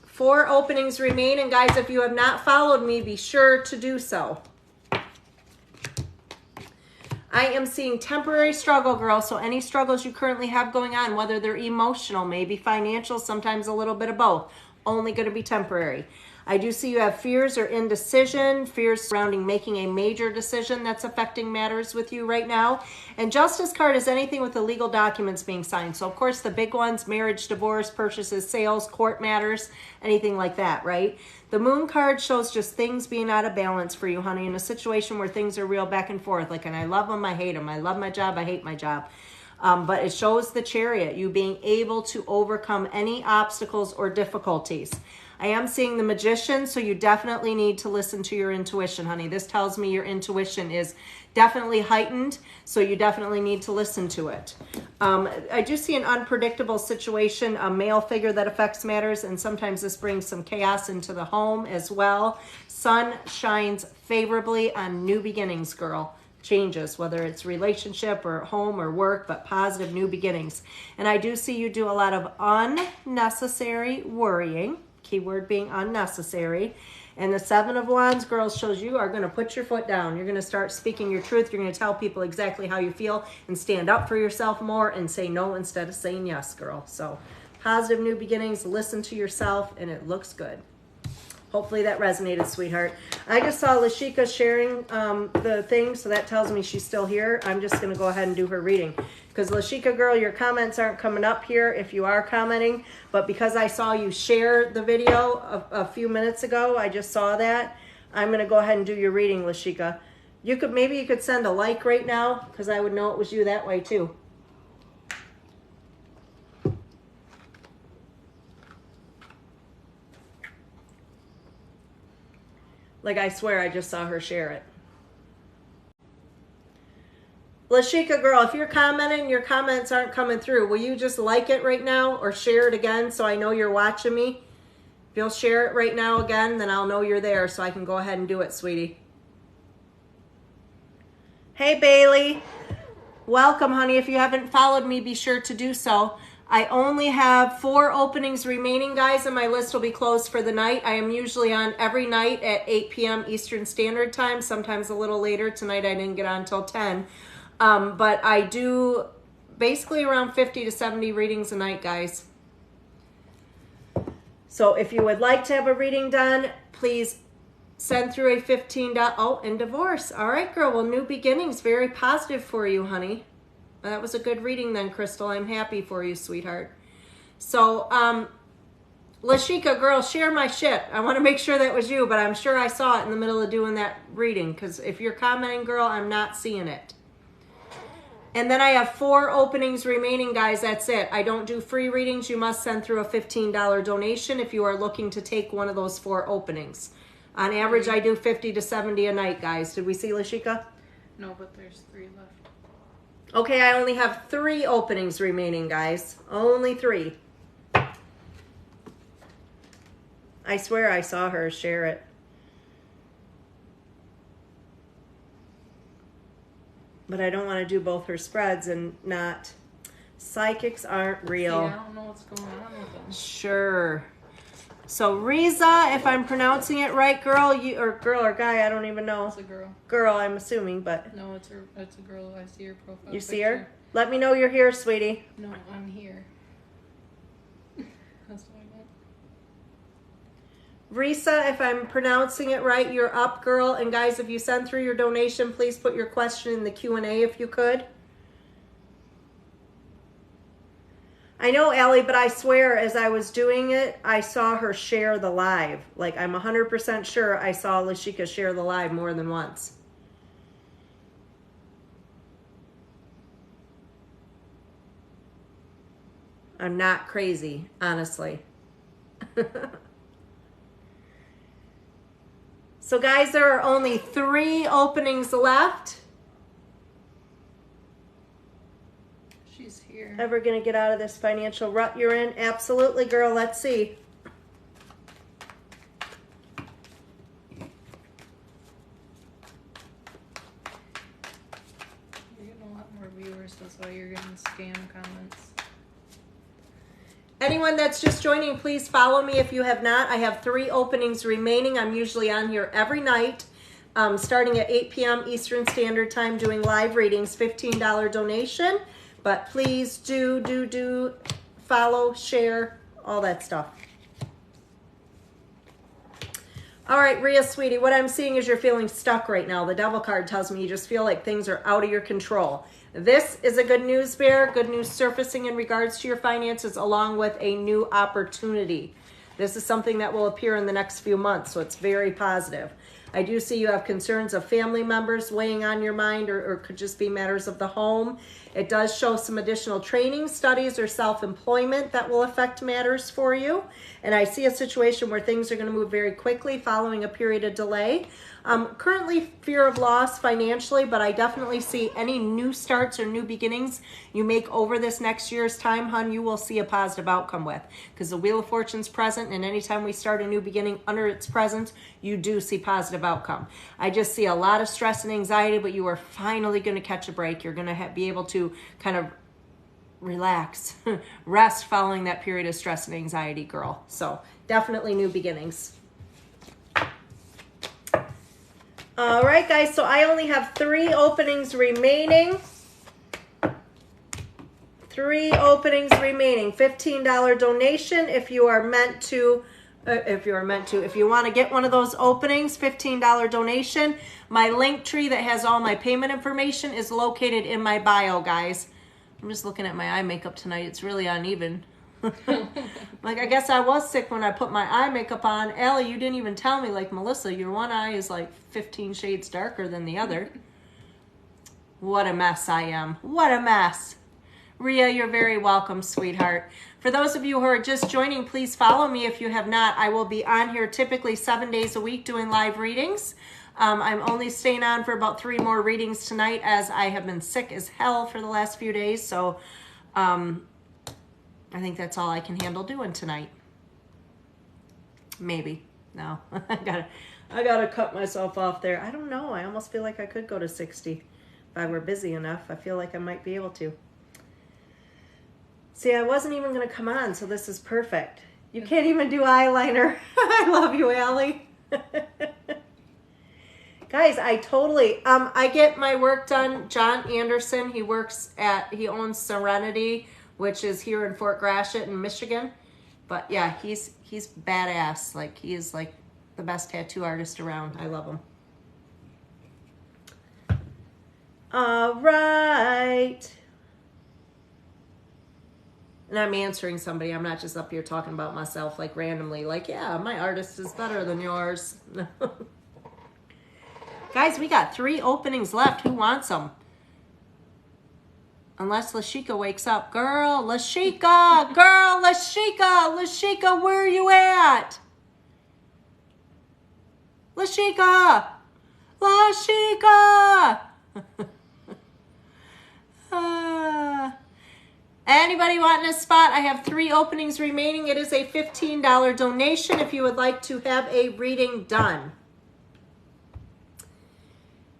4 openings remain, and guys, if you have not followed me, be sure to do so. I am seeing temporary struggle, girl. So any struggles you currently have going on, whether they're emotional, maybe financial, sometimes a little bit of both, only going to be temporary. I do see you have fears or indecision, fears surrounding making a major decision that's affecting matters with you right now. And Justice card is anything with the legal documents being signed. So, of course, the big ones, marriage, divorce, purchases, sales, court matters, anything like that, right? The Moon card shows just things being out of balance for you, honey, in a situation where things are real back and forth. Like, and I love them, I hate them. I love my job, I hate my job. But it shows the Chariot, you being able to overcome any obstacles or difficulties. I am seeing the Magician, so you definitely need to listen to your intuition, honey. This tells me your intuition is definitely heightened, so you definitely need to listen to it. I do see an unpredictable situation, a male figure that affects matters, and sometimes this brings some chaos into the home as well. Sun shines favorably on new beginnings, girl. Changes, whether it's relationship or home or work, but positive new beginnings. And I do see you do a lot of unnecessary worrying. Keyword being unnecessary. And the Seven of Wands, girls, shows you are going to put your foot down. You're going to start speaking your truth. You're going to tell people exactly how you feel and stand up for yourself more and say no instead of saying yes, girl. So positive new beginnings, listen to yourself, and it looks good. Hopefully that resonated, sweetheart. I just saw Lashika sharing the thing, so that tells me she's still here. I'm just going to go ahead and do her reading. Because Lashika, girl, your comments aren't coming up here if you are commenting. But because I saw you share the video a few minutes ago, I just saw that. I'm going to go ahead and do your reading, Lashika. Maybe you could send a like right now, because I would know it was you that way too. Like, I swear I just saw her share it. Lashika, girl, if you're commenting, your comments aren't coming through. Will you just like it right now or share it again so I know you're watching me? If you'll share it right now again, then I'll know you're there so I can go ahead and do it, sweetie. Hey, Bailey. Welcome, honey. If you haven't followed me, be sure to do so. I only have 4 openings remaining, guys, and my list will be closed for the night. I am usually on every night at 8 p.m. Eastern Standard Time, sometimes a little later. Tonight I didn't get on until 10. But I do basically around 50 to 70 readings a night, guys. So if you would like to have a reading done, please send through a $15. Oh, and divorce. All right, girl. Well, new beginnings. Very positive for you, honey. That was a good reading then, Crystal. I'm happy for you, sweetheart. So, Lashika, girl, share my shit. I want to make sure that was you, but I'm sure I saw it in the middle of doing that reading, because if you're commenting, girl, I'm not seeing it. And then I have 4 openings remaining, guys. That's it. I don't do free readings. You must send through a $15 donation if you are looking to take one of those 4 openings. On average, I do 50 to 70 a night, guys. Did we see Lashika? No, but there's 3 left. Okay, I only have 3 openings remaining, guys. Only 3. I swear I saw her share it. But I don't want to do both her spreads and not... Psychics aren't real. Yeah, I don't know what's going on with them. Sure. So Riza, if I'm pronouncing it right, girl, girl or guy, I don't even know. It's a girl. Girl, I'm assuming, but... No, it's a girl. I see her profile. You see her? Let me know you're here, sweetie. No, I'm here. That's what I meant. Risa, if I'm pronouncing it right, you're up, girl. And guys, if you send through your donation, please put your question in the Q&A if you could. I know, Allie, but I swear as I was doing it, I saw her share the live. Like, I'm 100% sure I saw Lashika share the live more than once. I'm not crazy, honestly. So, guys, there are only 3 openings left. She's here. Ever gonna get out of this financial rut you're in? Absolutely, girl. Let's see. You're getting a lot more viewers. That's why you're getting scam comments. Anyone that's just joining, please follow me if you have not. I have 3 openings remaining. I'm usually on here every night starting at 8 p.m. Eastern Standard Time, doing live readings, $15 donation. But please do follow, share, all that stuff. All right, Rhea, sweetie, what I'm seeing is you're feeling stuck right now. The devil card tells me you just feel like things are out of your control. This is a good news bear, good news surfacing in regards to your finances, along with a new opportunity. This is something that will appear in the next few months, so it's very positive. I do see you have concerns of family members weighing on your mind, or could just be matters of the home. It does show some additional training, studies, or self-employment that will affect matters for you. And I see a situation where things are going to move very quickly following a period of delay. Currently, fear of loss financially, but I definitely see any new starts or new beginnings you make over this next year's time, hon, you will see a positive outcome with. Because the Wheel of Fortune's present, and anytime we start a new beginning under its presence, you do see positive outcome. I just see a lot of stress and anxiety, but you are finally going to catch a break. You're going to be able to kind of relax, rest following that period of stress and anxiety, girl. So definitely new beginnings. All right, guys, so I only have 3 openings remaining. 3 openings remaining. $15 donation if you are meant to, if you want to get one of those openings, $15 donation. My link tree that has all my payment information is located in my bio, guys. I'm just looking at my eye makeup tonight. It's really uneven. Like, I guess I was sick when I put my eye makeup on. Allie, you didn't even tell me. Like, Melissa, your one eye is like 15 shades darker than the other. What a mess I am. What a mess. Rhea, you're very welcome, sweetheart. For those of you who are just joining, please follow me if you have not. I will be on here typically 7 days a week doing live readings. I'm only staying on for about 3 more readings tonight, as I have been sick as hell for the last few days. So, I think that's all I can handle doing tonight. Maybe. No. I gotta cut myself off there. I don't know. I almost feel like I could go to 60. If I were busy enough, I feel like I might be able to. See, I wasn't even gonna come on, so this is perfect. You can't even do eyeliner. I love you, Allie. Guys, I totally, I get my work done. John Anderson, he owns Serenity, which is here in Fort Gratiot in Michigan. But yeah, he's badass. Like, he is like the best tattoo artist around. I love him. All right. And I'm answering somebody. I'm not just up here talking about myself like randomly. Like, yeah, my artist is better than yours. Guys, we got 3 openings left. Who wants them? Unless Lashika wakes up. Girl, Lashika! Girl, Lashika! Lashika, where are you at? Lashika! Lashika! Anybody wanting a spot? I have 3 openings remaining. It is a $15 donation if you would like to have a reading done.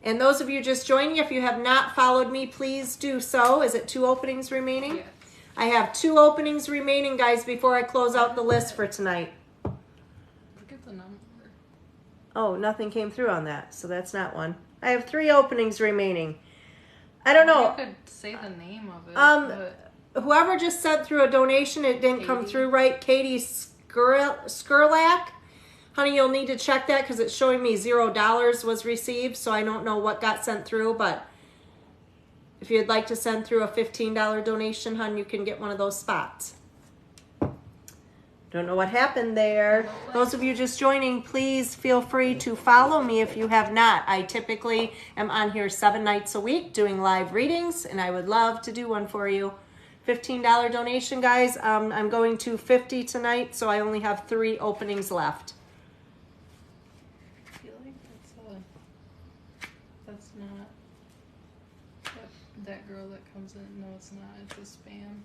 And those of you just joining, if you have not followed me, please do so. Is it 2 openings remaining? Yes. I have 2 openings remaining, guys, before I close out the list for tonight. Look at the number. Oh, nothing came through on that, so that's not one. I have 3 openings remaining. I don't know. You could say the name of it. Whoever just sent through a donation, it didn't come through right. Katie Skurlak. Honey, you'll need to check that because it's showing me $0 was received, so I don't know what got sent through, but if you'd like to send through a $15 donation, hon, you can get one of those spots. Don't know what happened there. Those of you just joining, please feel free to follow me if you have not. I typically am on here 7 nights a week doing live readings, and I would love to do one for you. $15 donation, guys. I'm going to 50 tonight, so I only have 3 openings left. I feel like that's not that girl that comes in. No, it's not. It's a spam.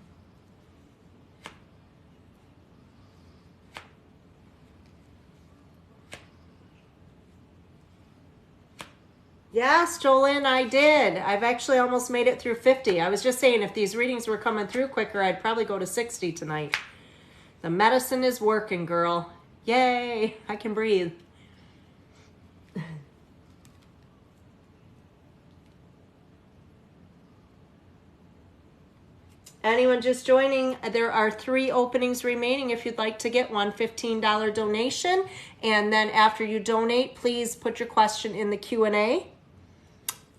Yes, Jolene, I did. I've actually almost made it through 50. I was just saying if these readings were coming through quicker, I'd probably go to 60 tonight. The medicine is working, girl. Yay, I can breathe. Anyone just joining, there are 3 openings remaining if you'd like to get one $15 donation. And then after you donate, please put your question in the Q&A.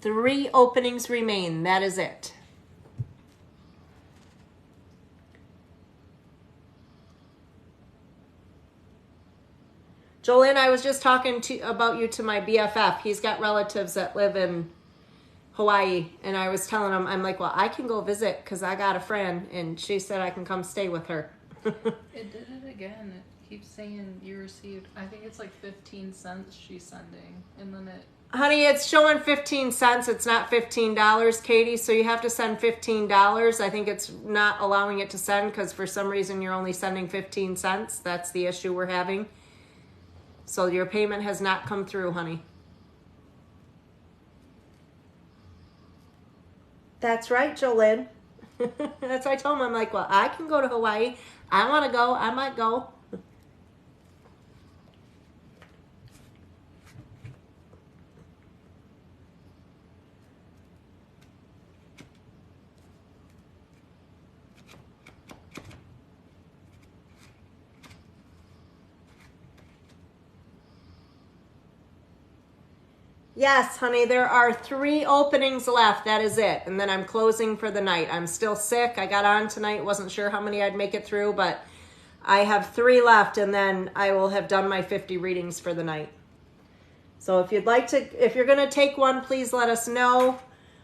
3 openings remain. That is it. Jolene, I was just talking about you to my BFF. He's got relatives that live in Hawaii, and I was telling him, I'm like, well, I can go visit because I got a friend, and she said I can come stay with her. It did it again. It keeps saying you received, I think it's like 15 cents she's sending, and then it... Honey, it's showing 15 cents. It's not $15, Katie, so you have to send $15. I think it's not allowing it to send because for some reason you're only sending 15 cents. That's the issue we're having. So your payment has not come through, honey. That's right, Jolene. That's what I told him. I'm like, well, I can go to Hawaii. I want to go. I might go. Yes, honey, there are 3 openings left. That is it. And then I'm closing for the night. I'm still sick. I got on tonight. Wasn't sure how many I'd make it through, but I have 3 left, and then I will have done my 50 readings for the night. So if you'd like to, if you're going to take one, please let us know.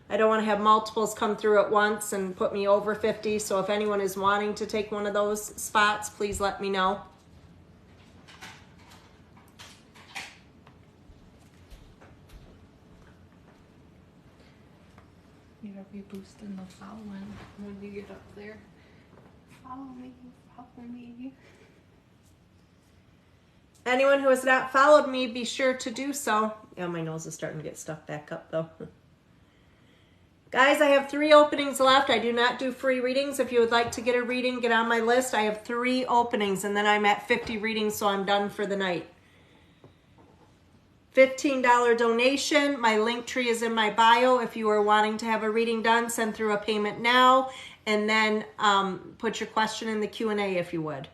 I don't want to have multiples come through at once and put me over 50. So if anyone is wanting to take one of those spots, please let me know. You gotta be boosting the following when you get up there. Follow me, follow me. Anyone who has not followed me, be sure to do so. Yeah, my nose is starting to get stuffed back up though. Guys, I have 3 openings left. I do not do free readings. If you would like to get a reading, get on my list. I have 3 openings and then I'm at 50 readings, so I'm done for the night. $15 donation. My link tree is in my bio. If you are wanting to have a reading done, send through a payment now, and then put your question in the Q&A if you would.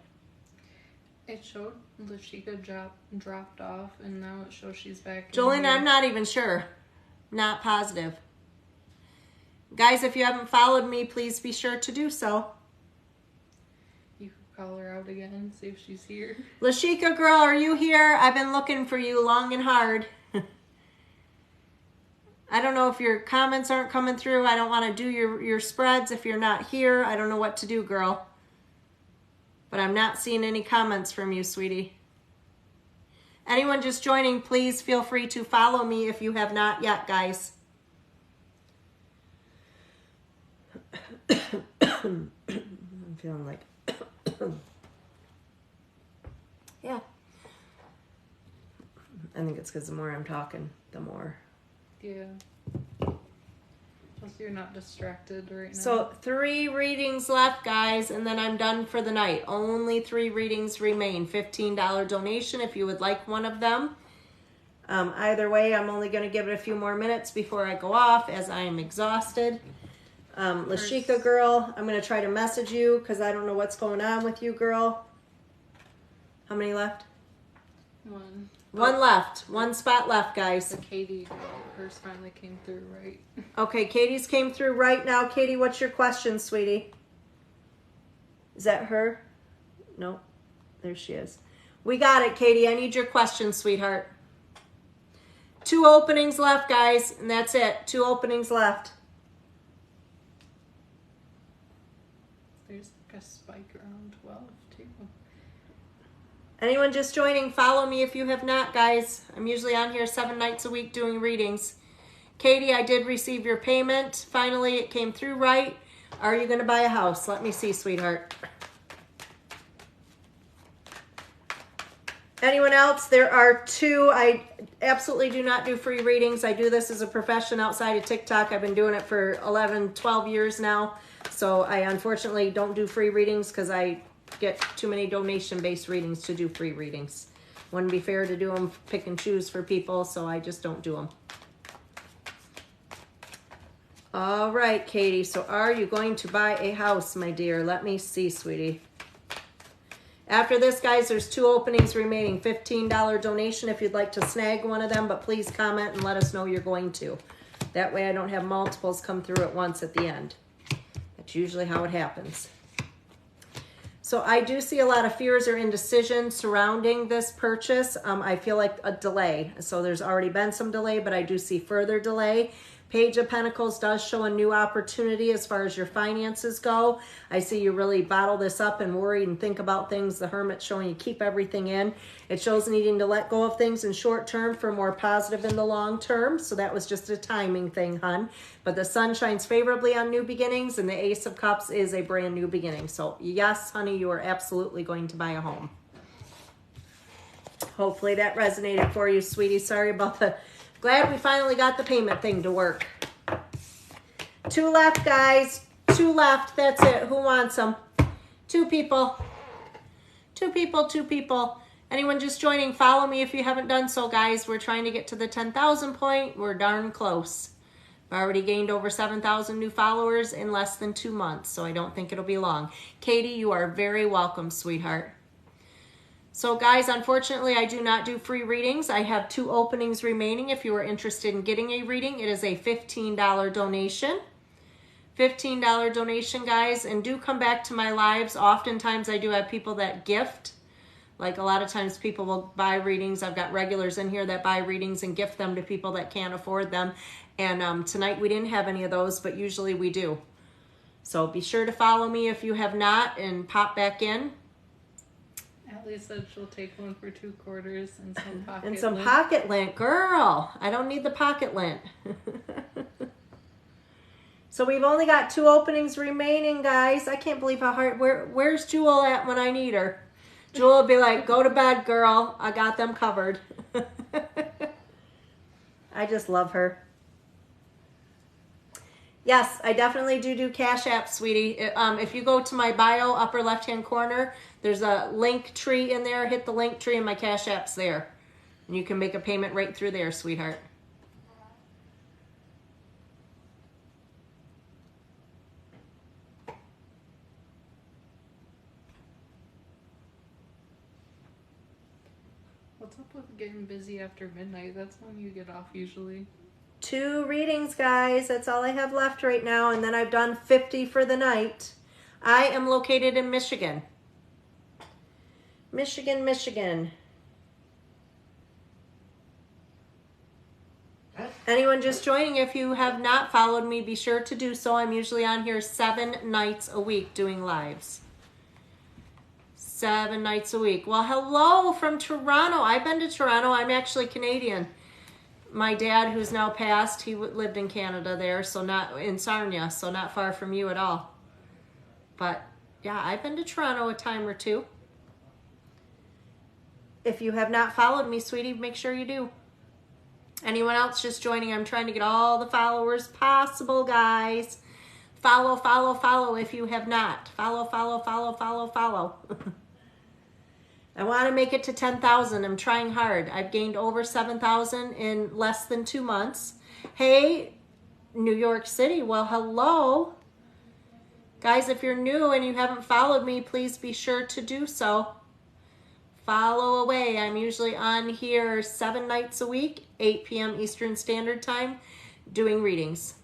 It showed Lashika dropped off, and now it shows she's back. Jolene, I'm not even sure. Not positive. Guys, if you haven't followed me, please be sure to do so. You could call her out again and see if she's here. Lashika girl, are you here? I've been looking for you long and hard. I don't know if your comments aren't coming through. I don't want to do your spreads if you're not here. I don't know what to do, girl. But I'm not seeing any comments from you, sweetie. Anyone just joining, please feel free to follow me if you have not yet, guys. I'm feeling like... yeah. I think it's because the more I'm talking, the more... Yeah. Plus you're not distracted right now. So 3 readings left, guys, and then I'm done for the night. Only 3 readings remain. $15 donation if you would like one of them. Either way, I'm only going to give it a few more minutes before I go off as I am exhausted. Lashika girl, I'm going to try to message you because I don't know what's going on with you, girl. How many left? 1. 1 left. 1 spot left, guys. The Katie girl, hers finally came through right. Okay, Katie's came through right now. Katie, what's your question, sweetie? Is that her? No. There she is. We got it, Katie. I need your question, sweetheart. 2 openings left, guys, and that's it. 2 openings left. There's like a spike around 12 too. Anyone just joining, follow me if you have not, guys. I'm usually on here 7 nights a week doing readings. Katie, I did receive your payment. Finally, it came through right. Are you going to buy a house? Let me see, sweetheart. Anyone else? There are 2. I absolutely do not do free readings. I do this as a profession outside of TikTok. I've been doing it for 11, 12 years now. So I unfortunately don't do free readings because I get too many donation-based readings to do free readings. Wouldn't be fair to do them pick and choose for people, so I just don't do them. All right, Katie. So are you going to buy a house, my dear? Let me see, sweetie. After this, guys, there's 2 openings remaining. $15 donation if you'd like to snag one of them, but please comment and let us know you're going to. That way I don't have multiples come through at once at the end. That's usually how it happens. So I do see a lot of fears or indecision surrounding this purchase. I feel like a delay. So there's already been some delay, but I do see further delay. Page of Pentacles does show a new opportunity as far as your finances go. I see you really bottle this up and worry and think about things. The Hermit's showing you keep everything in. It shows needing to let go of things in short term for more positive in the long term. So that was just a timing thing, hun. But the sun shines favorably on new beginnings, and the Ace of Cups is a brand new beginning. So yes, honey, you are absolutely going to buy a home. Hopefully that resonated for you, sweetie. Sorry about the... Glad we finally got the payment thing to work. 2 left, guys. 2 left. That's it. Who wants them? 2 people. 2 people, 2 people. Anyone just joining, follow me if you haven't done so, guys. We're trying to get to the 10,000 point. We're darn close. I've already gained over 7,000 new followers in less than 2 months, so I don't think it'll be long. Katie, you are very welcome, sweetheart. So guys, unfortunately, I do not do free readings. I have 2 openings remaining. If you are interested in getting a reading, it is a $15 donation. $15 donation, guys. And do come back to my lives. Oftentimes, I do have people that gift. Like a lot of times people will buy readings. I've got regulars in here that buy readings and gift them to people that can't afford them. And tonight we didn't have any of those, but usually we do. So be sure to follow me if you have not and pop back in. Allie said she'll take one for 2 quarters and some pocket And some lint. pocket lint. Girl, I don't need the pocket lint. So we've only got 2 openings remaining, guys. I can't believe how hard... Where's Jewel at when I need her? Jewel will be like, go to bed, girl. I got them covered. I just love her. Yes, I definitely do Cash App, sweetie. If you go to my bio, upper left-hand corner, there's a link tree in there. Hit the link tree and my Cash App's there. And you can make a payment right through there, sweetheart. What's up with getting busy after midnight? That's when you get off usually. 2 readings, guys. That's all I have left right now. And then I've done 50 for the night. I am located in Michigan. Michigan, Michigan. Anyone just joining, if you have not followed me, be sure to do so. I'm usually on here 7 nights a week doing lives. 7 nights a week. Well, hello from Toronto. I've been to Toronto. I'm actually Canadian. My dad, who's now passed, he lived in Canada there, so not in Sarnia, so not far from you at all. But yeah, I've been to Toronto a time or 2. If you have not followed me, sweetie, make sure you do. Anyone else just joining? I'm trying to get all the followers possible, guys. Follow, follow, follow if you have not. Follow, follow, follow, follow, follow. I want to make it to 10,000. I'm trying hard. I've gained over 7,000 in less than 2 months. Hey, New York City. Well, hello. Guys, if you're new and you haven't followed me, please be sure to do so. Follow away. I'm usually on here 7 nights a week, 8 p.m. Eastern Standard Time, doing readings.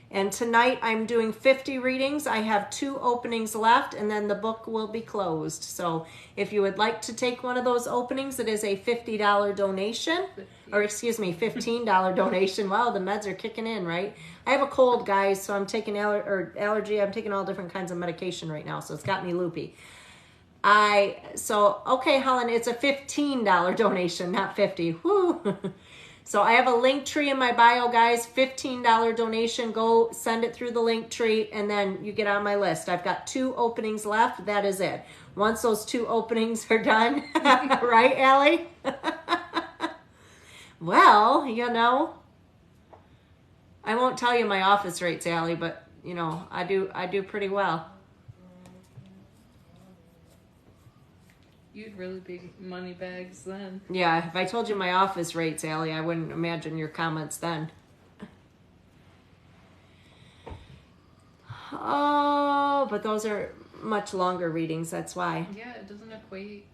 And tonight I'm doing 50 readings. I have 2 openings left and then the book will be closed. So if you would like to take one of those openings, it is a $50 donation. Or excuse me, $15 donation. Wow, the meds are kicking in, right? I have a cold, guys, so I'm taking allergy. I'm taking all different kinds of medication right now, so it's got me loopy. Okay, Helen, it's a $15 donation, not 50. Woo! So I have a link tree in my bio, guys. $15 donation. Go send it through the link tree, and then you get on my list. I've got 2 openings left. That is it. Once those 2 openings are done, right, Allie? Well, you know, I won't tell you my office rates, Allie, but you know, I do pretty well. You'd really be money bags then. Yeah, if I told you my office rates, Allie, I wouldn't imagine your comments then. Oh, but those are much longer readings. That's why. Yeah, it doesn't equate.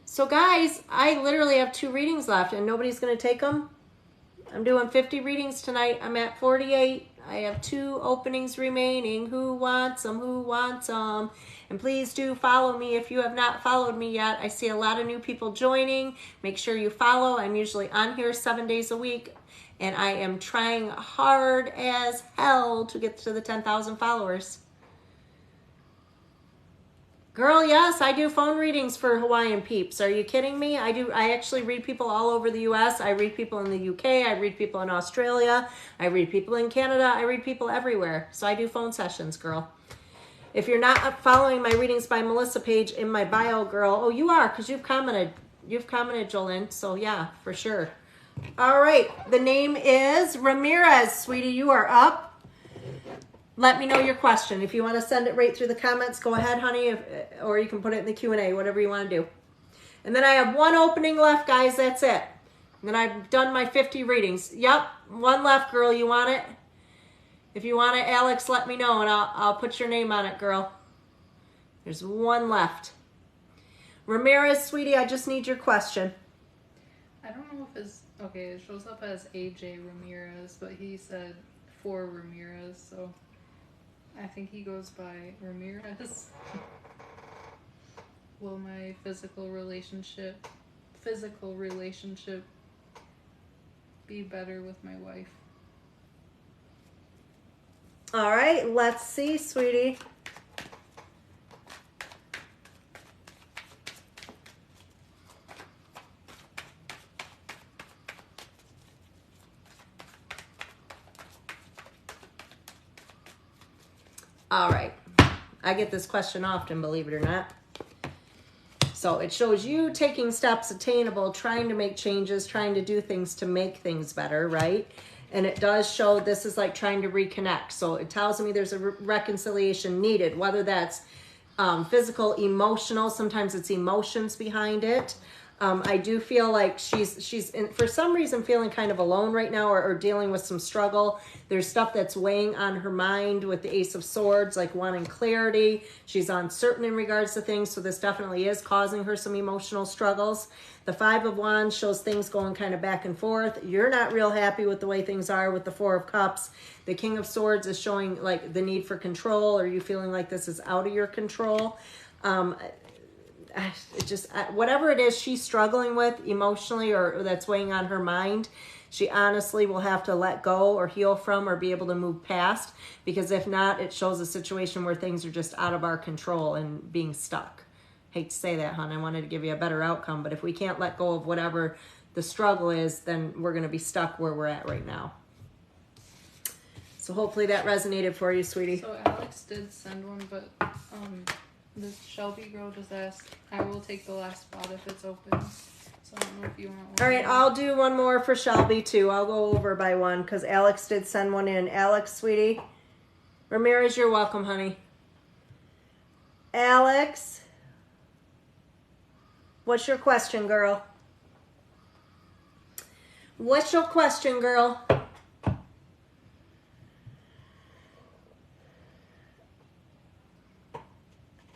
So guys, I literally have 2 readings left and nobody's going to take them. I'm doing 50 readings tonight. I'm at 48. I have 2 openings remaining. Who wants them? Who wants them? And please do follow me if you have not followed me yet. I see a lot of new people joining. Make sure you follow. I'm usually on here 7 days a week. And I am trying hard as hell to get to the 10,000 followers. Girl, yes, I do phone readings for Hawaiian peeps. Are you kidding me? I actually read people all over the US. I read people in the UK. I read people in Australia. I read people in Canada. I read people everywhere. So I do phone sessions, girl. If you're not following my Readings by Melissa page in my bio, girl, oh, you are, because you've commented. You've commented, Jolene. So yeah, for sure. All right. The name is Ramirez. Sweetie, you are up. Let me know your question. If you want to send it right through the comments, go ahead, honey, or you can put it in the Q&A, whatever you want to do. And then I have 1 opening left, guys. That's it. And then I've done my 50 readings. Yep, 1 left, girl. You want it? If you want it, Alex, let me know, and I'll put your name on it, girl. There's 1 left. Ramirez, sweetie, I just need your question. I don't know if it's... Okay, it shows up as AJ Ramirez, but he said for Ramirez, so... I think he goes by Ramirez. Will my physical relationship be better with my wife? All right, let's see, sweetie. All right. I get this question often, believe it or not. So it shows you taking steps attainable, trying to make changes, trying to do things to make things better, right? And it does show this is like trying to reconnect. So it tells me there's a reconciliation needed, whether that's physical, emotional. Sometimes it's emotions behind it. I do feel like she's for some reason feeling kind of alone right now, or dealing with some struggle. There's stuff that's weighing on her mind with the Ace of Swords, like wanting clarity. She's uncertain in regards to things, so this definitely is causing her some emotional struggles. The 5 of Wands shows things going kind of back and forth. You're not real happy with the way things are with the 4 of Cups. The King of Swords is showing like the need for control, or you feeling like this is out of your control. Whatever it is she's struggling with emotionally, or that's weighing on her mind, she honestly will have to let go or heal from, or be able to move past, because if not, it shows a situation where things are just out of our control and being stuck. Hate to say that, hon. I wanted to give you a better outcome, but if we can't let go of whatever the struggle is, then we're going to be stuck where we're at right now. So hopefully that resonated for you, sweetie. So Alex did send one, but this Shelby girl just asked, I will take the last spot if it's open. So I don't know if you want one. All right, I'll do one more for Shelby too. I'll go over by one because Alex did send one in. Alex, sweetie. Ramirez, you're welcome, honey. Alex, what's your question, girl? What's your question, girl?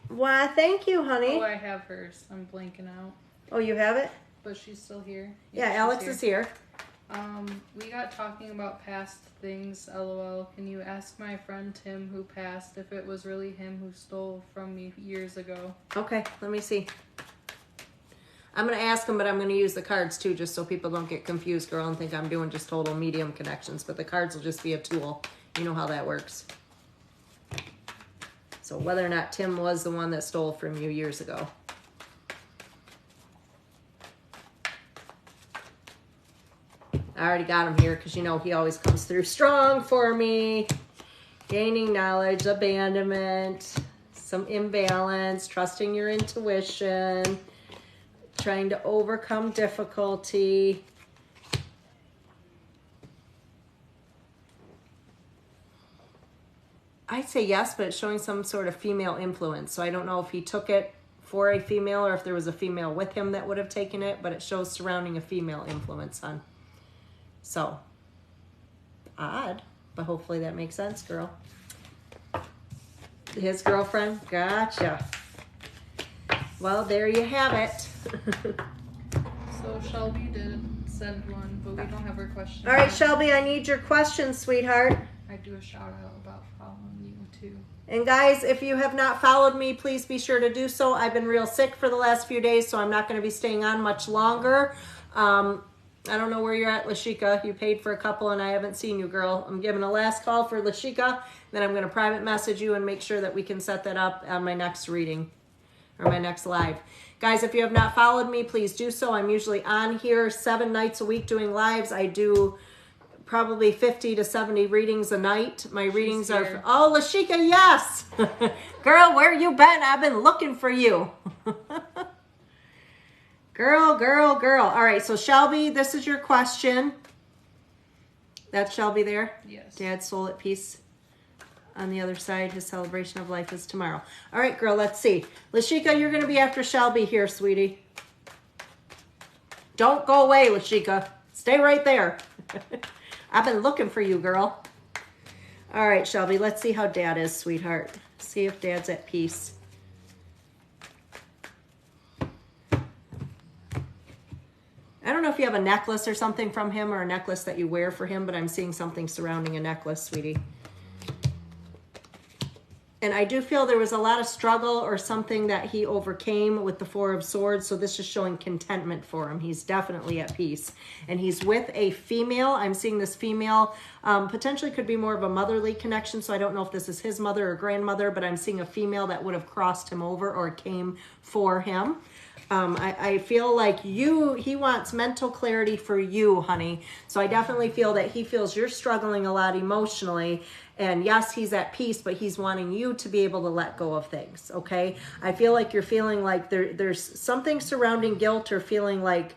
Why, thank you, honey. Oh, I have hers. I'm blanking out. Oh, you have it? But she's still here. Yeah, Alex is here. We got talking about past things, LOL. Can you ask my friend Tim who passed if it was really him who stole from me years ago? Okay, let me see. I'm going to ask him, but I'm going to use the cards too, just so people don't get confused, girl, and think I'm doing just total medium connections. But the cards will just be a tool. You know how that works. So whether or not Tim was the one that stole from you years ago. I already got him here because you know he always comes through strong for me. Gaining knowledge, abandonment, some imbalance, trusting your intuition, trying to overcome difficulty. I'd say yes, but it's showing some sort of female influence. So I don't know if he took it for a female or if there was a female with him that would have taken it, but it shows surrounding a female influence, hon. So, odd, but hopefully that makes sense, girl. His girlfriend? Gotcha. Well, there you have it. So Shelby did send one, but we don't have her question. All right, Shelby, I need your questions, sweetheart. I do a shout out about following you too. And guys, if you have not followed me, please be sure to do so. I've been real sick for the last few days, so I'm not going to be staying on much longer. I don't know where you're at, Lashika. You paid for a couple and I haven't seen you, girl. I'm giving a last call for Lashika. Then I'm going to private message you and make sure that we can set that up on my next reading or my next live. Guys, if you have not followed me, please do so. I'm usually on here 7 nights a week doing lives. I do probably 50 to 70 readings a night. My readings are... Oh, Lashika, yes! Girl, where you been? I've been looking for you. Girl, girl, girl. All right, so Shelby, this is your question. That's Shelby there? Yes. Dad's soul at peace. On the other side, his celebration of life is tomorrow. All right, girl, let's see. Lashika, you're going to be after Shelby here, sweetie. Don't go away, Lashika. Stay right there. I've been looking for you, girl. All right, Shelby, let's see how Dad is, sweetheart. See if Dad's at peace. I don't know if you have a necklace or something from him or a necklace that you wear for him, but I'm seeing something surrounding a necklace, sweetie. And I do feel there was a lot of struggle or something that he overcame with the Four of Swords. So this is showing contentment for him. He's definitely at peace. And he's with a female. I'm seeing this female potentially could be more of a motherly connection. So I don't know if this is his mother or grandmother, but I'm seeing a female that would have crossed him over or came for him. I feel like he wants mental clarity for you, honey. So I definitely feel that he feels you're struggling a lot emotionally. And yes, he's at peace, but he's wanting you to be able to let go of things, okay? I feel like you're feeling like there's something surrounding guilt or feeling like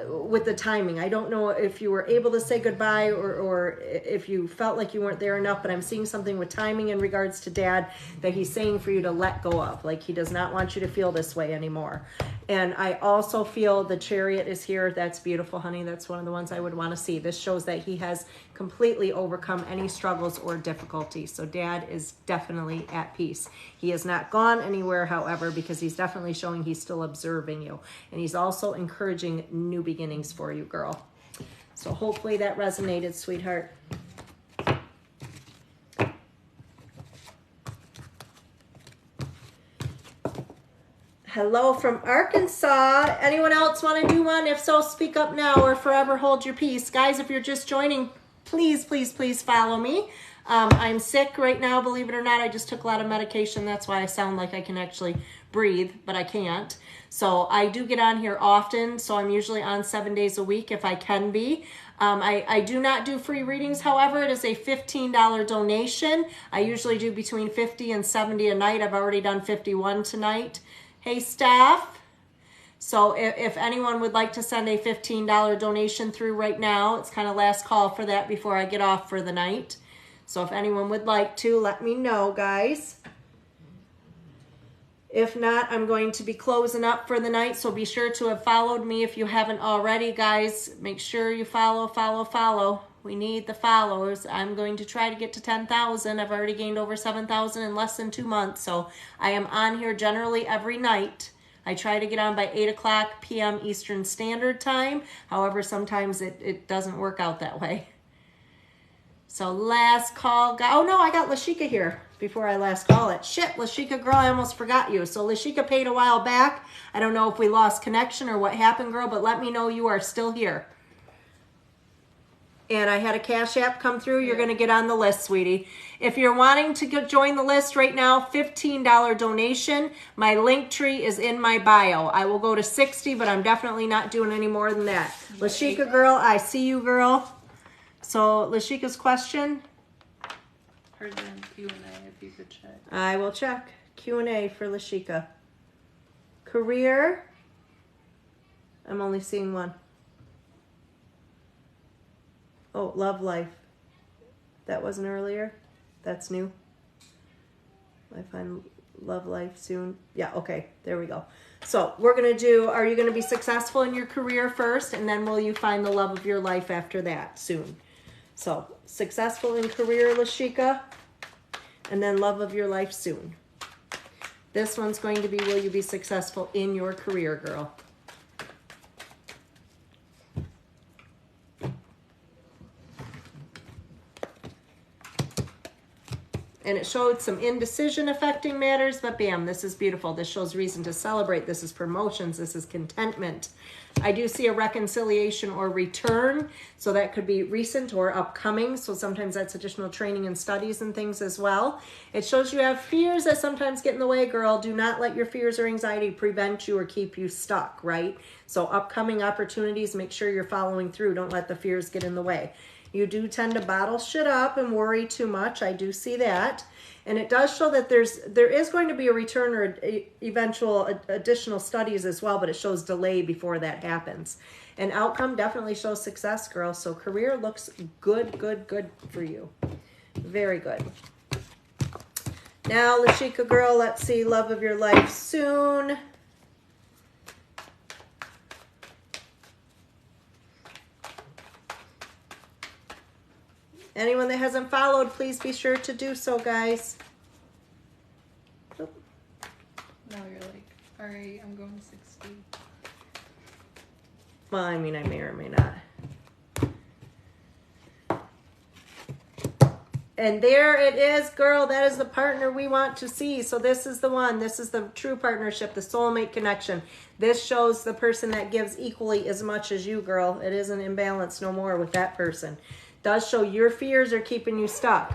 with the timing. I don't know if you were able to say goodbye or if you felt like you weren't there enough, but I'm seeing something with timing in regards to Dad that he's saying for you to let go of. Like he does not want you to feel this way anymore. And I also feel the Chariot is here. That's beautiful, honey. That's one of the ones I would want to see. This shows that he has completely overcome any struggles or difficulties. So Dad is definitely at peace. He has not gone anywhere, however, because he's definitely showing he's still observing you. And he's also encouraging new beginnings for you, girl. So hopefully that resonated, sweetheart. Hello from Arkansas. Anyone else want to do one? If so, speak up now or forever hold your peace. Guys, if you're just joining, please, please, please follow me. I'm sick right now, believe it or not. I just took a lot of medication. That's why I sound like I can actually breathe, but I can't. So I do get on here often. So I'm usually on 7 days a week if I can be. I do not do free readings. However, it is a $15 donation. I usually do between 50 and 70 a night. I've already done 51 tonight. Hey, staff. So if anyone would like to send a $15 donation through right now, it's kind of last call for that before I get off for the night. So if anyone would like to, let me know, guys. If not, I'm going to be closing up for the night. So be sure to have followed me if you haven't already, guys. Make sure you follow. We need the followers. I'm going to try to get to 10,000. I've already gained over 7,000 in less than 2 months. So I am on here generally every night. I try to get on by 8 o'clock p.m. Eastern Standard Time. However, sometimes it doesn't work out that way. So last call. Oh, no, I got Lashika here before I last call it. Shit, Lashika, girl, I almost forgot you. So Lashika paid a while back. I don't know if we lost connection or what happened, girl, but let me know you are still here. And I had a Cash App come through. You're going to get on the list, sweetie. If you're wanting to join the list right now, $15 donation. My link tree is in my bio. I will go to 60, but I'm definitely not doing any more than that. Lashika, girl, I see you, girl. So Lashika's question? Hers in Q&A, if you could check. I will check. Q&A for Lashika. Career? I'm only seeing one. Oh, love life. That wasn't earlier. That's new. I find love life soon. Yeah, okay. There we go. So we're going to do, are you going to be successful in your career first? And then will you find the love of your life after that soon? So successful in career, Lashika. And then love of your life soon. This one's going to be, will you be successful in your career, girl? And it showed some indecision affecting matters, but bam, this is beautiful. This shows reason to celebrate. This is promotions. This is contentment. I do see a reconciliation or return. So that could be recent or upcoming. So sometimes that's additional training and studies and things as well. It shows you have fears that sometimes get in the way, girl. Do not let your fears or anxiety prevent you or keep you stuck, right? So upcoming opportunities, make sure you're following through. Don't let the fears get in the way. You do tend to bottle shit up and worry too much. I do see that. And it does show that there is going to be a return or eventual additional studies as well, but it shows delay before that happens. And outcome definitely shows success, girl. So career looks good, good, good for you. Very good. Now, Lashika girl, let's see, love of your life soon. Anyone that hasn't followed, please be sure to do so, guys. Oop. Now you're like, all right, I'm going 60. Well, I mean, I may or may not. And there it is, girl. That is the partner we want to see. So this is the one. This is the true partnership, the soulmate connection. This shows the person that gives equally as much as you, girl. It isn't imbalanced no more with that person. Does show your fears are keeping you stuck.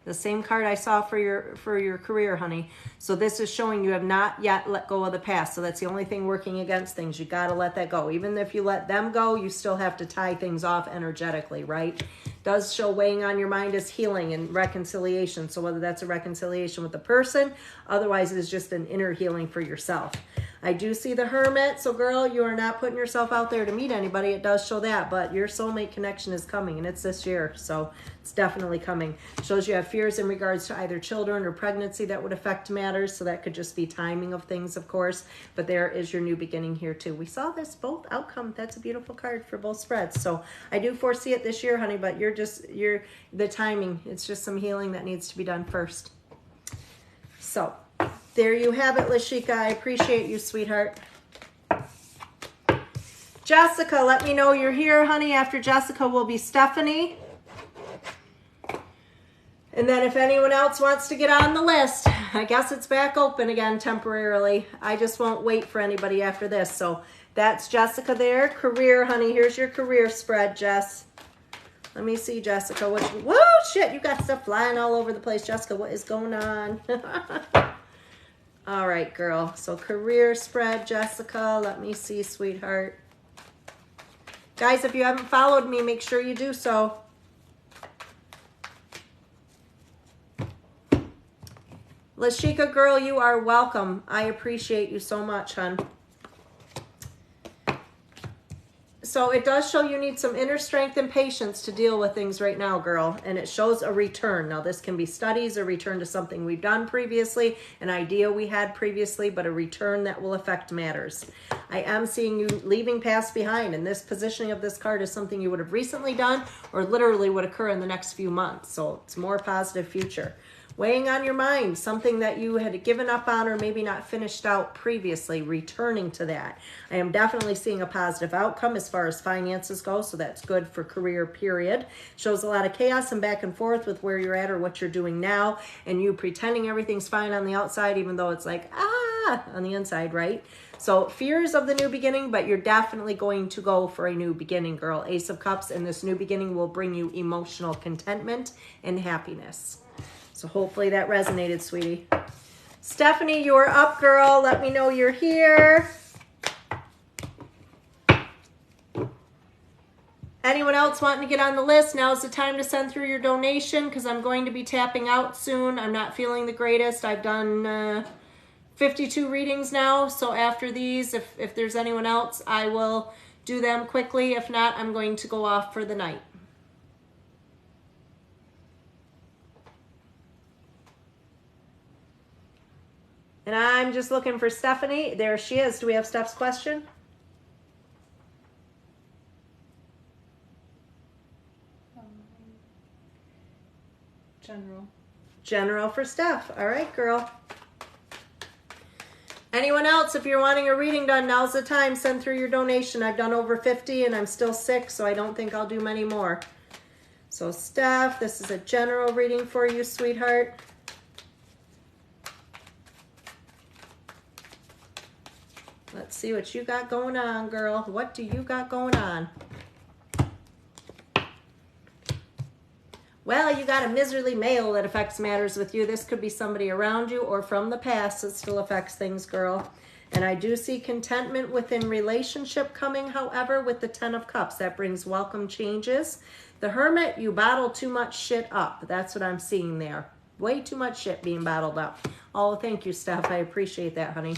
The same card I saw for your career, honey. So this is showing you have not yet let go of the past. So that's the only thing working against things. You got to let that go. Even if you let them go, you still have to tie things off energetically, right? Does show weighing on your mind is healing and reconciliation. So whether that's a reconciliation with the person, otherwise it is just an inner healing for yourself. I do see the Hermit. So girl, you are not putting yourself out there to meet anybody. It does show that, but your soulmate connection is coming, and it's this year. So it's definitely coming. Shows you have fears in regards to either children or pregnancy that would affect matters. So that could just be timing of things, of course. But there is your new beginning here too. We saw this both outcome. That's a beautiful card for both spreads. So I do foresee it this year, honey, but you're the timing. It's just some healing that needs to be done first. So there you have it, Lashika. I appreciate you, sweetheart. Jessica, let me know you're here, honey. After Jessica will be Stephanie. And then if anyone else wants to get on the list, I guess it's back open again temporarily. I just won't wait for anybody after this. So that's Jessica there. Career, honey. Here's your career spread, Jess. Let me see, Jessica. Whoa, shit. You got stuff flying all over the place. Jessica, what is going on? All right, girl. So career spread, Jessica. Let me see, sweetheart. Guys, if you haven't followed me, make sure you do so. Lashika, girl, you are welcome. I appreciate you so much, hon. So it does show you need some inner strength and patience to deal with things right now, girl. And it shows a return. Now, this can be studies, a return to something we've done previously, an idea we had previously, but a return that will affect matters. I am seeing you leaving past behind, and this positioning of this card is something you would have recently done or literally would occur in the next few months. So it's more positive future. Weighing on your mind, something that you had given up on or maybe not finished out previously, returning to that. I am definitely seeing a positive outcome as far as finances go, so that's good for career, period. Shows a lot of chaos and back and forth with where you're at or what you're doing now, and you pretending everything's fine on the outside, even though it's like, on the inside, right? So fears of the new beginning, but you're definitely going to go for a new beginning, girl. Ace of Cups, and this new beginning will bring you emotional contentment and happiness. So hopefully that resonated, sweetie. Stephanie, you're up, girl. Let me know you're here. Anyone else wanting to get on the list? Now's the time to send through your donation because I'm going to be tapping out soon. I'm not feeling the greatest. I've done 52 readings now. So after these, if there's anyone else, I will do them quickly. If not, I'm going to go off for the night. And I'm just looking for Stephanie. There she is. Do we have Steph's question? General. General for Steph. All right, girl. Anyone else, if you're wanting a reading done, now's the time. Send through your donation. I've done over 50 and I'm still sick, so I don't think I'll do many more. So Steph, this is a general reading for you, sweetheart. Let's see what you got going on, girl. What do you got going on? Well, you got a miserly male that affects matters with you. This could be somebody around you or from the past that still affects things, girl. And I do see contentment within relationship coming, however, with the 10 of Cups. That brings welcome changes. The Hermit, you bottle too much shit up. That's what I'm seeing there. Way too much shit being bottled up. Oh, thank you, Steph. I appreciate that, honey.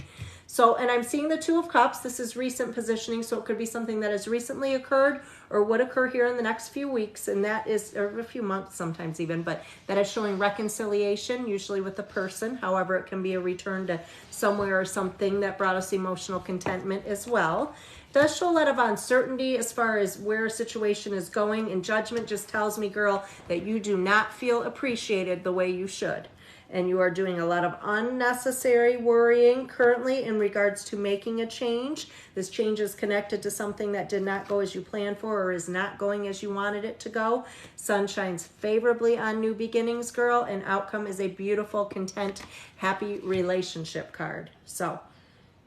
So, and I'm seeing the 2 of Cups. This is recent positioning, so it could be something that has recently occurred or would occur here in the next few weeks, and that is, or a few months sometimes even, but that is showing reconciliation, usually with a person. However, it can be a return to somewhere or something that brought us emotional contentment as well. It does show a lot of uncertainty as far as where a situation is going, and Judgment just tells me, girl, that you do not feel appreciated the way you should. And you are doing a lot of unnecessary worrying currently in regards to making a change. This change is connected to something that did not go as you planned for or is not going as you wanted it to go. Sun shines favorably on new beginnings, girl, and outcome is a beautiful, content, happy relationship card. So,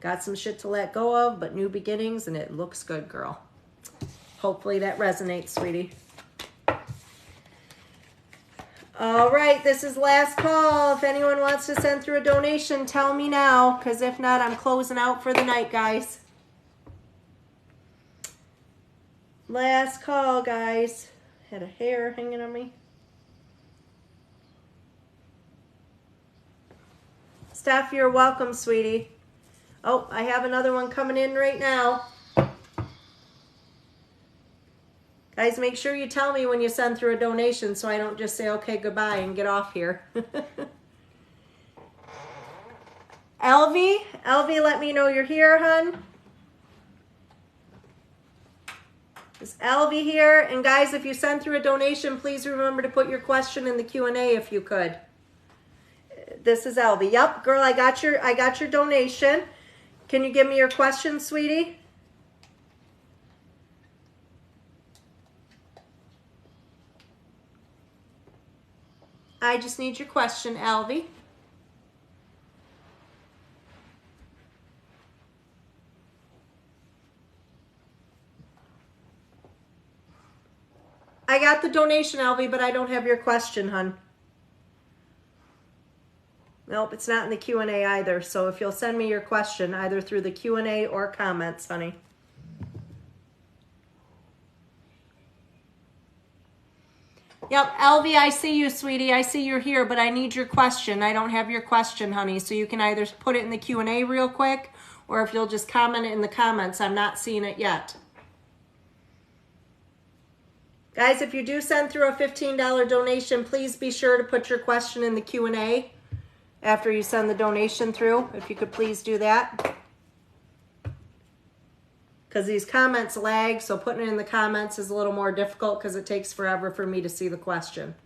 got some shit to let go of, but new beginnings, and it looks good, girl. Hopefully that resonates, sweetie. All right, this is last call. If anyone wants to send through a donation, tell me now, because if not, I'm closing out for the night, guys. Last call, guys. Had a hair hanging on me. Steph, you're welcome, sweetie. Oh, I have another one coming in right now. Guys, make sure you tell me when you send through a donation so I don't just say, okay, goodbye and get off here. Elvie, let me know you're here, hun. Is Elvie here? And guys, if you send through a donation, please remember to put your question in the Q&A if you could. This is Elvie. Yep, girl, I got your donation. Can you give me your question, sweetie? I just need your question, Elvie. I got the donation, Elvie, but I don't have your question, hun. Nope, it's not in the Q&A either. So if you'll send me your question either through the Q&A or comments, honey. Yep, Elvie, I see you, sweetie. I see you're here, but I need your question. I don't have your question, honey. So you can either put it in the Q&A real quick, or if you'll just comment it in the comments. I'm not seeing it yet. Guys, if you do send through a $15 donation, please be sure to put your question in the Q&A after you send the donation through. If you could please do that. Because these comments lag, so putting it in the comments is a little more difficult because it takes forever for me to see the question.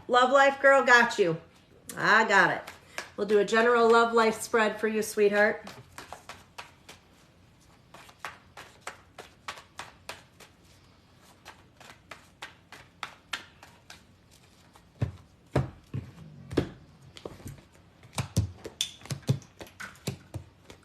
Love life, girl, got you. I got it. We'll do a general love life spread for you, sweetheart.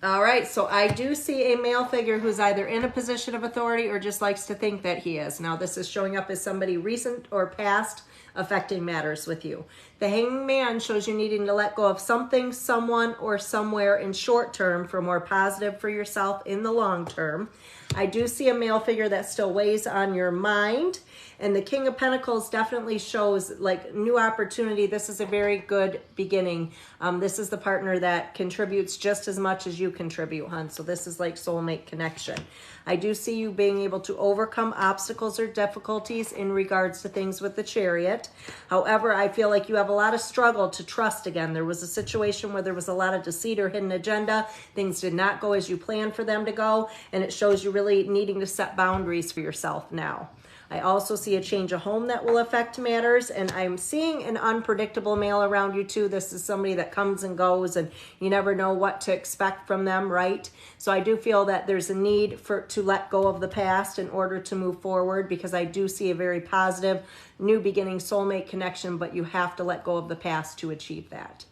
All right, so I do see a male figure who's either in a position of authority or just likes to think that he is. Now, this is showing up as somebody recent or past affecting matters with you. The Hanged Man shows you needing to let go of something, someone, or somewhere in short term for more positive for yourself in the long term. I do see a male figure that still weighs on your mind. And the King of Pentacles definitely shows like new opportunity. This is a very good beginning. This is the partner that contributes just as much as you contribute, hon. So this is like soulmate connection. I do see you being able to overcome obstacles or difficulties in regards to things with the Chariot. However, I feel like you have a lot of struggle to trust again. There was a situation where there was a lot of deceit or hidden agenda. Things did not go as you planned for them to go, and it shows you really needing to set boundaries for yourself now. I also see a change of home that will affect matters, and I'm seeing an unpredictable male around you too. This is somebody that comes and goes, and you never know what to expect from them, right? So I do feel that there's a need to let go of the past in order to move forward, because I do see a very positive new beginning soulmate connection, but you have to let go of the past to achieve that.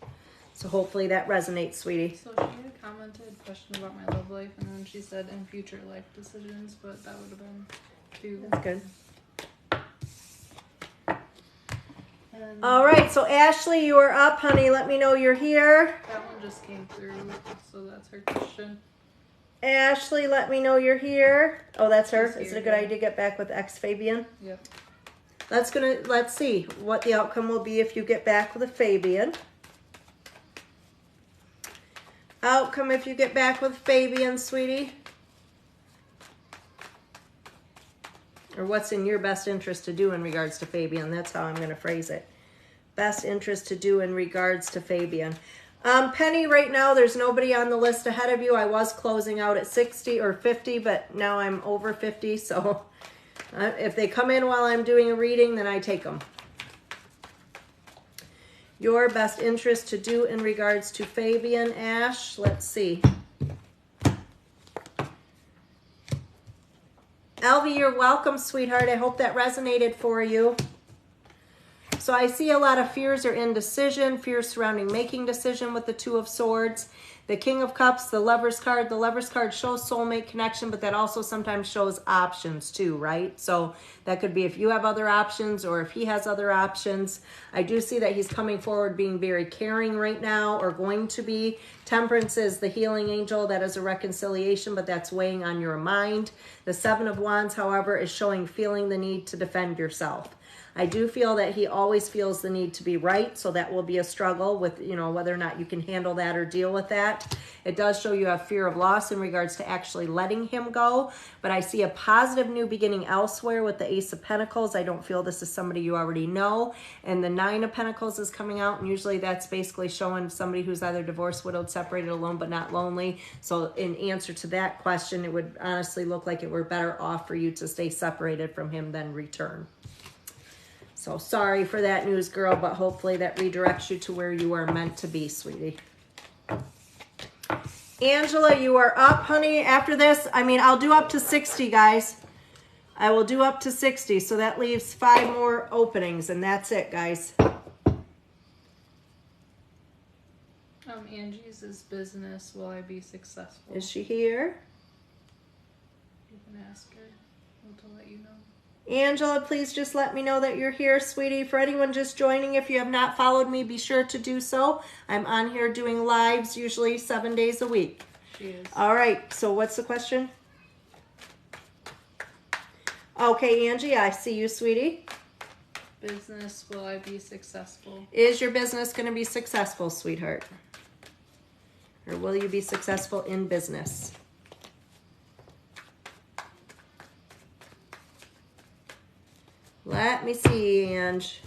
So hopefully that resonates, sweetie. So she had commented question about my love life, and then she said in future life decisions, but that would have been too. That's good. And All right, so Ashley, you are up, honey. Let me know you're here. that one just came through, so that's her question. Ashley, let me know you're here. Oh, that's her. She's Is it here, a good yeah. idea to get back with ex Fabian? Yep. Let's see what the outcome will be if you get back with a Fabian. Outcome if you get back with Fabian, sweetie. Or what's in your best interest to do in regards to Fabian. That's how I'm going to phrase it. Best interest to do in regards to Fabian. Penny, right now, there's nobody on the list ahead of you. I was closing out at 60 or 50, but now I'm over 50. So if they come in while I'm doing a reading, then I take them. Your best interest to do in regards to Fabian, Ash. Let's see. Elvie, you're welcome, sweetheart. I hope that resonated for you. So I see a lot of fears or indecision, fears surrounding making decision with the Two of Swords. The King of Cups, the Lover's card. The Lover's card shows soulmate connection, but that also sometimes shows options too, right? So that could be if you have other options or if he has other options. I do see that he's coming forward being very caring right now, or going to be. Temperance is the healing angel. That is a reconciliation, but that's weighing on your mind. The Seven of Wands, however, is showing feeling the need to defend yourself. I do feel that he always feels the need to be right, so that will be a struggle with, whether or not you can handle that or deal with that. It does show you have fear of loss in regards to actually letting him go, but I see a positive new beginning elsewhere with the Ace of Pentacles. I don't feel this is somebody you already know, and the Nine of Pentacles is coming out, and usually that's basically showing somebody who's either divorced, widowed, separated, alone, but not lonely. So in answer to that question, it would honestly look like it were better off for you to stay separated from him than return. So sorry for that news, girl, but hopefully that redirects you to where you are meant to be, sweetie. Angela, you are up, honey. After this, I'll do up to 60, guys. I will do up to 60, so that leaves 5 more openings, and that's it, guys. Angie's is business. Will I be successful? Is she here? You can ask her. To let you know. Angela, please just let me know that you're here, sweetie. For anyone just joining, if you have not followed me, be sure to do so. I'm on here doing lives usually 7 days a week. She is. All right, so what's the question? Okay, Angie, I see you, sweetie. Business, will I be successful? Is your business going to be successful, sweetheart? Or will you be successful in business? Let me see, Ange.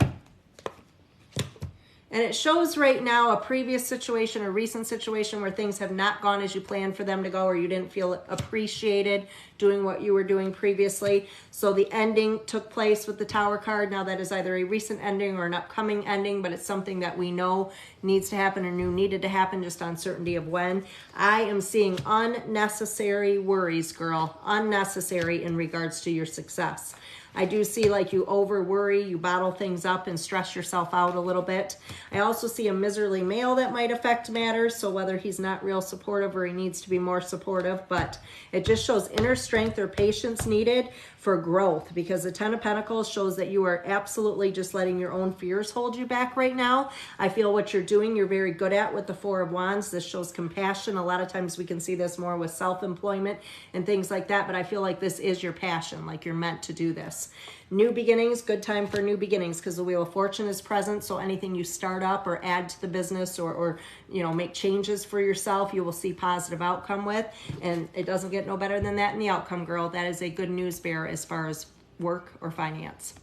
And it shows right now a previous situation, a recent situation where things have not gone as you planned for them to go, or you didn't feel appreciated doing what you were doing previously. So the ending took place with the Tower card. Now that is either a recent ending or an upcoming ending, but it's something that we know needs to happen or knew needed to happen, just uncertainty of when. I am seeing unnecessary worries, girl. Unnecessary in regards to your success. I do see like you over worry, you bottle things up and stress yourself out a little bit. I also see a miserly male that might affect matters. So whether he's not real supportive or he needs to be more supportive, but it just shows inner strength or patience needed for growth, because the Ten of Pentacles shows that you are absolutely just letting your own fears hold you back right now. I feel what you're doing, you're very good at with the Four of Wands. This shows compassion. A lot of times we can see this more with self-employment and things like that, but I feel like this is your passion, like you're meant to do this. works. New beginnings, good time for new beginnings because the Wheel of Fortune is present. So anything you start up or add to the business or you know, make changes for yourself, you will see positive outcome with. And it doesn't get no better than that in the outcome, girl. That is a good news bearer as far as work or finance.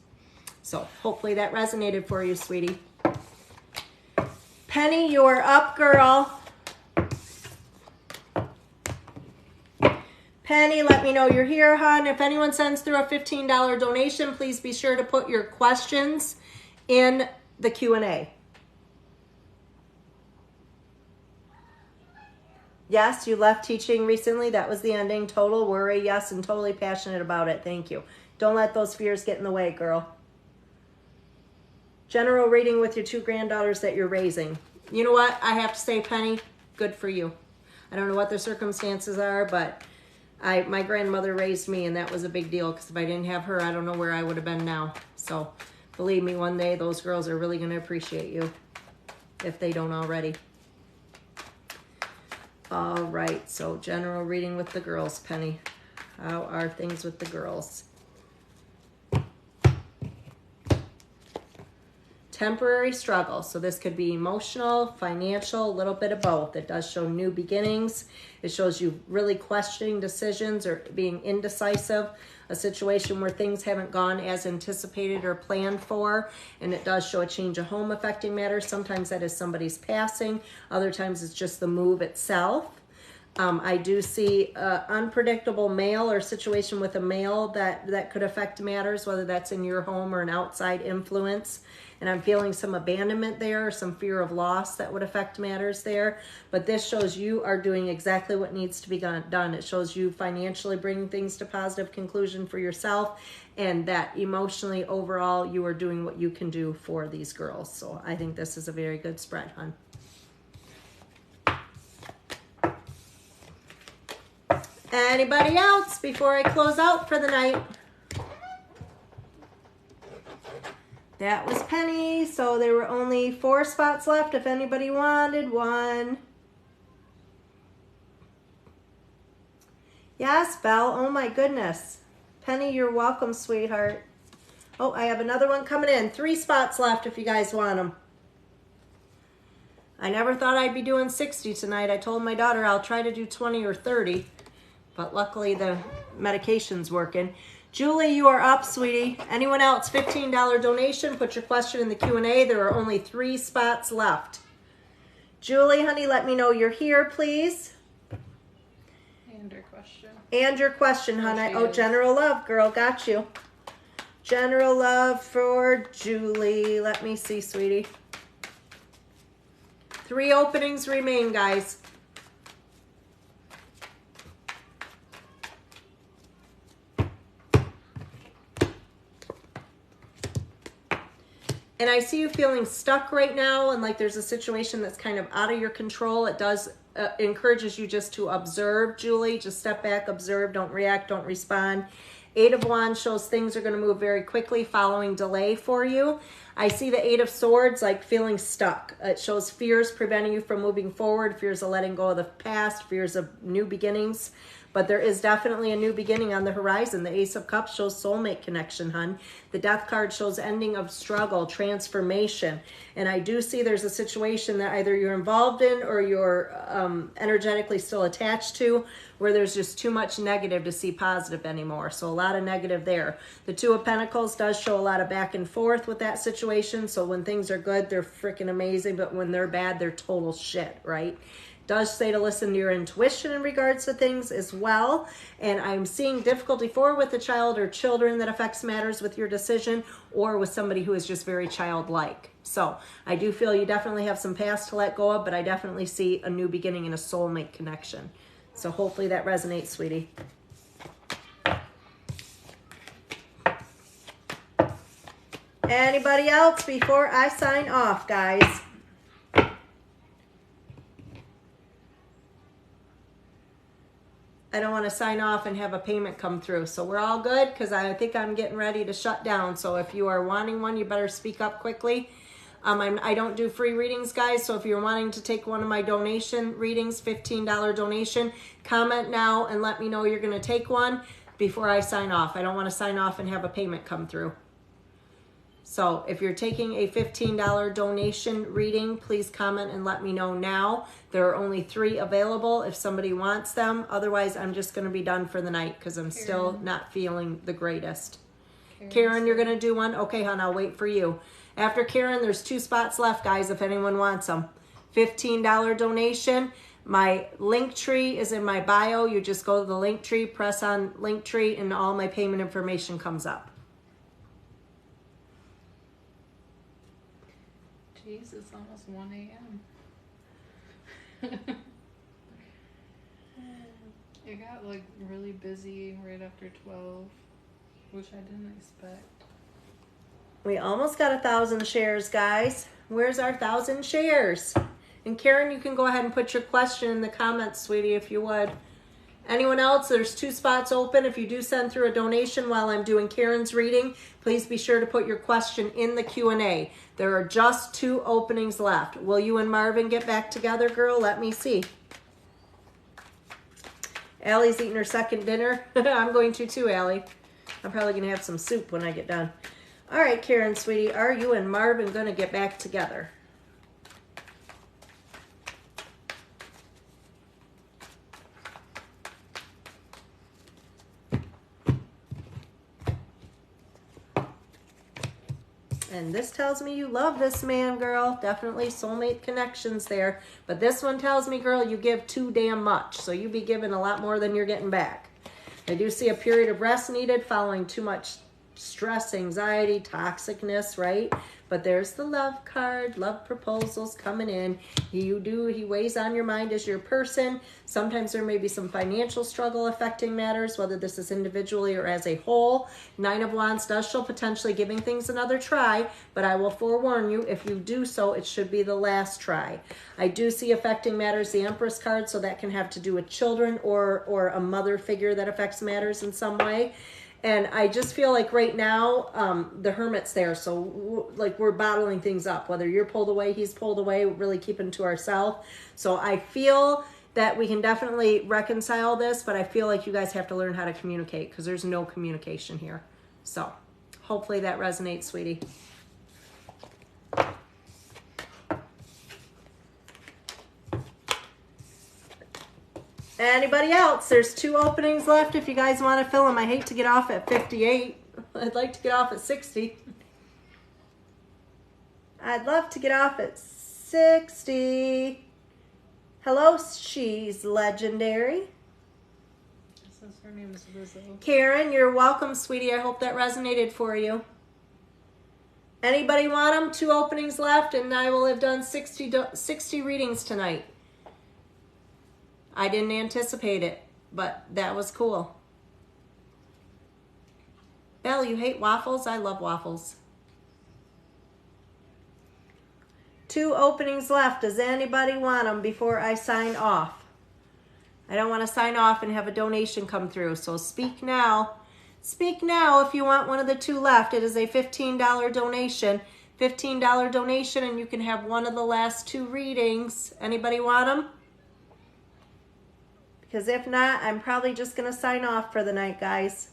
So hopefully that resonated for you, sweetie. Penny, you're up, girl. Penny, let me know you're here, hon. If anyone sends through a $15 donation, please be sure to put your questions in the Q&A. Yes, you left teaching recently. That was the ending. Total worry. Yes, and totally passionate about it. Thank you. Don't let those fears get in the way, girl. General reading with your 2 granddaughters that you're raising. You know what? I have to say, Penny, good for you. I don't know what the circumstances are, but my grandmother raised me, and that was a big deal because if I didn't have her, I don't know where I would have been now. So believe me, one day those girls are really going to appreciate you if they don't already. All right, so general reading with the girls, Penny. How are things with the girls? Temporary struggle. So this could be emotional, financial, a little bit of both. It does show new beginnings. It shows you really questioning decisions or being indecisive, a situation where things haven't gone as anticipated or planned for. And it does show a change of home affecting matters. Sometimes that is somebody's passing. Other times it's just the move itself. I do see unpredictable mail or situation with a mail that could affect matters, whether that's in your home or an outside influence. And I'm feeling some abandonment there, or some fear of loss that would affect matters there. But this shows you are doing exactly what needs to be done. It shows you financially bringing things to positive conclusion for yourself, and that emotionally, overall, you are doing what you can do for these girls. So I think this is a very good spread, hon. Anybody else before I close out for the night? That was Penny, so there were only 4 spots left if anybody wanted one. Yes, Belle, oh my goodness. Penny, you're welcome, sweetheart. Oh, I have another one coming in. 3 spots left if you guys want them. I never thought I'd be doing 60 tonight. I told my daughter I'll try to do 20 or 30, but luckily the medication's working. Julie, you are up, sweetie. Anyone else? $15 donation. Put your question in the Q&A. There are only 3 spots left. Julie, honey, let me know you're here, please. And your question. And your question, honey. Oh, general love, girl. Got you. General love for Julie. Let me see, sweetie. 3 openings remain, guys. And I see you feeling stuck right now, and like there's a situation that's kind of out of your control. It does encourages you just to observe, Julie. Just step back, observe, don't react, don't respond. 8 of Wands shows things are going to move very quickly following delay for you. I see the 8 of Swords like feeling stuck. It shows fears preventing you from moving forward, fears of letting go of the past, fears of new beginnings. But there is definitely a new beginning on the horizon. The Ace of Cups shows soulmate connection, hun. The Death card shows ending of struggle, transformation. And I do see there's a situation that either you're involved in or you're energetically still attached to, where there's just too much negative to see positive anymore. So a lot of negative there. The 2 of Pentacles does show a lot of back and forth with that situation. So when things are good, they're freaking amazing. But when they're bad, they're total shit, right? Does say to listen to your intuition in regards to things as well. And I'm seeing difficulty with a child or children that affects matters with your decision, or with somebody who is just very childlike. So I do feel you definitely have some past to let go of, but I definitely see a new beginning and a soulmate connection. So hopefully that resonates, sweetie. Anybody else before I sign off, guys? I don't want to sign off and have a payment come through. So we're all good, because I think I'm getting ready to shut down. So if you are wanting one, you better speak up quickly. I don't do free readings, guys. So if you're wanting to take one of my donation readings, $15 donation, comment now and let me know you're going to take one. before I sign off. I don't want to sign off and have a payment come through. So if you're taking a $15 donation reading, please comment and let me know now. There are only 3 available if somebody wants them. Otherwise, I'm just going to be done for the night because I'm still not feeling the greatest. Karen, you're going to do one? Okay, hon, I'll wait for you. After Karen, there's 2 spots left, guys, if anyone wants them. $15 donation. My link tree is in my bio. You just go to the link tree, press on link tree, and all my payment information comes up. Jeez, it's almost 1 a.m. It got like really busy right after 12, which I didn't expect. We almost got 1,000 shares, guys. Where's our 1,000 shares? And Karen, you can go ahead and put your question in the comments, sweetie, if you would. Anyone else? There's 2 spots open. If you do send through a donation while I'm doing Karen's reading, please be sure to put your question in the Q&A. There are just 2 openings left. Will you and Marvin get back together, girl? Let me see. Allie's eating her second dinner. I'm going to too, Allie. I'm probably going to have some soup when I get done. All right, Karen, sweetie, are you and Marvin going to get back together? And this tells me you love this man, girl. Definitely soulmate connections there. But this one tells me, girl, you give too damn much. So you be giving a lot more than you're getting back. I do see a period of rest needed following too much stress, anxiety, toxicness, right? But there's the love card, love proposals coming in. He weighs on your mind as your person. Sometimes there may be some financial struggle affecting matters, whether this is individually or as a whole. 9 of Wands does show potentially giving things another try, but I will forewarn you, if you do so, it should be the last try. I do see affecting matters, the Empress card, so that can have to do with children or a mother figure that affects matters in some way. And I just feel like right now, the Hermit's there. So like we're bottling things up, whether you're pulled away, he's pulled away, really keeping to ourselves. So I feel that we can definitely reconcile this, but I feel like you guys have to learn how to communicate because there's no communication here. So hopefully that resonates, sweetie. Anybody else? There's 2 openings left if you guys want to fill them. I hate to get off at 58. I'd like to get off at 60. I'd love to get off at 60. Hello, she's legendary. Says her name is Rizzo. Karen, you're welcome, sweetie. I hope that resonated for you. Anybody want them? 2 openings left, and I will have done 60 readings tonight. I didn't anticipate it, but that was cool. Belle, you hate waffles? I love waffles. 2 openings left. Does anybody want them before I sign off? I don't want to sign off and have a donation come through, so speak now. Speak now if you want one of the 2 left. It is a $15 donation. $15 donation, and you can have one of the last 2 readings. Anybody want them? Because if not, I'm probably just going to sign off for the night, guys.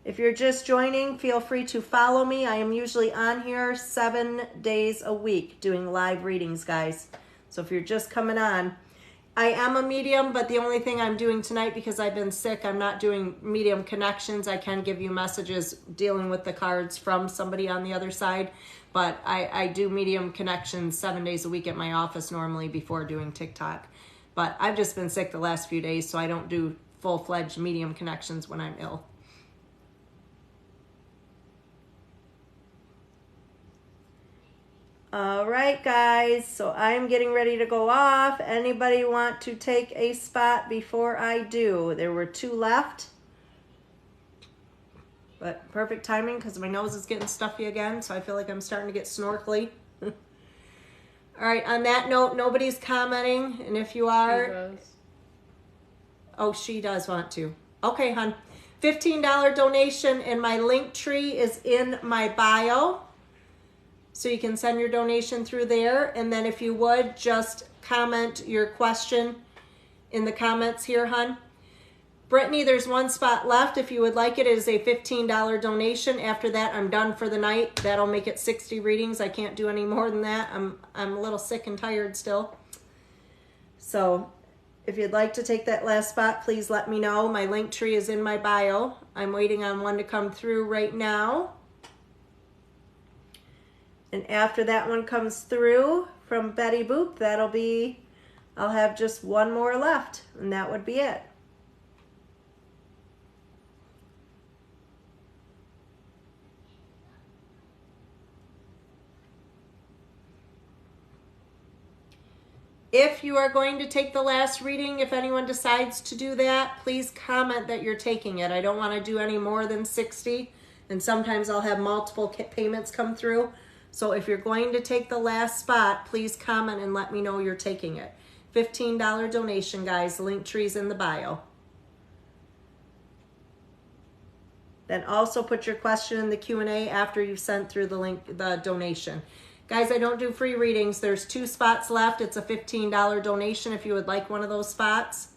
If you're just joining, feel free to follow me. I am usually on here 7 days a week doing live readings, guys. So if you're just coming on, I am a medium, but the only thing I'm doing tonight, because I've been sick, I'm not doing medium connections. I can give you messages dealing with the cards from somebody on the other side, but I do medium connections 7 days a week at my office normally before doing TikTok. But I've just been sick the last few days, so I don't do full-fledged medium connections when I'm ill. All right, guys, so I'm getting ready to go off. Anybody want to take a spot before I do? There were 2 left. But perfect timing because my nose is getting stuffy again, so I feel like I'm starting to get snorkely. All right, on that note, nobody's commenting, and if you are... She does. Oh, she does want to. Okay, hon. $15 donation, and my link tree is in my bio. So you can send your donation through there, and then if you would, just comment your question in the comments here, hon. Brittany, there's one spot left. If you would like it, it is a $15 donation. After that, I'm done for the night. That'll make it 60 readings. I can't do any more than that. I'm a little sick and tired still. So if you'd like to take that last spot, please let me know. My link tree is in my bio. I'm waiting on one to come through right now. And after that one comes through from Betty Boop, I'll have just one more left, and that would be it. If you are going to take the last reading, if anyone decides to do that, please comment that you're taking it. I don't want to do any more than 60, and sometimes I'll have multiple payments come through. So if you're going to take the last spot, please comment and let me know you're taking it. $15 donation, guys. The link tree's in the bio. Then also put your question in the Q&A after you've sent through the donation. Guys, I don't do free readings. There's 2 spots left. It's a $15 donation if you would like one of those spots.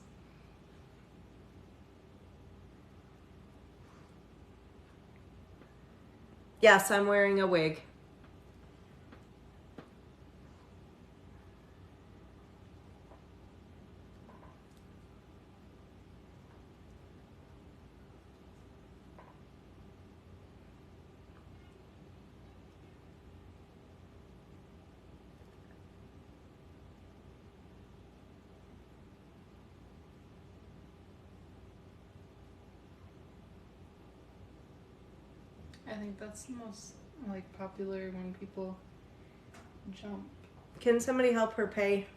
Yes, I'm wearing a wig. I think that's the most like popular when people jump. Can somebody help her pay?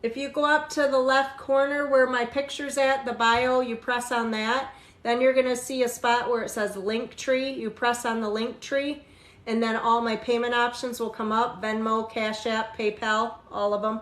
If you go up to the left corner where my picture's at, the bio, you press on that. Then you're going to see a spot where it says link tree. You press on the link tree, and then all my payment options will come up. Venmo, Cash App, PayPal, all of them.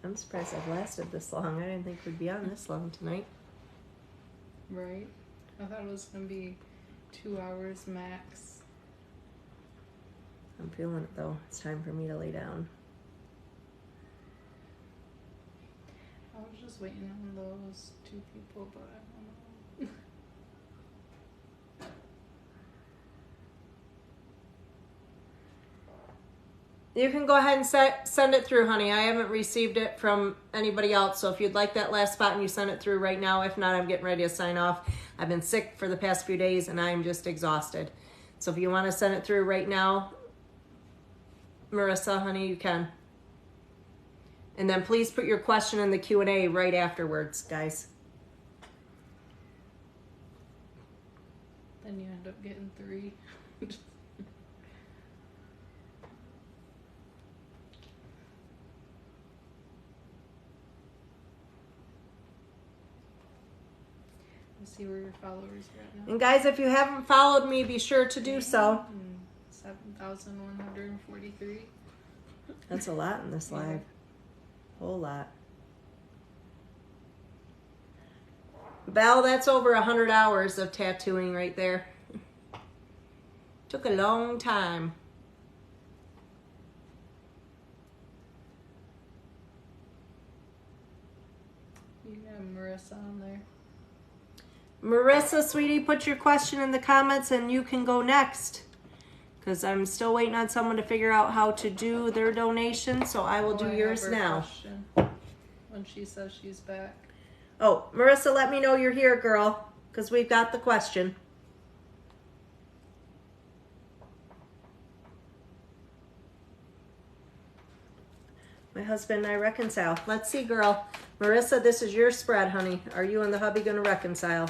I'm surprised I've lasted this long. I didn't think we'd be on this long tonight. Right? I thought it was going to be 2 hours max. I'm feeling it though. It's time for me to lay down. I was just waiting on those 2 people, but I don't know. You can go ahead and send it through, honey. I haven't received it from anybody else, so if you'd like that last spot and you send it through right now. If not, I'm getting ready to sign off. I've been sick for the past few days and I'm just exhausted. So if you want to send it through right now, Marissa, honey, you can. And then please put your question in the Q&A right afterwards, guys. Then you end up getting 3. See where your followers are at now. And guys, if you haven't followed me, be sure to do so. 7,143. That's a lot in this live. Whole lot. Belle, that's over 100 hours of tattooing right there. Took a long time. You got Marissa on there. Marissa, sweetie, put your question in the comments and you can go next. Because I'm still waiting on someone to figure out how to do their donation, so I will do yours now. Question when she says she's back. Oh, Marissa, let me know you're here, girl, because we've got the question. My husband and I reconcile. Let's see, girl. Marissa, this is your spread, honey. Are you and the hubby going to reconcile?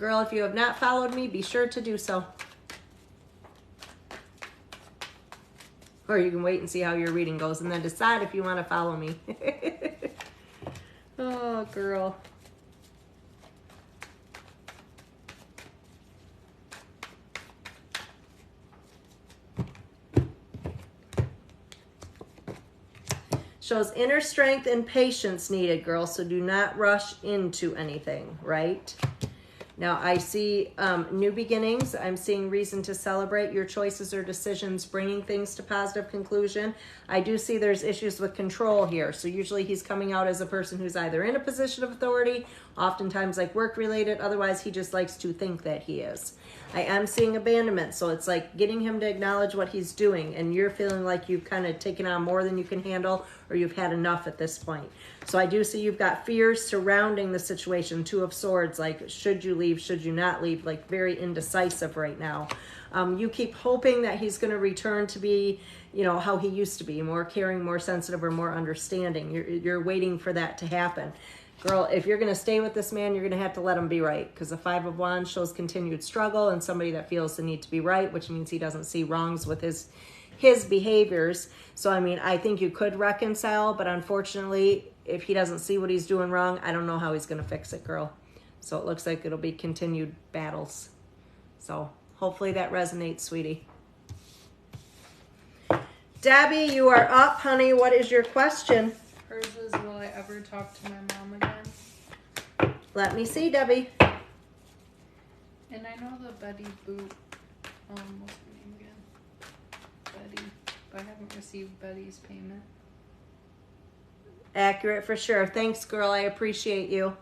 girl, if you have not followed me, be sure to do so. Or you can wait and see how your reading goes and then decide if you want to follow me. Oh, girl. Shows inner strength and patience needed, girl, so do not rush into anything, right? Now, I see new beginnings. I'm seeing reason to celebrate your choices or decisions, bringing things to positive conclusion. I do see there's issues with control here. So usually he's coming out as a person who's either in a position of authority, oftentimes like work-related. Otherwise, he just likes to think that he is. I am seeing abandonment. So it's like getting him to acknowledge what he's doing. And you're feeling like you've kind of taken on more than you can handle, or you've had enough at this point. So I do see you've got fears surrounding the situation. Two of Swords, like should you leave, should you not leave, like very indecisive right now. You keep hoping that he's going to return to be, you know, how he used to be, more caring, more sensitive, or more understanding. You're waiting for that to happen. Girl, if you're going to stay with this man, you're going to have to let him be right, because the Five of Wands shows continued struggle and somebody that feels the need to be right, which means he doesn't see wrongs with his behaviors. So, I mean, I think you could reconcile, but unfortunately, if he doesn't see what he's doing wrong, I don't know how he's going to fix it, girl. So it looks like it'll be continued battles. So hopefully that resonates, sweetie. Debbie, you are up, honey. What is your question? Hers is, will I ever talk to my mom again? Let me see, Debbie. And I know the Betty Boot, what's her name again? Betty. But I haven't received Betty's payment. Accurate for sure. Thanks, girl. I appreciate you.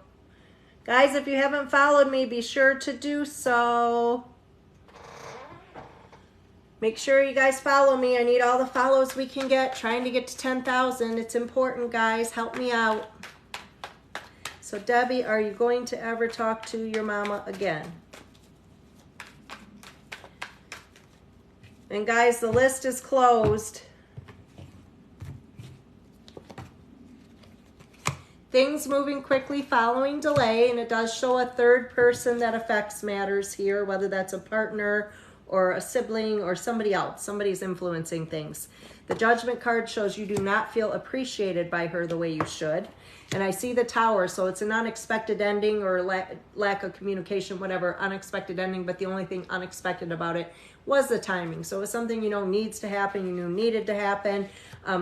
Guys, if you haven't followed me, be sure to do so. Make sure you guys follow me. I need all the follows we can get. Trying to get to 10,000. It's important, guys. Help me out. So, Debbie, are you going to ever talk to your mama again? And, guys, the list is closed. Things moving quickly following delay, and it does show a third person that affects matters here, whether that's a partner or a sibling or somebody else. Somebody's influencing things. The Judgment card shows you do not feel appreciated by her the way you should. And I see the Tower, so it's an unexpected ending or lack of communication, whatever, unexpected ending, but the only thing unexpected about it was the timing. So it's something you know needs to happen, you knew needed to happen,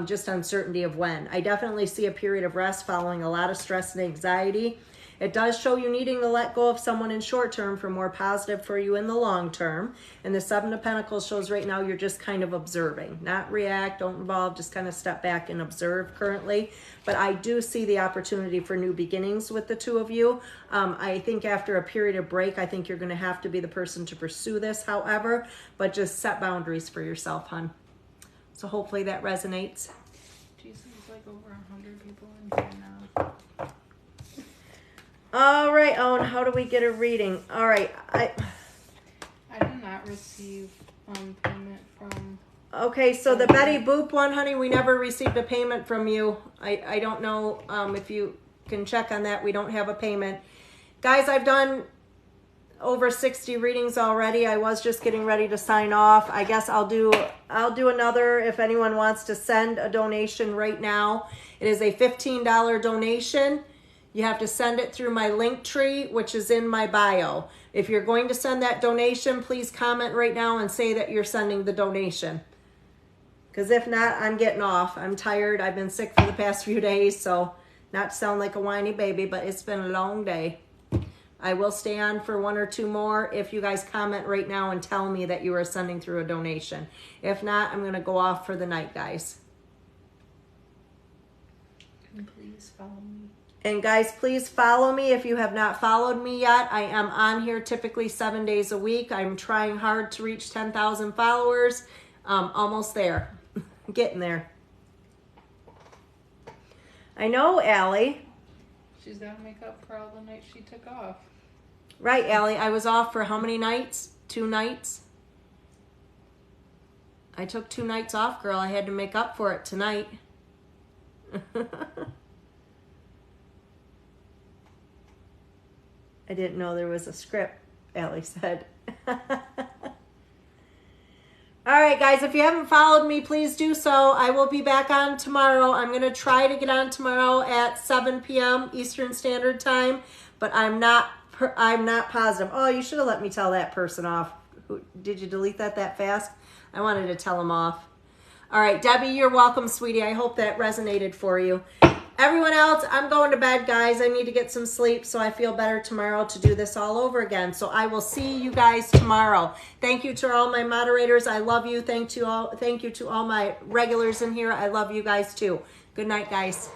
just uncertainty of when. I definitely see a period of rest following a lot of stress and anxiety. It does show you needing to let go of someone in short term for more positive for you in the long term. And the Seven of Pentacles shows right now you're just kind of observing. Not react, don't involve, just kind of step back and observe currently. But I do see the opportunity for new beginnings with the two of you. I think after a period of break, I think you're going to have to be the person to pursue this, however. But just set boundaries for yourself, hon. So hopefully that resonates. Jesus, there's like over 100 people in here now. All right, Owen, how do we get a reading? All right, I did not receive payment from... Okay, so the Betty Boop one, honey, we never received a payment from you. I don't know if you can check on that. We don't have a payment. Guys, I've done over 60 readings already. I was just getting ready to sign off. I guess I'll do another if anyone wants to send a donation right now. It is a $15 donation. You have to send it through my Linktree, which is in my bio. If you're going to send that donation, please comment right now and say that you're sending the donation. Because if not, I'm getting off. I'm tired. I've been sick for the past few days, so not to sound like a whiny baby, but it's been a long day. I will stay on for one or two more if you guys comment right now and tell me that you are sending through a donation. If not, I'm going to go off for the night, guys. And please follow me. And guys, please follow me if you have not followed me yet. I am on here typically 7 days a week. I'm trying hard to reach 10,000 followers. Almost there. Getting there. I know, Allie. She's got to make up for all the nights she took off. Right, Allie. I was off for how many nights? 2 nights? I took 2 nights off, girl. I had to make up for it tonight. I didn't know there was a script. Allie said. All right, guys, if you haven't followed me, please do so. I will be back on tomorrow. I'm going to try to get on tomorrow at 7 p.m. Eastern Standard Time, but I'm not positive. Oh, you should have let me tell that person off. Did you delete that fast? I wanted to tell him off. All right, Debbie, you're welcome, sweetie. I hope that resonated for you. Everyone else, I'm going to bed, guys. I need to get some sleep so I feel better tomorrow to do this all over again. So I will see you guys tomorrow. Thank you to all my moderators. I love you. Thank you to all my regulars in here. I love you guys too. Good night, guys.